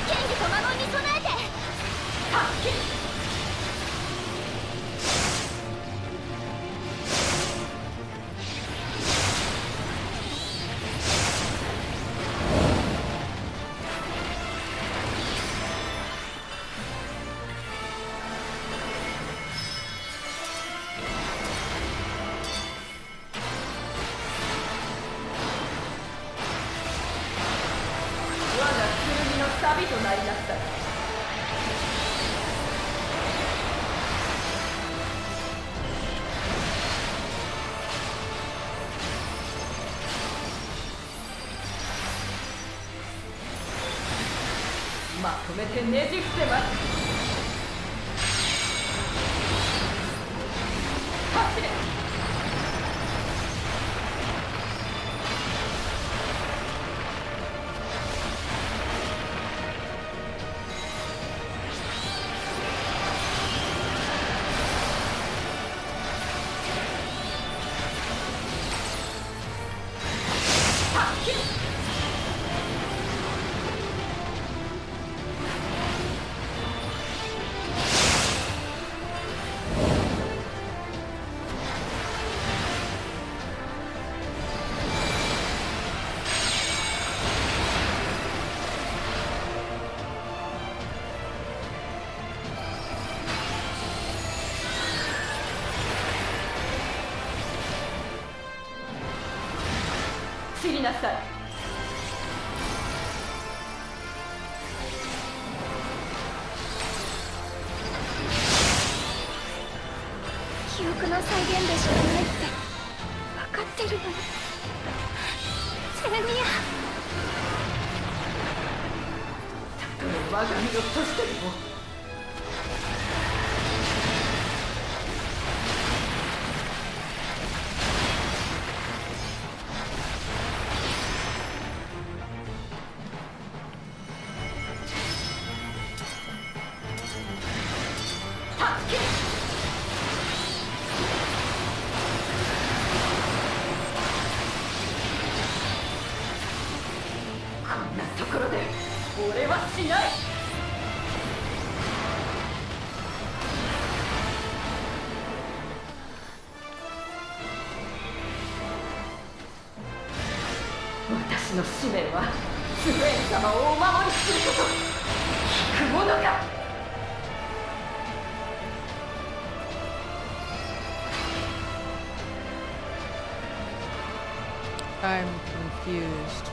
剣技と魔門に備えて。助ける。とめてねじ伏せます。走れ。散りなさい。記憶の再現でしかないって分かってるのに。セレニア。たとえ我が身を閉じても。こんなところで俺はしない。私の使命はスフェーン様をお守りすること。聞くものか。I'm confused.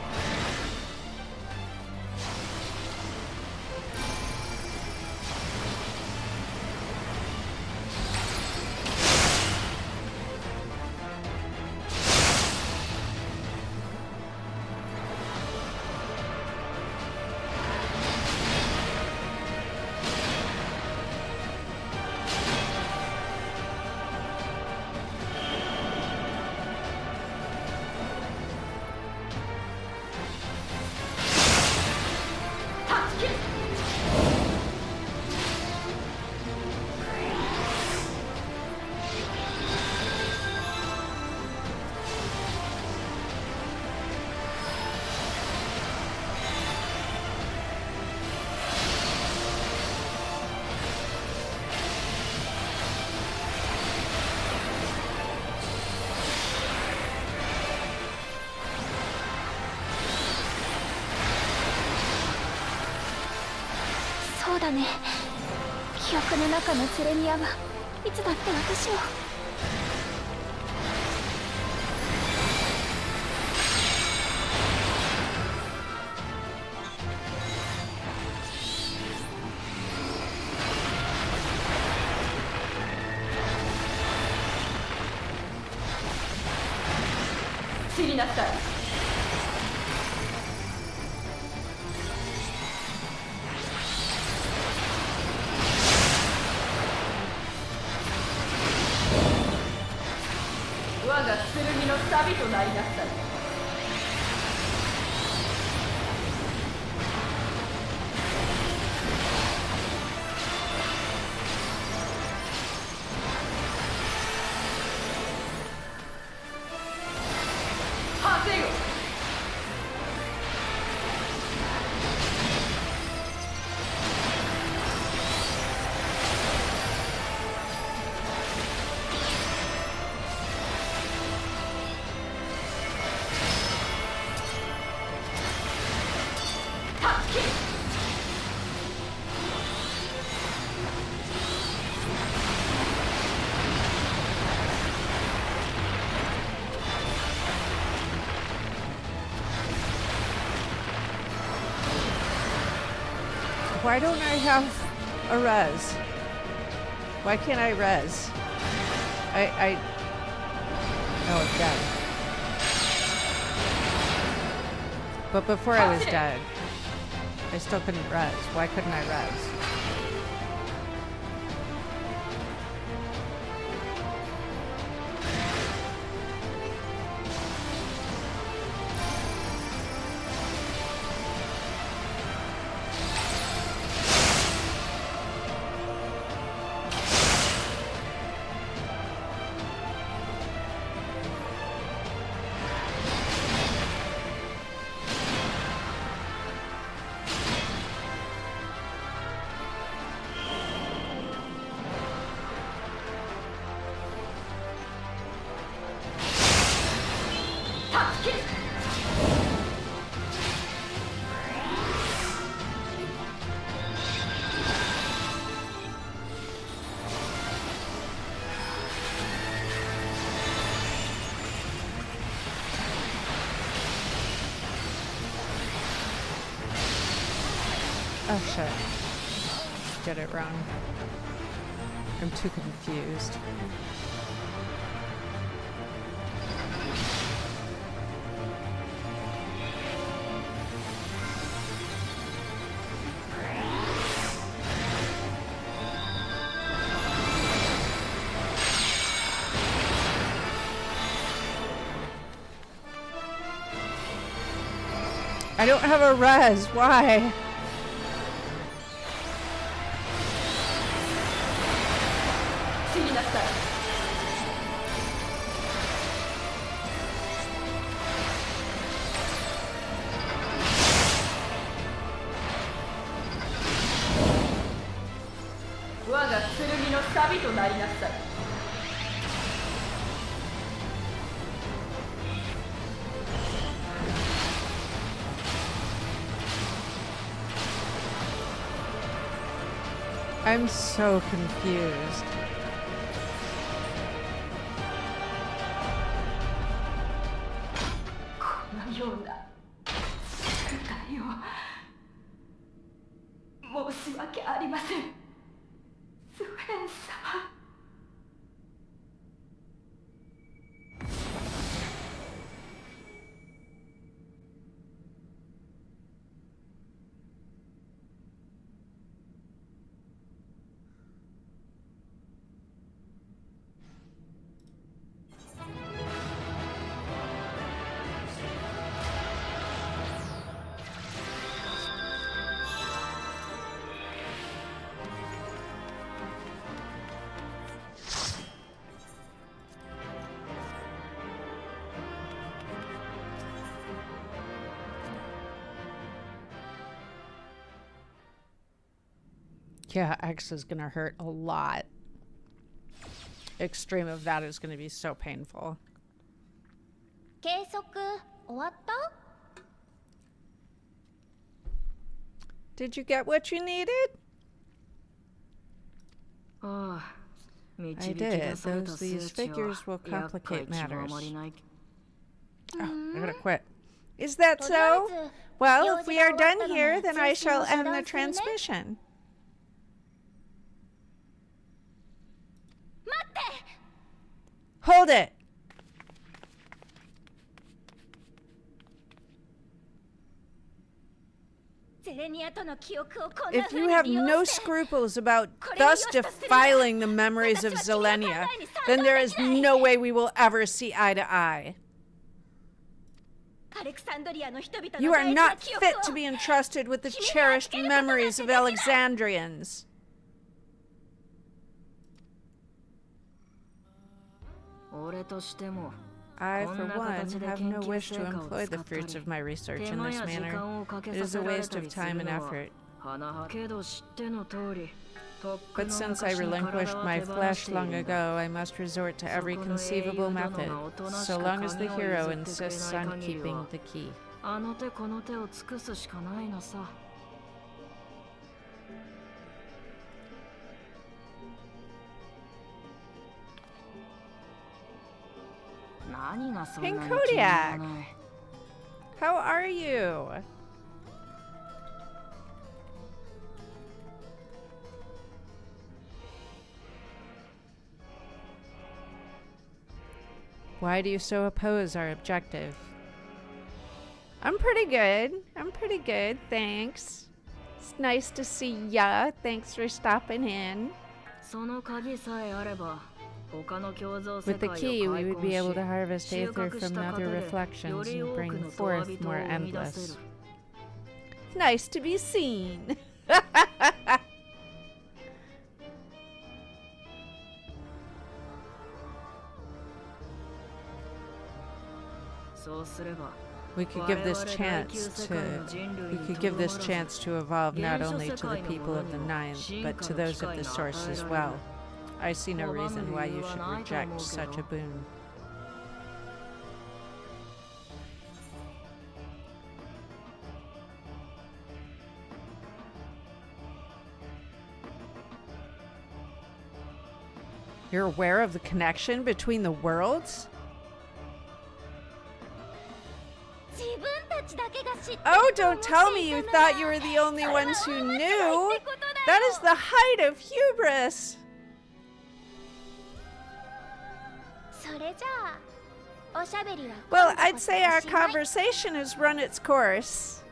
そうだね。記憶の中のセレニアはいつだって私を。散りなさい。我が剣の旅となりなさい。果てよ。Why don't I have a res? Why can't I res? Oh, it's dead. But before I was dead. I still couldn't res. Why couldn't I res? Oh shit. Did it wrong. I'm too confused. I don't have a res. Why? I'm so confused. Yeah, X is gonna hurt a lot. Extreme of that is gonna be so painful. 計測終わった？ Did you get what you needed? I did. These figures will complicate matters. Oh, I gotta quit. Is that so? Well, if we are done here, then I shall end the transmission. Hold it! If you have no scruples about thus defiling the memories of Zelenia, then there is no way we will ever see eye to eye. You are not fit to be entrusted with the cherished memories of Alexandrians. I, for one, have no wish to employ the fruits of my research in this manner. It is a waste of time and effort. But since I relinquished my flesh long ago, I must resort to every conceivable method, so long as the hero insists on keeping the key. King Kodiak! How are you? Why do you so oppose our objective? I'm pretty good. I'm pretty good, thanks. It's nice to see ya. Thanks for stopping in. その鍵さえあれば他の共造世 With the 界を key, we 開 would 墾 be able し to harvest 収 aether 穫し from た糧 nether でよ reflections り and 多く bring の forth 人 more 々を生み出せ endless. る Nice to be seen. そうすれば We could give this chance to evolve not only to the people of the Ninth, but to those of the Source as well. I see no reason why you should reject such a boon. You're aware of the connection between the worlds? Oh, don't tell me you thought you were the only ones who knew! That is the height of hubris! Well, I'd say our conversation has run its course.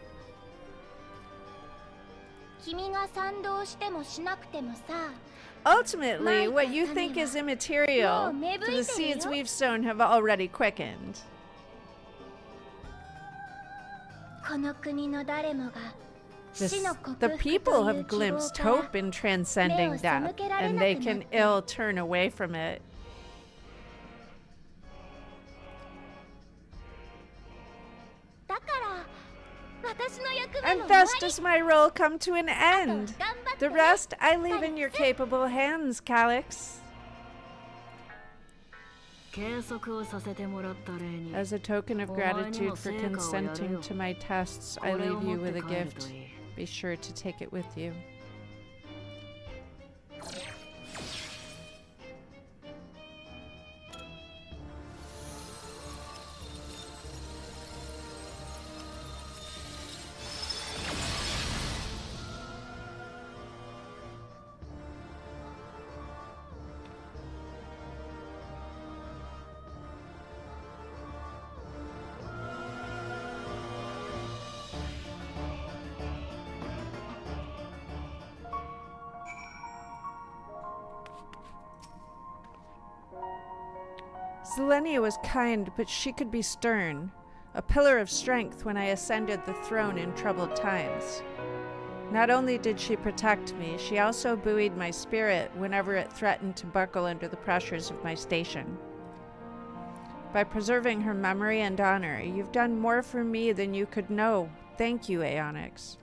Ultimately, what you think is immaterial to the seeds we've sown have already quickened. The people have glimpsed hope in transcending death, and they can ill turn away from it. And thus does my role come to an end. The rest I leave in your capable hands, Calyx. As a token of gratitude for consenting to my tests, I leave you with a gift. Be sure to take it with you. Zelenia was kind, but she could be stern, a pillar of strength when I ascended the throne in troubled times. Not only did she protect me, she also buoyed my spirit whenever it threatened to buckle under the pressures of my station. By preserving her memory and honor, you've done more for me than you could know. Thank you, Aonyx.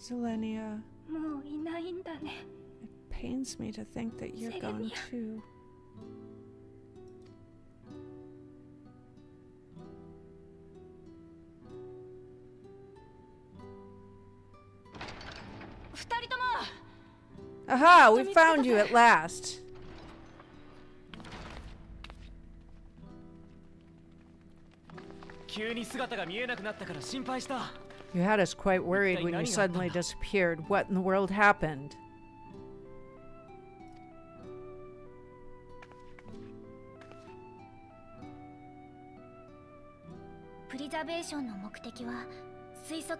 Zelenia, it pains me to think that you're gone too. Aha, we found you at last. You had us quite worried when you suddenly disappeared. What in the world happened?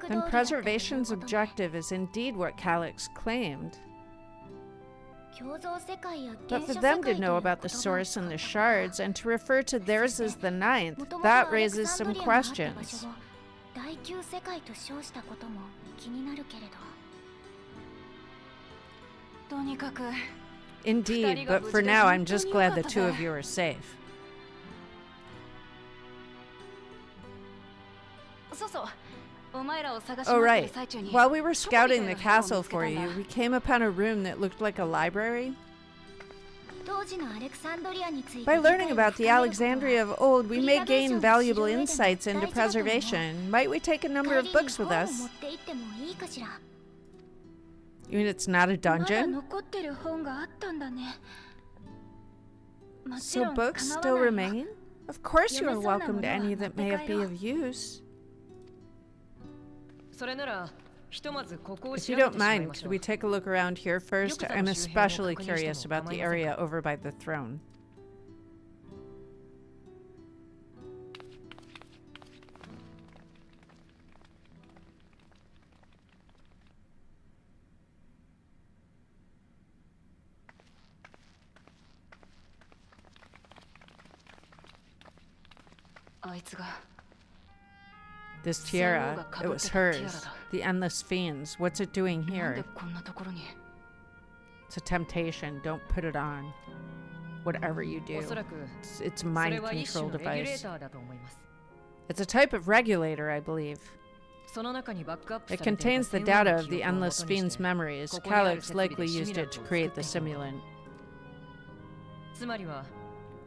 Then preservation's objective is indeed what Calyx claimed. But for them to know about the source and the shards, and to refer to theirs as the Ninth, that raises some questions. Indeed, but for now I'm just glad the two of you are safe. Oh right, while we were scouting the castle for you, we came upon a room that looked like a library. By learning about the Alexandria of old, we may gain valuable insights into preservation. Might we take a number of books with us? You mean it's not a dungeon? So books still remain? Of course you are welcome to any that may be of use. それならひとまずここを If 調 you べ don't てしまい mind, まし could ょ we う。 take a look around here first? I'm especially curious about the area over by the throne. This tiara, it was hers. The Endless Fiends. What's it doing here? It's a temptation. Don't put it on. Whatever you do. おそらく It's そ a れ mind は一種 control のレギュレ device. ーターだと思います。 It's a type of regulator, I believe. その中にバックアップ It されていた contains the 専用の data of 記 the 憶を元 Endless にし Fiend's て memories. ここにある Calyx 設備で likely シ used ミュラン it ト to を create the 作っていた simulant. つまりは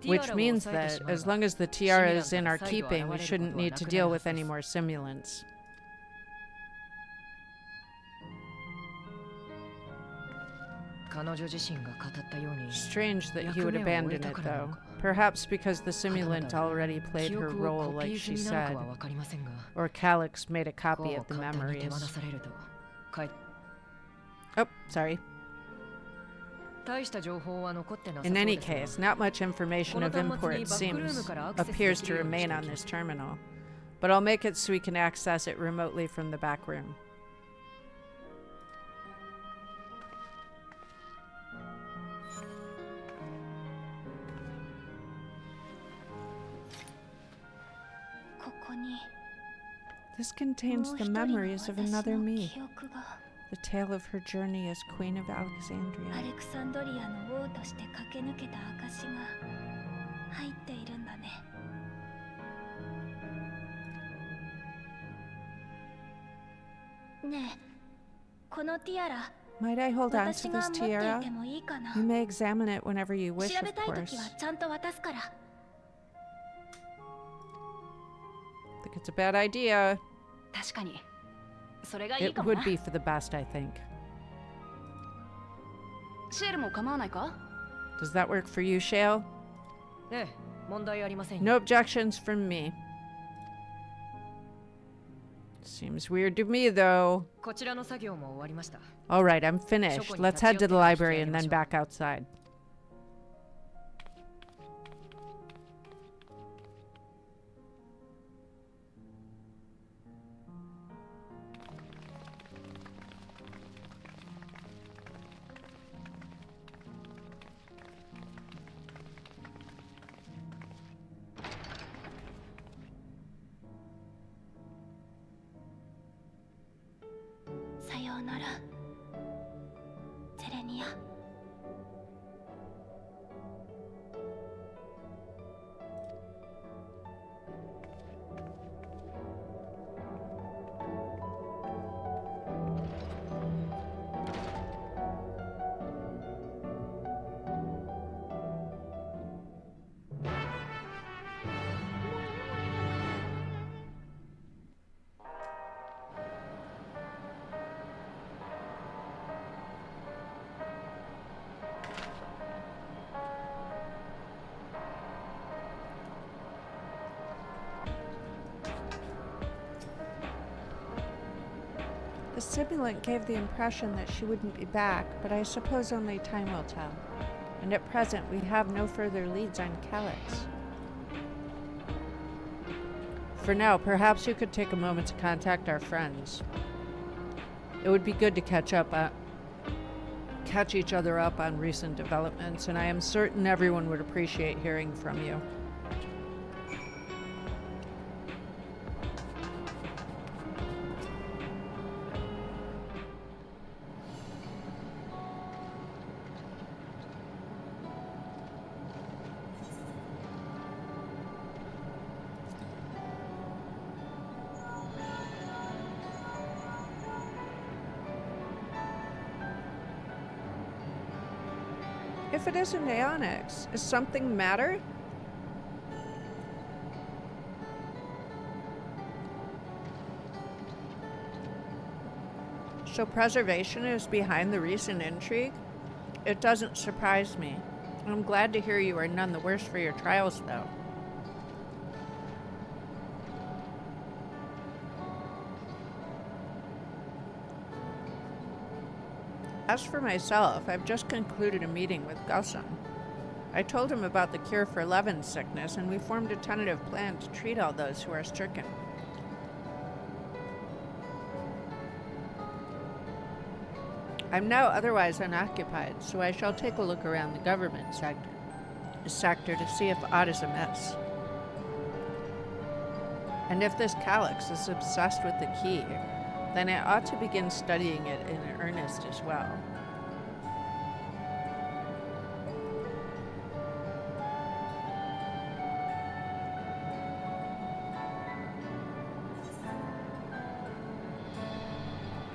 Which means that, as long as the tiara is in our keeping, we shouldn't need to deal with any more simulants. Strange that he would abandon it, though. Perhaps because the simulant already played her role, like she said. Or Calyx made a copy of the memories. Oh, sorry. In any case, not much information of import appears to remain on this terminal. But I'll make it so we can access it remotely from the back room. This contains the memories of another me. The tale of her journey as Queen of Alexandria. アレクサンドリアの王として駆け抜けた証が入っているんだね。ねえ、このティアラ、 Might I hold on 私 to が this 持ってい tiara? てもいいかな。 You may examine it whenever you wish, 調 of べたいと course. きはちゃんと渡すから。I think it's a bad idea. 確かにそれがいい It かも would な。 be for the best, I think. シェルも構わないか？ Does that work for you, Shale? ええ、問題ありませんよ。 No objections from me. Seems weird to me, though. こちらの作業も終わりました。 Alright, I'm finished. Let's head to the library and then back outside. The simulant gave the impression that she wouldn't be back, but I suppose only time will tell. And at present, we have no further leads on Calyx. For now, perhaps you could take a moment to contact our friends. It would be good to catch each other up on recent developments, and I am certain everyone would appreciate hearing from you. If it isn't Aonyx, is something matter? So preservation is behind the recent intrigue? It doesn't surprise me. I'm glad to hear you are none the worse for your trials, though. As for myself, I've just concluded a meeting with Gusson. I told him about the cure for Levin's sickness, and we formed a tentative plan to treat all those who are stricken. I'm now otherwise unoccupied, so I shall take a look around the government sector to see if aught is amiss. And if this Calyx is obsessed with the key, then I ought to begin studying it in earnest as well.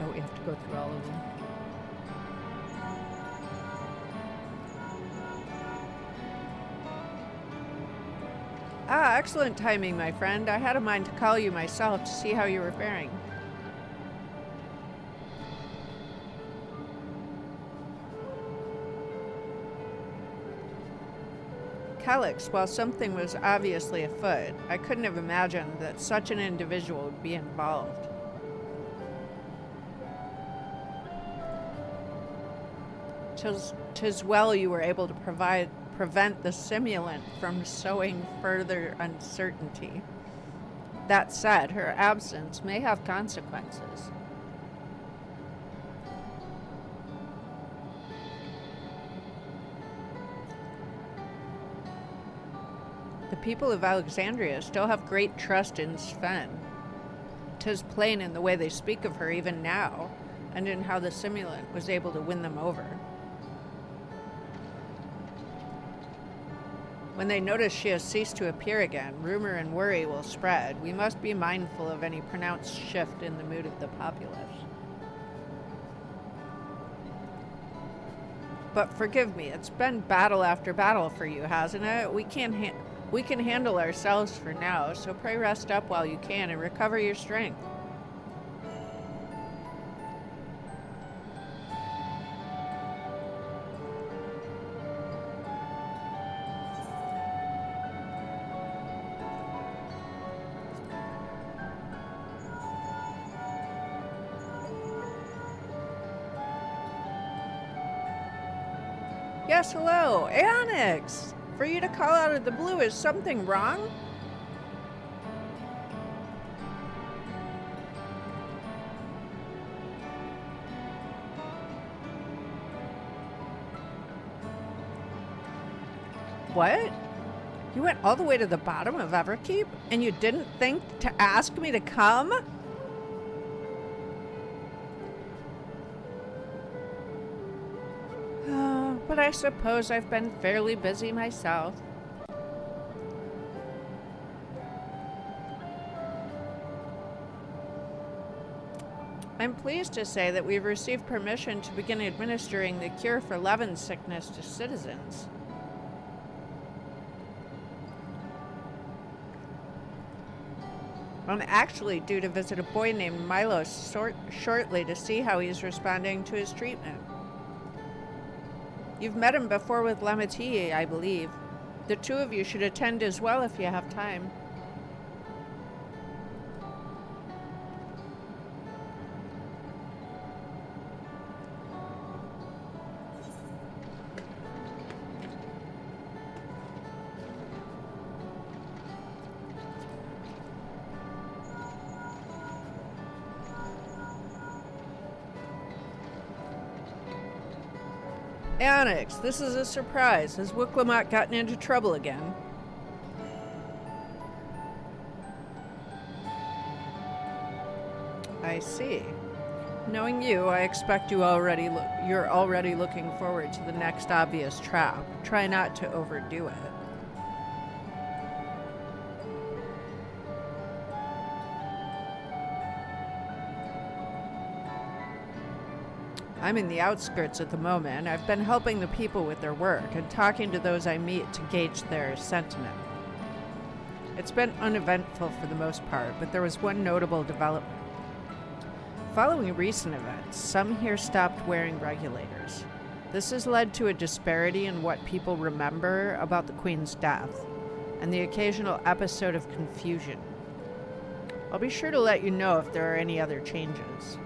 Oh, we have to go through all of them. Ah, excellent timing, my friend. I had a mind to call you myself to see how you were faring. Calyx, while something was obviously afoot, I couldn't have imagined that such an individual would be involved. Tis well you were able to prevent the simulant from sowing further uncertainty. That said, her absence may have consequences. The people of Alexandria still have great trust in Sven. 'Tis plain in the way they speak of her even now, and in how the simulant was able to win them over. When they notice she has ceased to appear again, rumor and worry will spread. We must be mindful of any pronounced shift in the mood of the populace. But forgive me, it's been battle after battle for you, hasn't it? We can handle ourselves for now, so pray rest up while you can and recover your strength. Yes, hello, Aonyx! For you to call out of the blue, is something wrong? What? You went all the way to the bottom of Everkeep, and you didn't think to ask me to come? But I suppose I've been fairly busy myself. I'm pleased to say that we've received permission to begin administering the cure for Levin's sickness to citizens. I'm actually due to visit a boy named Milos shortly to see how he's responding to his treatment. You've met him before with Lamati, I believe. The two of you should attend as well if you have time. Onyx, this is a surprise. Has Wiklamat gotten into trouble again? I see. Knowing you, I expect you're already looking forward to the next obvious trap. Try not to overdo it. I'm in the outskirts at the moment. I've been helping the people with their work and talking to those I meet to gauge their sentiment. It's been uneventful for the most part, but there was one notable development. Following recent events, some here stopped wearing regulators. This has led to a disparity in what people remember about the Queen's death, and the occasional episode of confusion. I'll be sure to let you know if there are any other changes.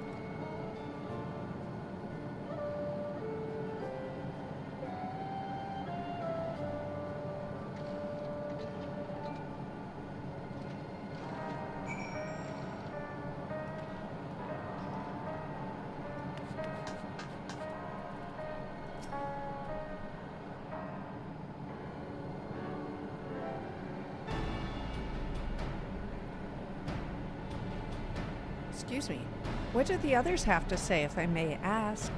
Excuse me. What do the others have to say, if I may ask?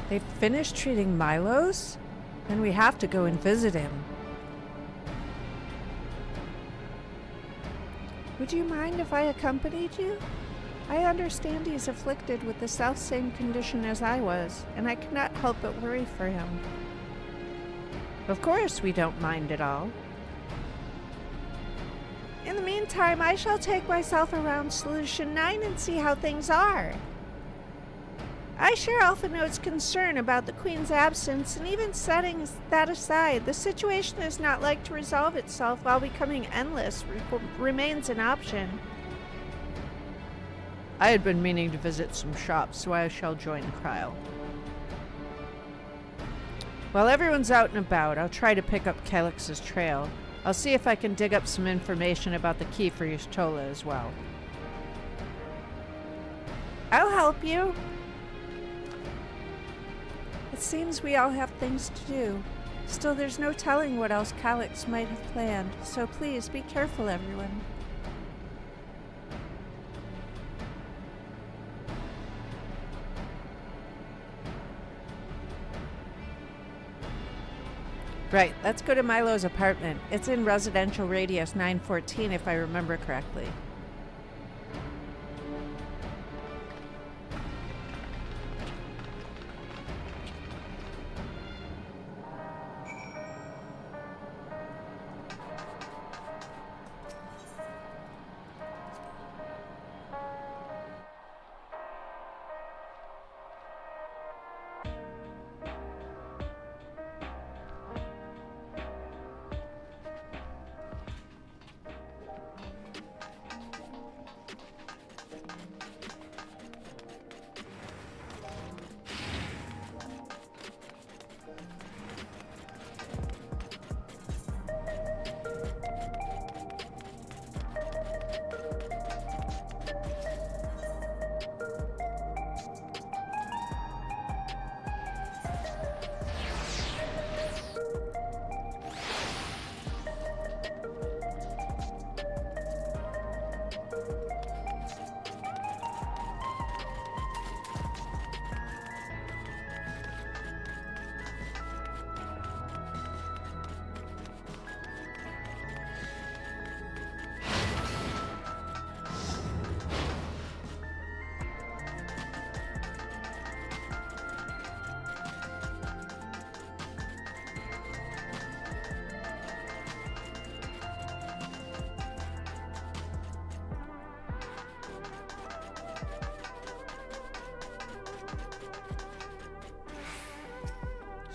They've finished treating Milos? Then we have to go and visit him. Would you mind if I accompanied you? I understand he's afflicted with the self-same condition as I was, and I cannot help but worry for him. Of course we don't mind at all. In the meantime, I shall take myself around Solution 9 and see how things are. I share Alpha Node's concern about the Queen's absence, and even setting that aside, the situation is not like to resolve itself while becoming endless remains an option. I had been meaning to visit some shops, so I shall join Kryle. While everyone's out and about, I'll try to pick up Calyx's trail. I'll see if I can dig up some information about the key for Y'shtola as well. I'll help you. It seems we all have things to do. Still, there's no telling what else Calyx might have planned, so please be careful, everyone. Right, let's go to Milo's apartment. It's in residential radius 914 if I remember correctly.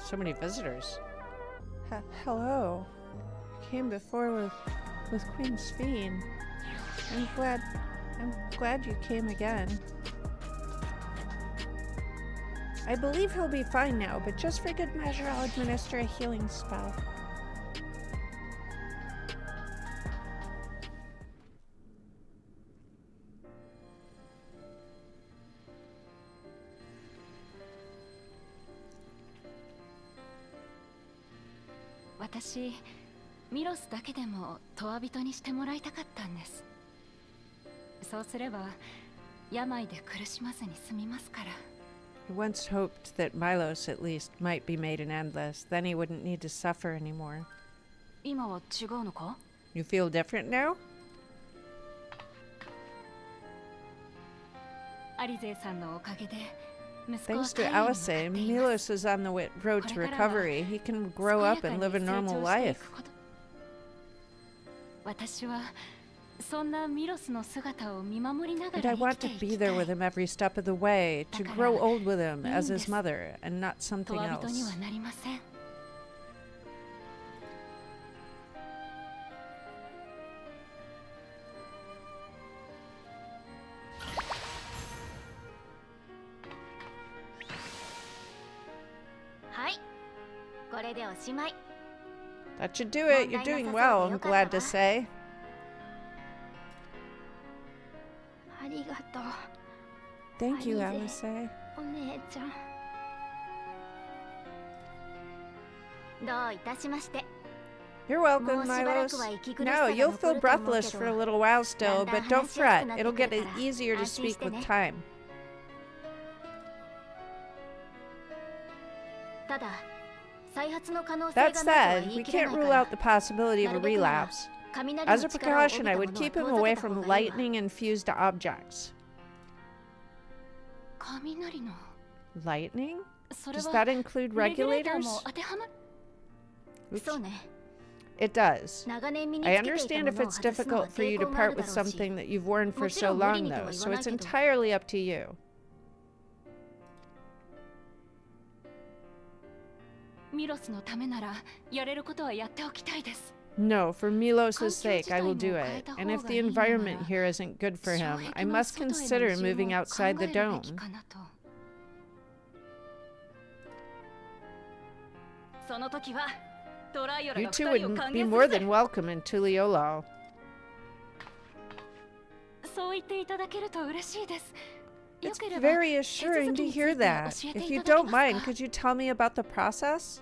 So many visitors. Hello. Came before with Queen Sphene. I'm glad you came again. I believe he'll be fine now, but just for good measure, I'll administer a healing spell.私、ミロスだけでもトワ人にしてもらいたかったんです。そうすれば病で苦しまずに済みますから。I once hoped that Milos, at least, might be made an endless. Then he wouldn't need to suffer anymore. 今は違うのか? You feel different now? アリゼさんのおかげで Thanks to Alice, Milos is on the road to recovery. He can grow up and live a normal life. 私はそんなミロスの姿を見守りなが And ら I 生 want きて to い be きた there い。 with him every step of the way, to grow old with him as his mother, and not something トワ人に else. はなりません。はい、これでおしまい。 That should do it. You're doing well, I'm glad to say. ありがとう、 Thank you, Alice. Alice. お姉ちゃん。どういたしまして。You're welcome, Milos. No, you'll feel breathless for a little while still, but don't fret. It'll get easier to speak with time. That said, we can't rule out the possibility of a relapse. As a precaution, I would keep him away from lightning-infused objects. Lightning? Does that include regulators? Oops. It does. I understand if it's difficult for you to part with something that you've worn for so long, though, so it's entirely up to you. No, for Milos' sake, I will do it. And if the environment here isn't good for him, I must consider moving outside the dome. You two would be more than welcome in Tuliolo. It's very assuring to hear that. If you don't mind, could you tell me about the process?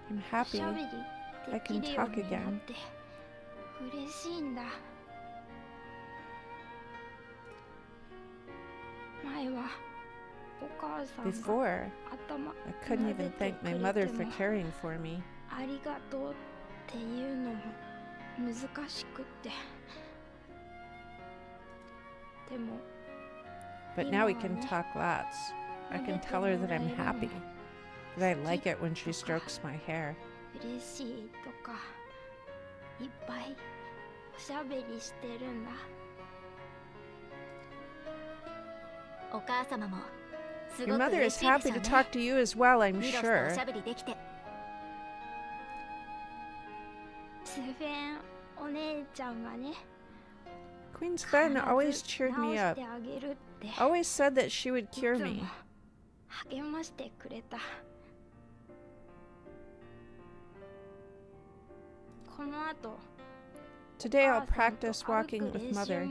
I'm happy. I can talk again. Before, I couldn't even thank my mother for caring for me. But now we can talk lots. I can tell her that I'm happy, that I like it when she strokes my hair. Your mother is happy to talk to you as well, I'm sure. Queen Sven always cheered me up, always said that she would cure me. Today I'll practice walking with Mother,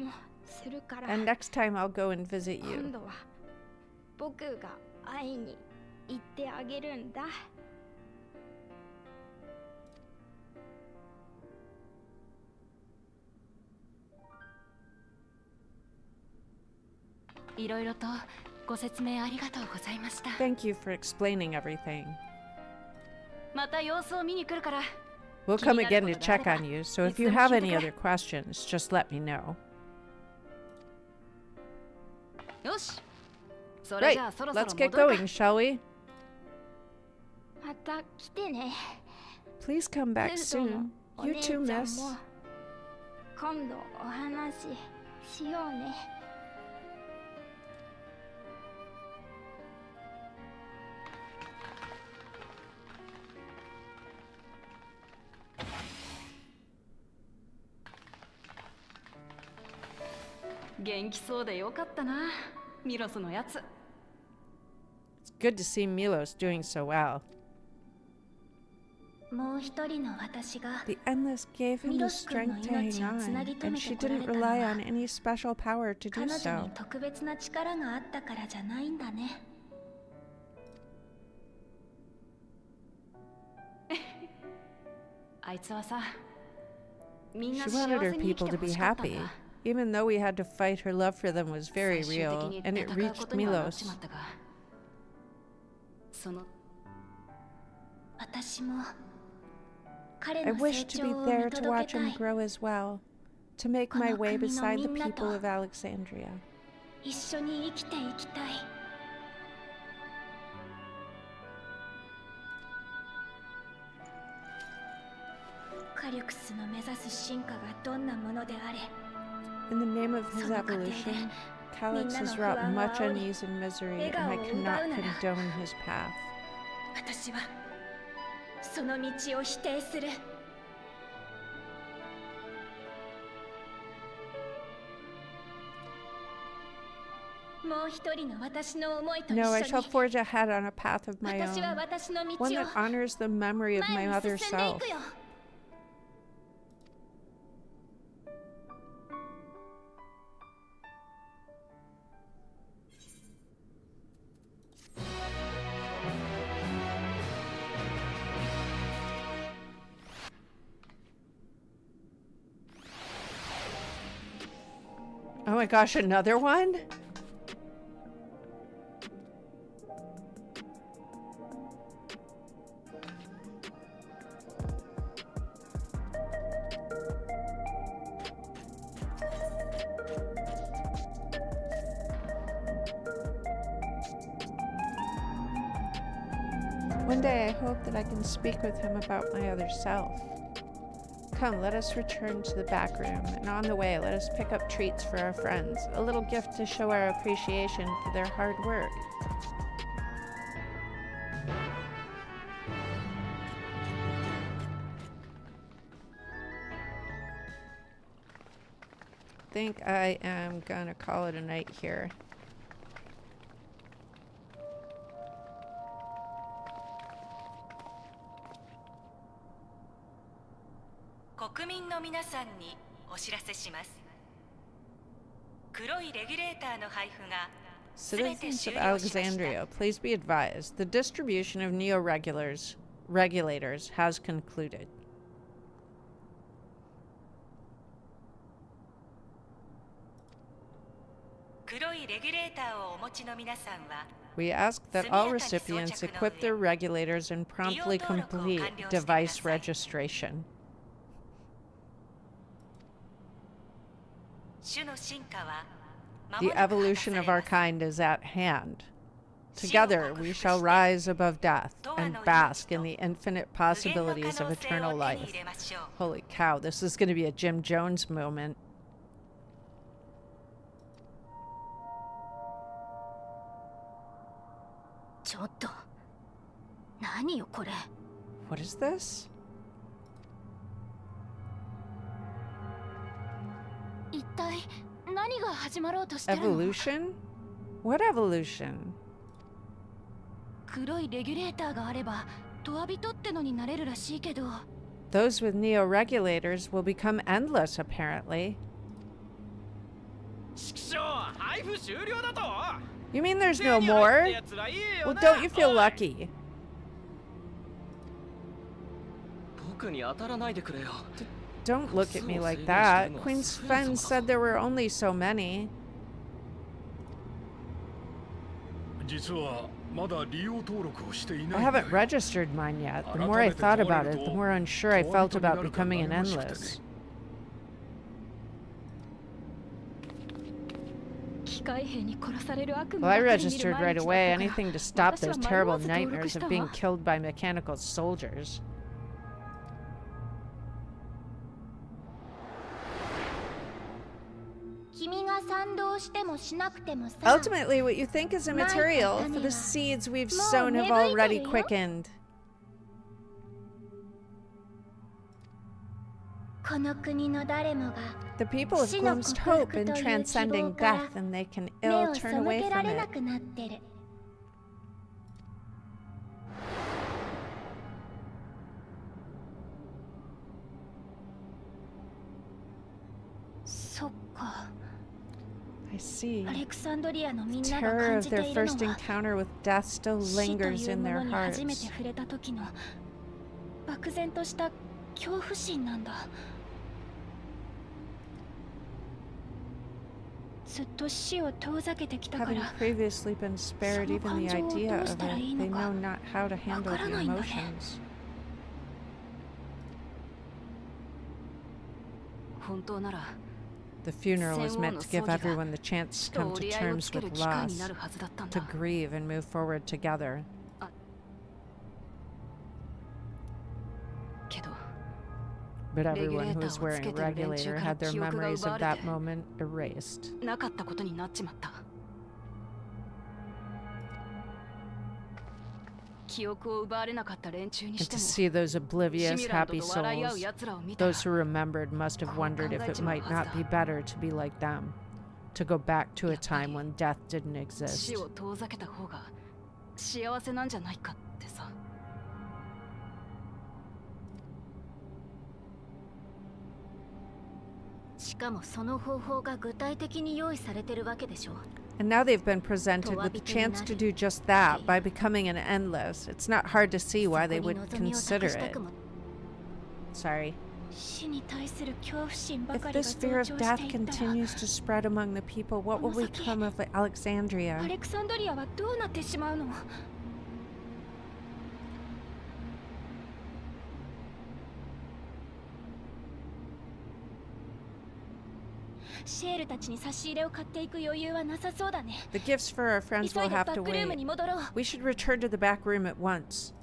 and next time I'll go and visit you. Thank you for explaining everything. We'll come again to check on you, so if you have any other questions, just let me know. Right, let's get going, shall we? Please come back soon. You too, miss. It's good to see Milos doing so well. The Endless gave him the strength to hang on, and she didn't rely on any special power to do so. She wanted her people to be happy, even though we had to fight. Her love for them was very real, and it reached Milos. I wish to be there to watch him grow as well, to make my way beside the people of Alexandria. In the name of his evolution, Calyx has wrought much unease and misery, and I cannot condone his path. No, I shall forge ahead on a path of my own, one that honors the memory of my other self. my gosh, another one? One day I hope that I can speak with him about my other self. Come, let us return to the back room, and on the way let us pick up treats for our friends, a little gift to show our appreciation for their hard work. I think I am gonna call it a night here. Citizens of Alexandria, please be advised, the distribution of regulators has concluded. We ask that all recipients equip their regulators and promptly complete device registration. The evolution of our kind is at hand. Together we shall rise above death and bask in the infinite possibilities of eternal life. Holy cow, this is going to be a Jim Jones moment. What is this? Evolution? What evolution? Those with neo-regulators will become endless, apparently. You mean there's no more? Well, don't you feel lucky? Don't look at me like that. Queen Sven said there were only so many. I haven't registered mine yet. The more I thought about it, the more unsure I felt about becoming an endless. Well, I registered right away. Anything to stop those terrible nightmares of being killed by mechanical soldiers. Ultimately, what you think is immaterial, for the seeds we've sown have already quickened. The people have glimpsed hope in transcending death, and they can ill turn away from it. I see. The terror of their first encounter with death still lingers in their hearts. Having previously been spared even the idea of it, they know not how to handle the emotions. The funeral is meant to give everyone the chance to come to terms with loss, to grieve and move forward together. But everyone who was wearing a regulator had their memories of that moment erased. And to see those oblivious, happy souls, those who remembered must have wondered if it might not be better to be like them, to go back to a time when death didn't exist. And now they've been presented with the chance to do just that by becoming an endless. It's not hard to see why they would consider it. Sorry. If this fear of death continues to spread among the people, what will become of Alexandria? アレクサンドリアはどうなってしまうの？シェールたちに差し入れを買っていく余裕はなさそうだね。 The gifts for our friends 急 will いで have バ to ックルーム wait. に戻ろう。 We should return to the back room at once.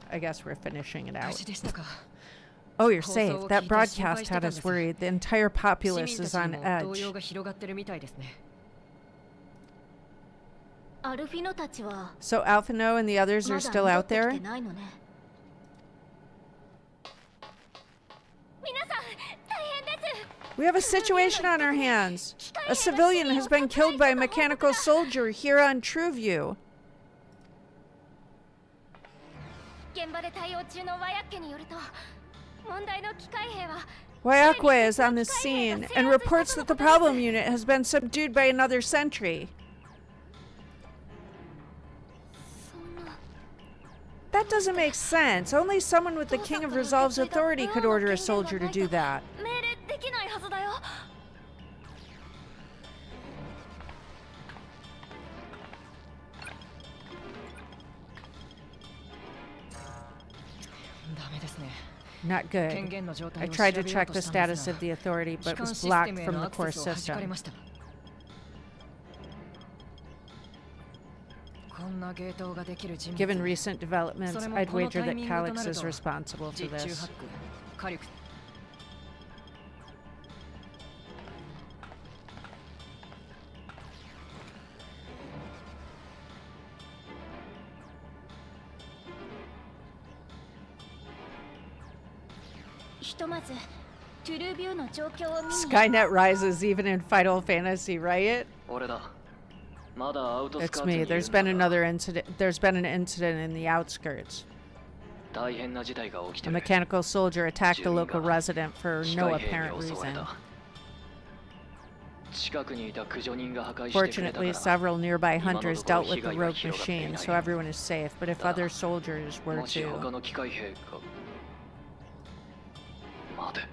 I guess we're finishing it 大 out. 事でしたか。 Oh, you're 放送 safe. を聞い That て心配 broadcast して had たん us です。 worried. The entire 市 populace 民た is ち on にも動 edge. 揺が広がってるみたいですね。アルフィノたちは So Alphino and the others ま are だ still 戻 out ってきて there? ないのね。皆さん、大変です。 We have a situation on our hands. A civilian has been killed by a mechanical soldier here on Trueview. 現場で対応中のワヤッケによると、問題の機械兵は Wayakwe is on the scene and reports that the problem unit has been subdued by another sentry. そんな That doesn't make sense. Only someone with the King of Resolve's authority could order a soldier to do that. 命令できないはずだよ。 ダメですね。 Not 権 good. 限の状 I 態を tried 調 to べよう check と the したんです status が of the authority, 機 but 関 was システ blocked ムへ from の the アク core セスを弾かれ system. ました。こんなゲートができる人物 Given recent developments, それも I'd この wager タイ that ミングとな Calyx る is と responsible for 実中 this. ハック火力 ひとまずトゥルービューの状況を見に Skynet rises even in Final Fantasy, right? 俺だ。まだアウトス It's カーツにい me. る There's んだ been が another incident. There's been an incident in the outskirts. 大変な事態が起きて A る。 mechanical soldier attacked a local resident for 機 no 械兵 apparent に襲われ reason. た。近くにいた駆除人が破壊してくれたか Fortunately, ら several nearby 今の hunters ところ dealt with 被 the 害は rogue 広がってい machine, ない so everyone is safe. But if other soldiers were もし他 to... の機械兵が待て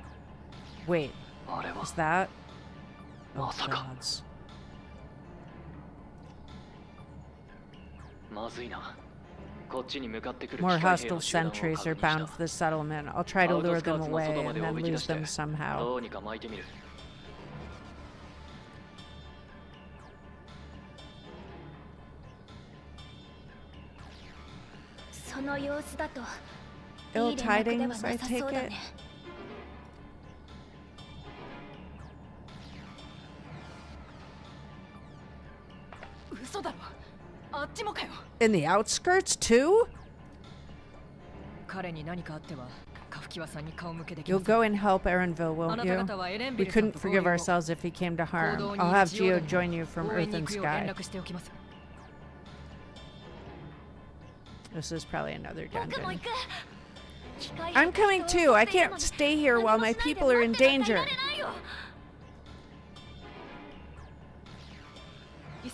Wait, あれは is that... Oh, まさか gods. まずいな。こっちに向かってくる More 機械兵 hostile の集団を sentries 確 are 認 bound し for the settlement. I'll try た。 to アウト lure スカ them ーツの away 外ま and でお then びき出 lose して them somehow. どうにか巻いてみる。その様子だと Ill いい連絡では tidings, な I さ take そうだ it? ね。嘘だろ。あっちもかよ。 In the outskirts, too? 彼に何かあってはカフキワさんに顔向けでき You'll ません。 go and help Erenville, あ won't なた you? 方はエレン We ビルさん couldn't と合 forgive 流を ourselves if he came to 行 harm. 動に I'll have 一応 Geo join you from 応援 Earth に and 行くよう連 Sky. 絡しておきます。 This is probably another 僕も dungeon. 行く。機械兵 I'm coming が too. I 人を襲っている can't のに stay here while 何 my もしないで people are in 待ってなんかい danger. られないよ。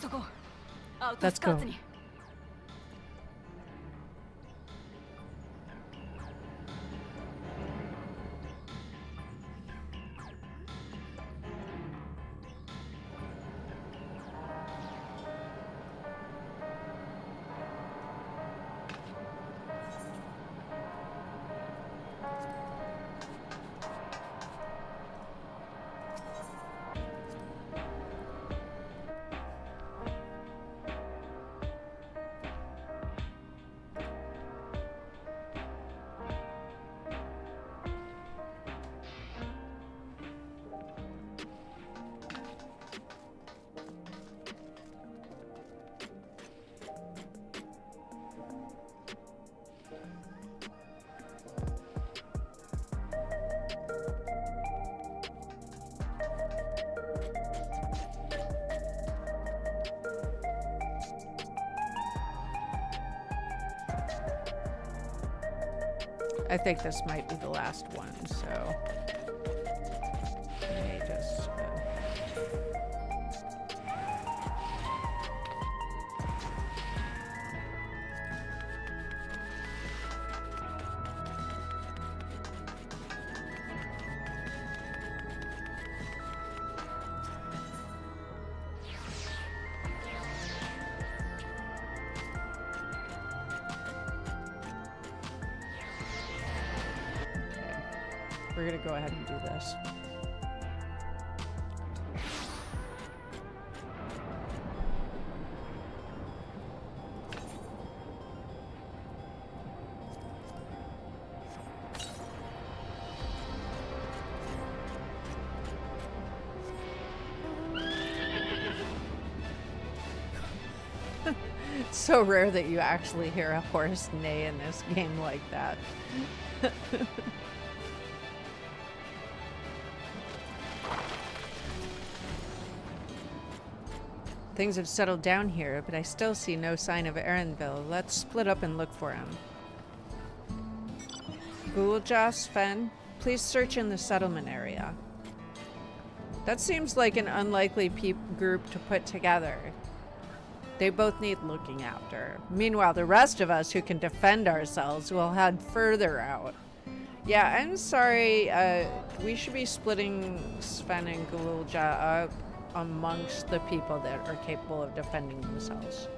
急ごう。アウトスカーツに。I think this might be the last one, so let me just we're gonna go ahead and do this. It's so rare that you actually hear a horse neigh in this game like that. Things have settled down here, but I still see no sign of Erenville. Let's split up and look for him. Gulja, Sven, please search in the settlement area. That seems like an unlikely group to put together. They both need looking after. Meanwhile, the rest of us who can defend ourselves will head further out. Yeah, I'm sorry. We should be splitting Sven and Gulja up amongst the people that are capable of defending themselves.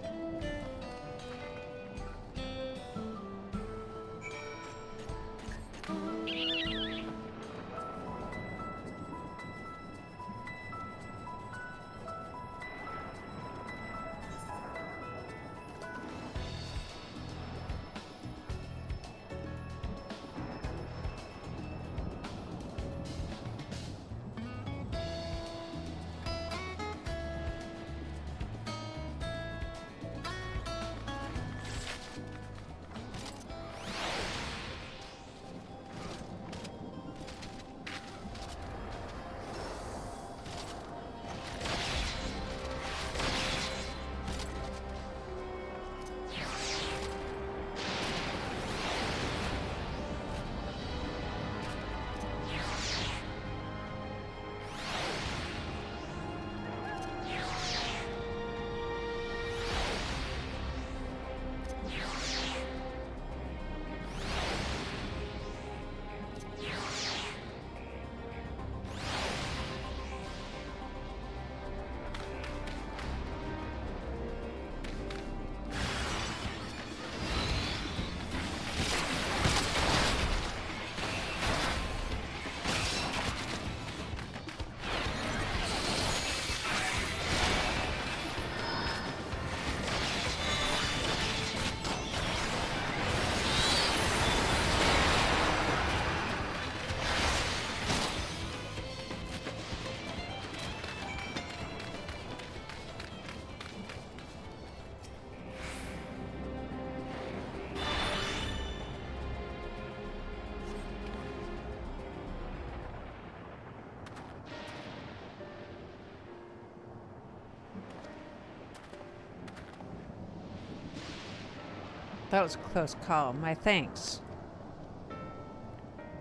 That was a close call. My thanks.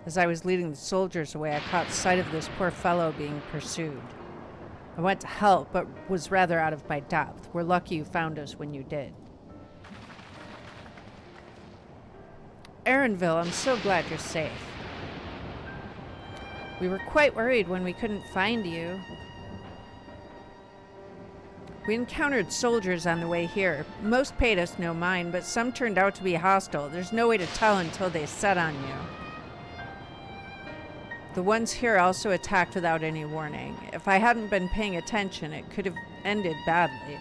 As I was leading the soldiers away, I caught sight of this poor fellow being pursued. I went to help, but was rather out of my depth. We're lucky you found us when you did. Erenville, I'm so glad you're safe. We were quite worried when we couldn't find you. We encountered soldiers on the way here. Most paid us no mind, but some turned out to be hostile. There's no way to tell until they set on you. The ones here also attacked without any warning. If I hadn't been paying attention, it could have ended badly.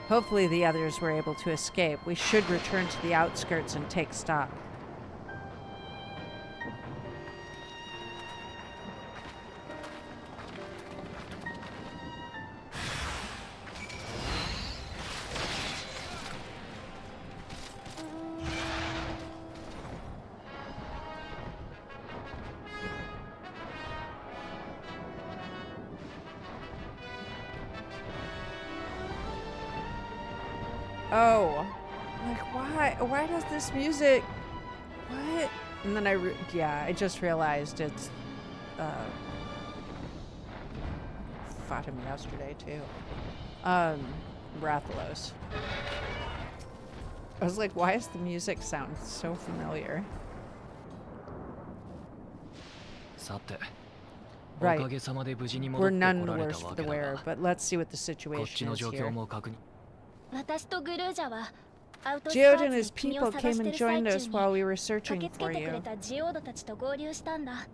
Hopefully the others were able to escape. We should return to the outskirts and take stock. Oh, like why does this music What? And then I just realized it's fought him yesterday too. Rathalos. I was like, why does the music sound so familiar? Right. We're none the worse for the wearer, but let's see what the situation is here. 私とグルージャはアウトスパ Geode ー and ツ his で君 people を探 came して and る最 joined 中 us に while we were 駆 searching けつ for けてく you. れたジオードたちと合流したんだ。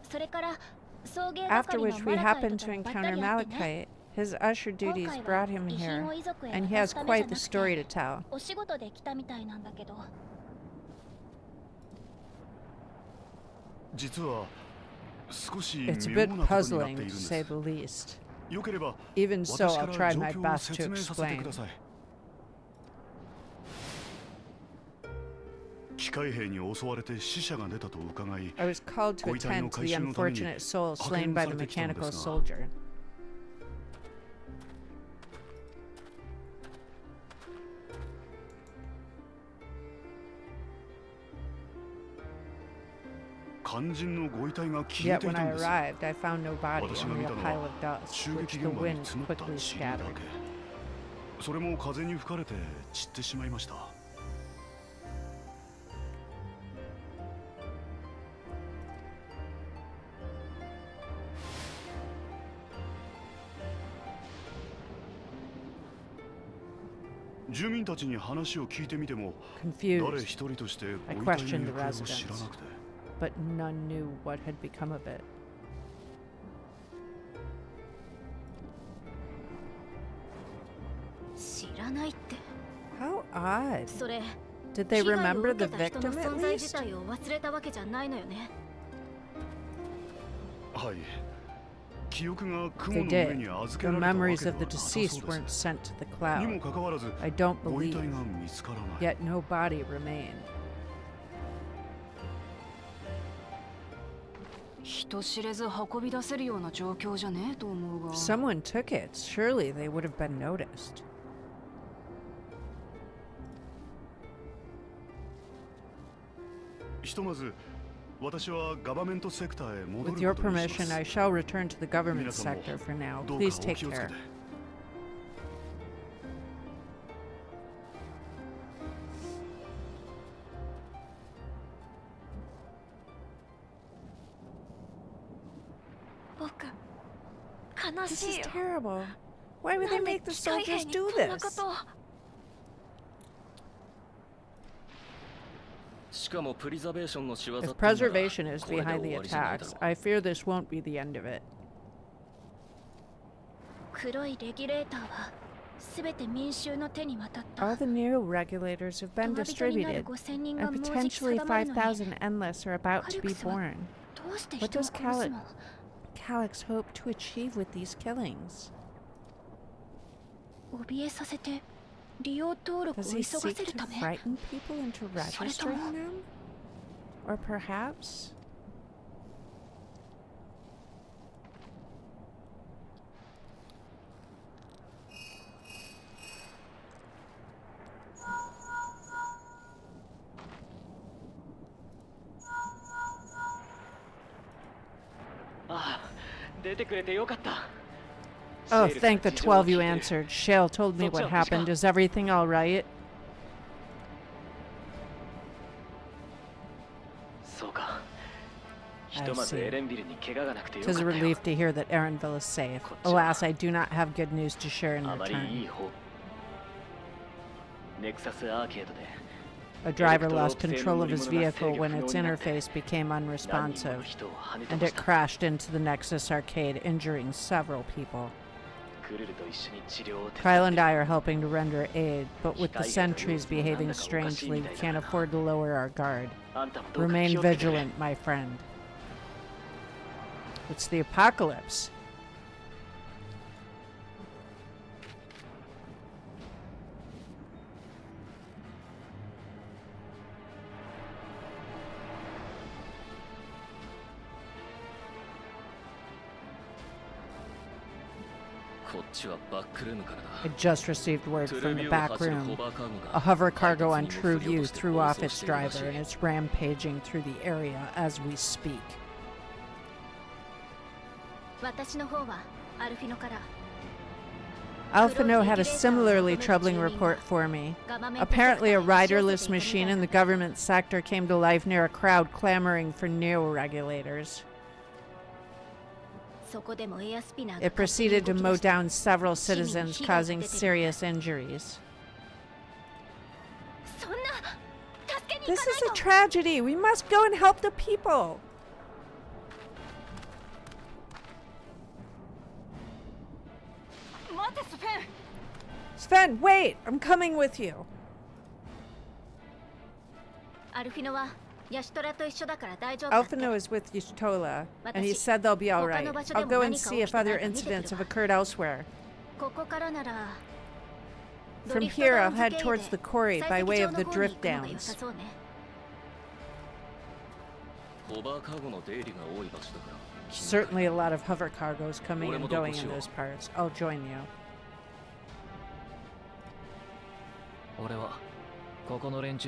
それから送迎 After 係の which we マラカイ happened ト to とばった encounter り会ってね。 Malachite. His usher 今 duties 回 brought は him 遺品 here, を遺族へ and he 渡 has すためじ quite ゃ the なく story to て tell. お仕事で来たみたいなんだけど。実は少し It's a 妙 bit なことになって puzzling, いるん to で say す。 the least. よければ Even so, 私か I'll ら try 状 my 況を best to 説明させてく explain. ださい。機械兵に襲われて死者が出たと伺い、 I was called to ご遺体の attend to 回 the 収のために unfortunate soul 派 slain 遣 by さ the れてきたので mechanical すが、 soldier. 肝心のご遺体が消え Yet てい when た I んです。 arrived, I found no body, 私が only 見 a たの pile は of dust, 襲 which 撃 the 現場に wind 積もった quickly 塵だ scattered. け。それも風に吹かれて散ってしまいました。 住民たちに話を聞いてみても、誰 Confused, 一人としてご I 遺体 questioned の the 行方を知ら residents, なくて、 but none knew what had become of it. 知らないって。 How odd. それ Did they 被害を remember 受 the けた人の victim 存 at 在自 least? 体を忘れたわけじゃないのよね。はい。記憶が雲 They の上 did. に預 The けられたわけ memories で of は the なさそう deceased で weren't す。 sent to the にも cloud. かかわらず、 I don't ご遺 believe, 体が見つからない。 yet no body remained. 人知れず運び出せるような状況じゃねえと思うが。 If someone took it, surely they would have been noticed. ひとまず、私はガバメントセクターへ戻 With る your ことにしま permission, す。 I shall return to the government 皆さんも sector for now. どうか Please お take 気をつけ care. て。僕悲 This しい is よ。 terrible. Why would な they んで make the 機械兵 soldiers に do こんな this? ことを。しかもプリザベーションの仕業って If んなら preservation is これで behind 終 the わりじゃないだ attacks, ろう。 I fear this won't be the end of it. 黒いレギュレーターはすべて民衆の手に渡った。 All the new regulators have been 戸惑いになる distributed, 5000人が and もうじき potentially 定まるのに、 5,000 endless are about to be Aonyx は born. どうして What 人を does 殺すの？ Calyx hope to achieve with these killings? 怯えさせて利用登録を Does 急 he が seek せる to ため？ frighten people into registering them? Or perhaps... Oh, thank the 12 you answered. Shale told me what happened. Is everything all right? そうか。 I ひとまず see. エレンビルに怪我がなくてよか 'Tis っ a たよ。 relief to hear that Erenville is safe. Alas, I do not have good news to share in あまりい return. い方。ネクサスアーケードで A driver lost control of his vehicle when its interface became unresponsive, 人を跳ね飛 and ばし it た。 crashed into the Nexus arcade, injuring several people. クルルと一緒に治療を手伝って Kyle and I are helping to render aid, but with the sentries behaving strangely, we can't afford to lower our guard. あんたもどうか気 Remain をつけてくれ。 vigilant, my friend. It's the apocalypse. I just received word from the back room. A hover cargo on True View threw off its driver and it's rampaging through the area as we speak. 私の方はアルフィノから Alphino had a similarly troubling report for me. Apparently, a riderless machine in the government sector came to life near a crowd clamoring for neo-regulators. It proceeded to mow down several citizens, causing serious injuries. This is a tragedy! We must go and help the people! Sven, wait! I'm coming with you. Alphino is with Yashtola, and he said they'll be alright. I'll go and see if other incidents have occurred elsewhere. From here, I'll head towards the quarry by way of the drift downs. Certainly a lot of hover cargoes coming and going in those parts. I'll join you.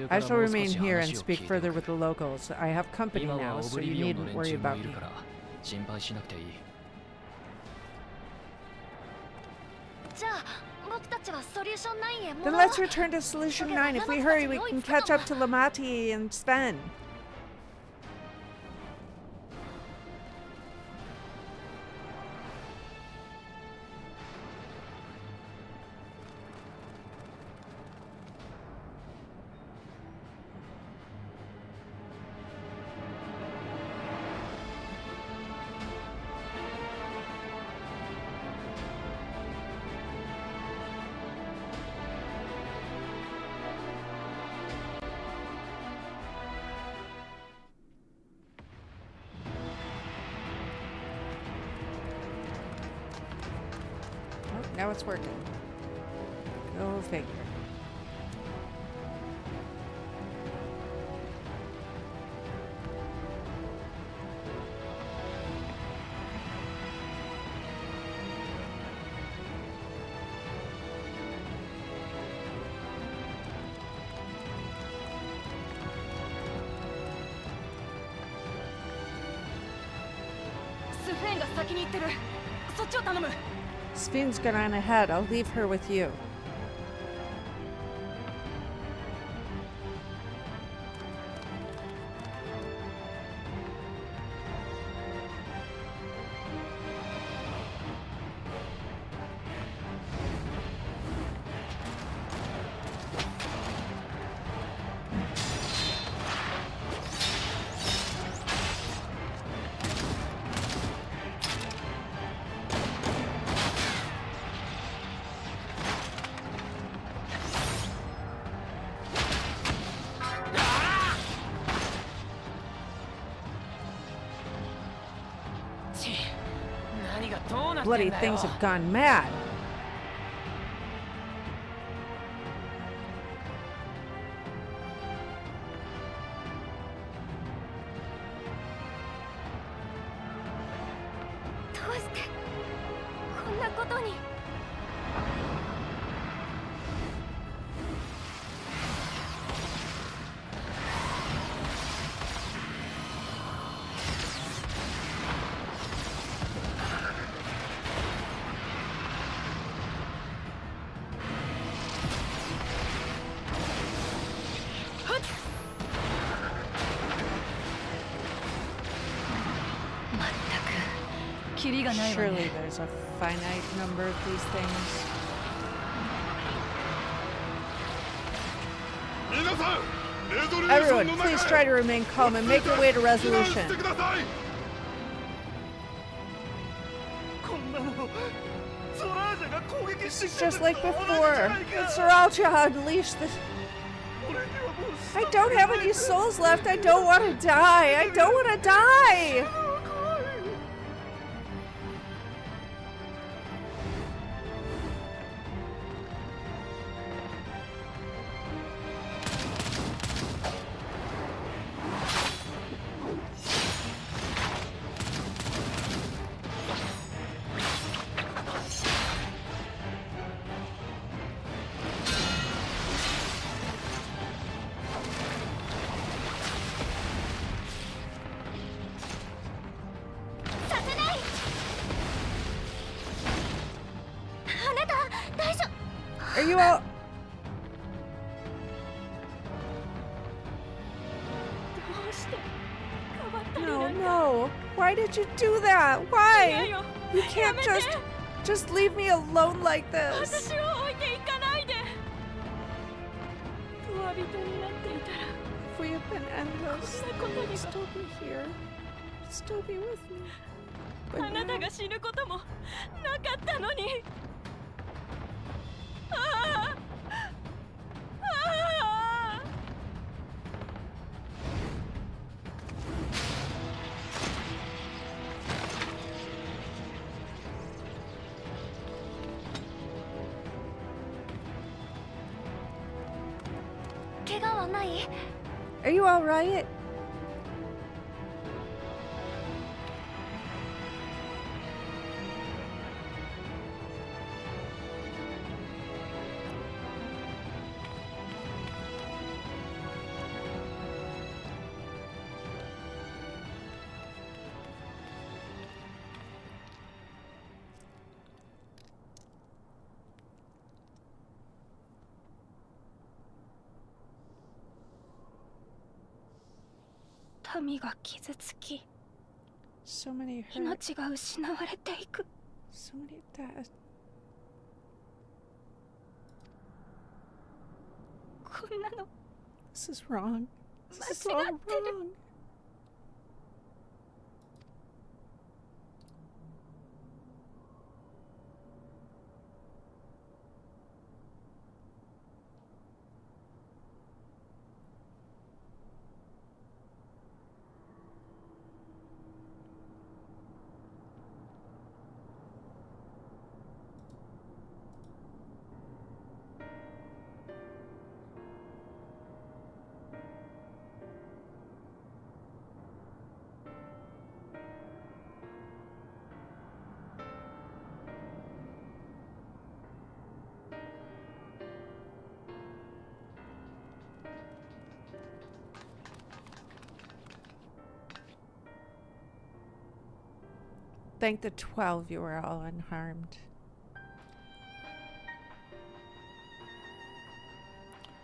I shall remain here and speak further with the locals. I have company now, so you needn't worry about me. Then let's return to Solution 9. If we hurry, we can catch up to Lamati and Sven. Now it's working. Go figure. Sven's gone on ahead. I'll leave her with you. Bloody things have gone mad. Surely there's a finite number of these things. Everyone, please try to remain calm and make your way to resolution. It's just like before. Saralja unleashed the... I don't have any souls left. I don't want to die. I don't want to die. you all... No, no. Why did you do that? Why? You can't just leave me alone like this. If we had been endless, you would still be here. Still be with me. But now... Are you all right? So many hurt. So many deaths. This is wrong. This is all wrong. Thank the 12 you were all unharmed.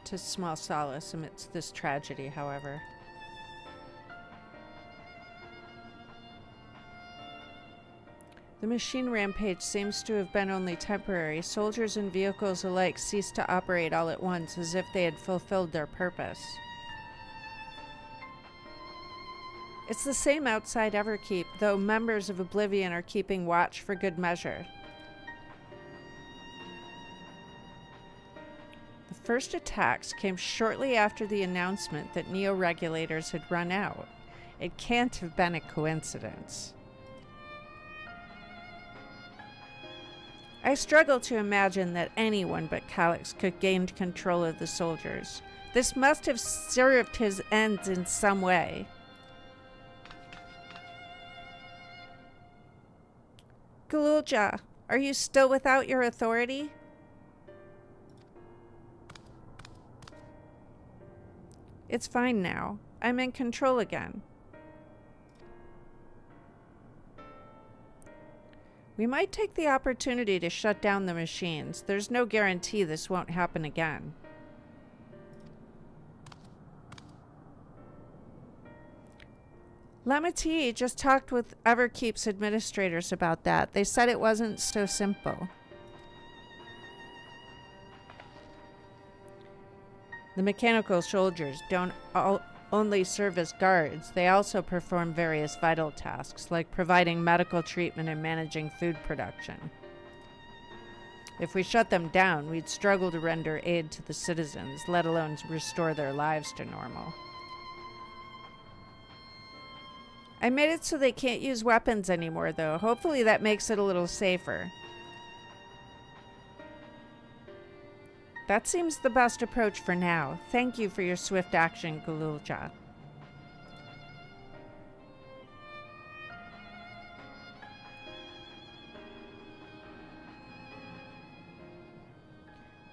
Tis small solace amidst this tragedy, however. The machine rampage seems to have been only temporary. Soldiers and vehicles alike ceased to operate all at once, as if they had fulfilled their purpose. It's the same outside Everkeep, though members of Oblivion are keeping watch for good measure. The first attacks came shortly after the announcement that neo-regulators had run out. It can't have been a coincidence. I struggle to imagine that anyone but Calyx could gain control of the soldiers. This must have served his ends in some way. Galulja, are you still without your authority? It's fine now. I'm in control again. We might take the opportunity to shut down the machines. There's no guarantee this won't happen again. Lamati just talked with Everkeep's administrators about that. They said it wasn't so simple. The mechanical soldiers don't only serve as guards, they also perform various vital tasks, like providing medical treatment and managing food production. If we shut them down, we'd struggle to render aid to the citizens, let alone restore their lives to normal. I made it so they can't use weapons anymore, though. Hopefully that makes it a little safer. That seems the best approach for now. Thank you for your swift action, Galulja.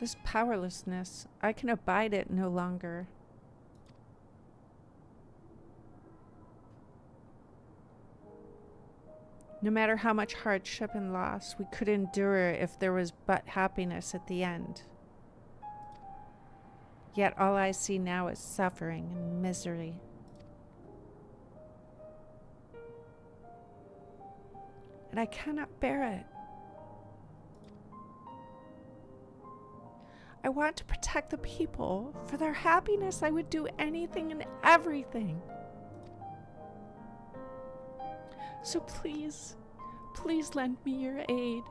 This powerlessness, I can abide it no longer. No matter how much hardship and loss we could endure if there was but happiness at the end. Yet all I see now is suffering and misery. And I cannot bear it. I want to protect the people. For their happiness, I would do anything and everything. So please, please lend me your aid.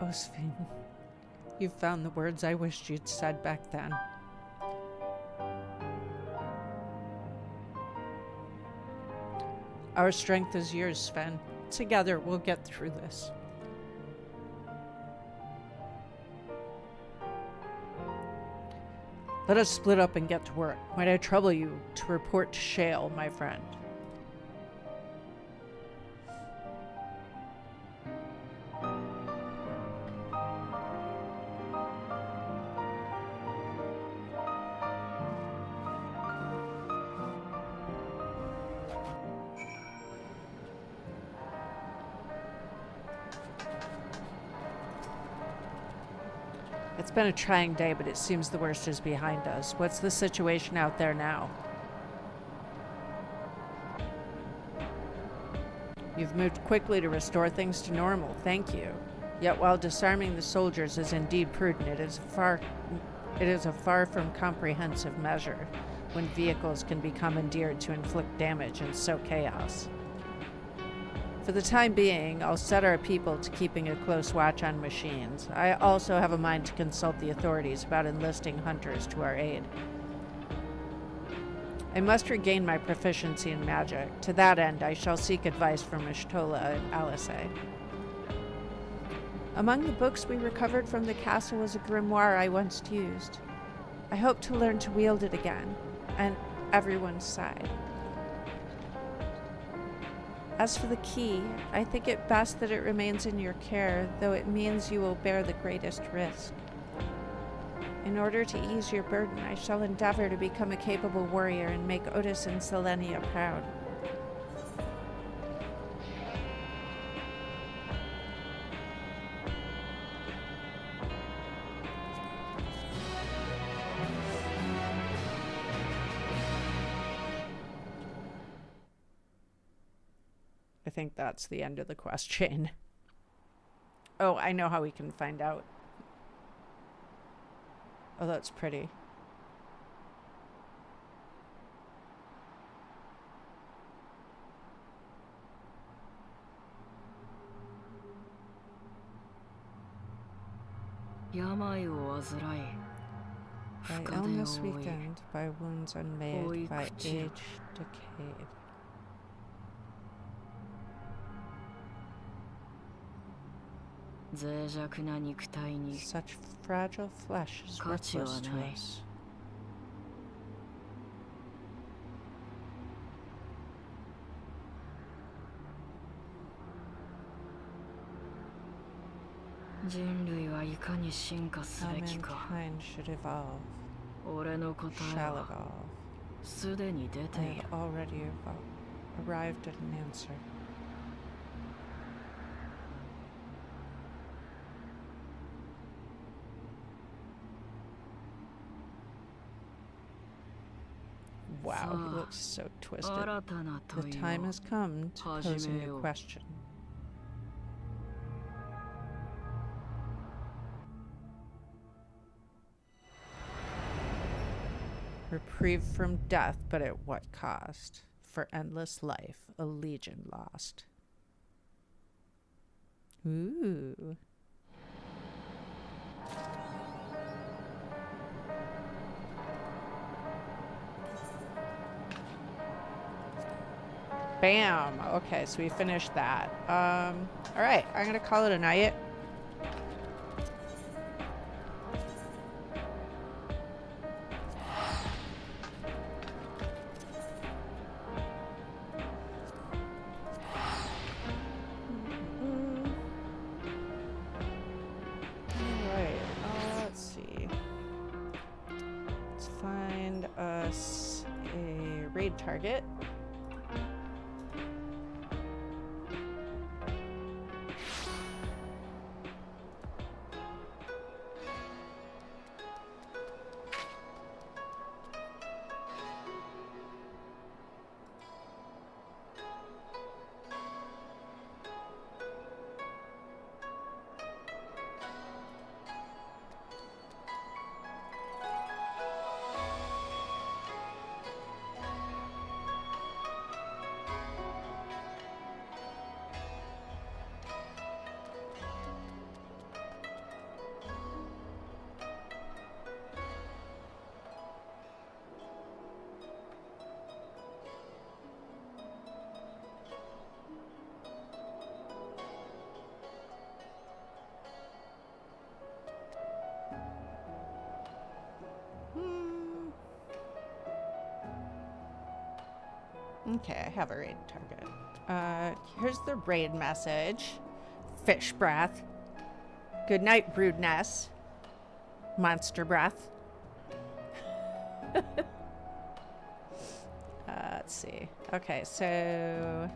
Oh, Sven, you've found the words I wished you'd said back then. Our strength is yours, Sven. Together, we'll get through this. Let us split up and get to work. Might I trouble you to report to Shale, my friend? It's been a trying day, but it seems the worst is behind us. What's the situation out there now? You've moved quickly to restore things to normal. Thank you. Yet while disarming the soldiers is indeed prudent, it is a far from comprehensive measure when vehicles can be commandeered to inflict damage and sow chaos. For the time being, I'll set our people to keeping a close watch on machines. I also have a mind to consult the authorities about enlisting hunters to our aid. I must regain my proficiency in magic. To that end, I shall seek advice from Ishtola and Alice. Among the books we recovered from the castle was a grimoire I once used. I hope to learn to wield it again, and everyone's side. As for the key, I think it best that it remains in your care, though it means you will bear the greatest risk. In order to ease your burden, I shall endeavor to become a capable warrior and make Otis and Selenia proud. I think that's the end of the quest chain. Oh, I know how we can find out. Oh, that's pretty. By illness weakened, by wounds unmade, by age decayed. Such fragile flesh is worthless to us. How mankind should evolve, shall evolve. I have already arrived at an answer. Wow, he looks so twisted. The time has come to pose a new question. Reprieve from death, but at what cost? For endless life, a legion lost. Ooh. Bam! Okay, so we finished that. Alright, I'm gonna call it a night. Alright, let's see. Let's find us a raid target. Okay, I have a raid target. Here's the raid message. Fish breath. Good night, brood nest. Monster breath. Let's see. Okay, so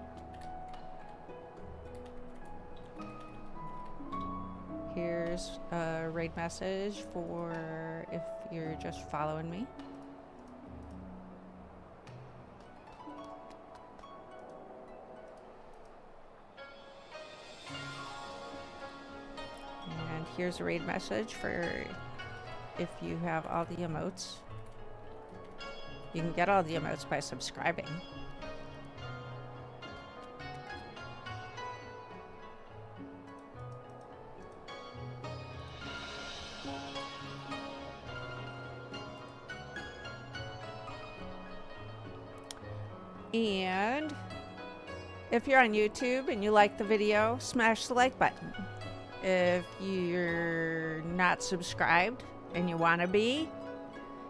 here's a raid message for if you're just following me. And here's a raid message for if you have all the emotes. You can get all the emotes by subscribing. And if you're on YouTube and you like the video, smash the like button. If you're not subscribed and you want to be,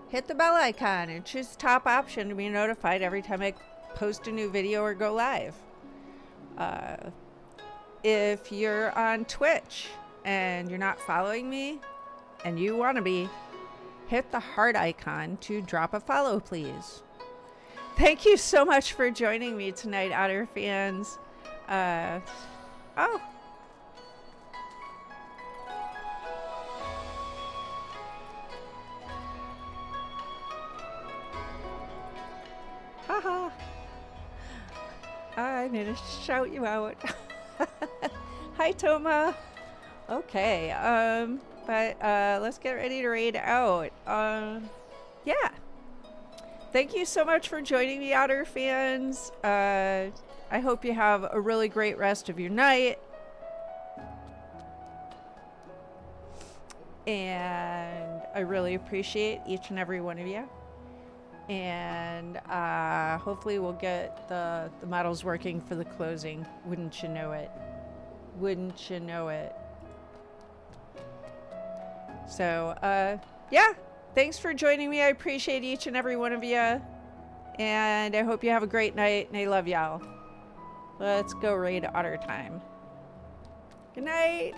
hit the bell icon and choose the top option to be notified every time I post a new video or go live. If you're on Twitch and you're not following me and you want to be, hit the heart icon to drop a follow, please. Thank you so much for joining me tonight, Otter fans. Oh. Haha. I'm gonna shout you out. Hi, Toma. Okay, but let's get ready to raid out. Yeah. Thank you so much for joining me, Otter fans. I hope you have a really great rest of your night. And I really appreciate each and every one of you. And hopefully we'll get the models working for the closing. Wouldn't you know it? Wouldn't you know it? So, yeah. Thanks for joining me. I appreciate each and every one of you. And I hope you have a great night. And I love y'all. Let's go raid Otter time. Good night.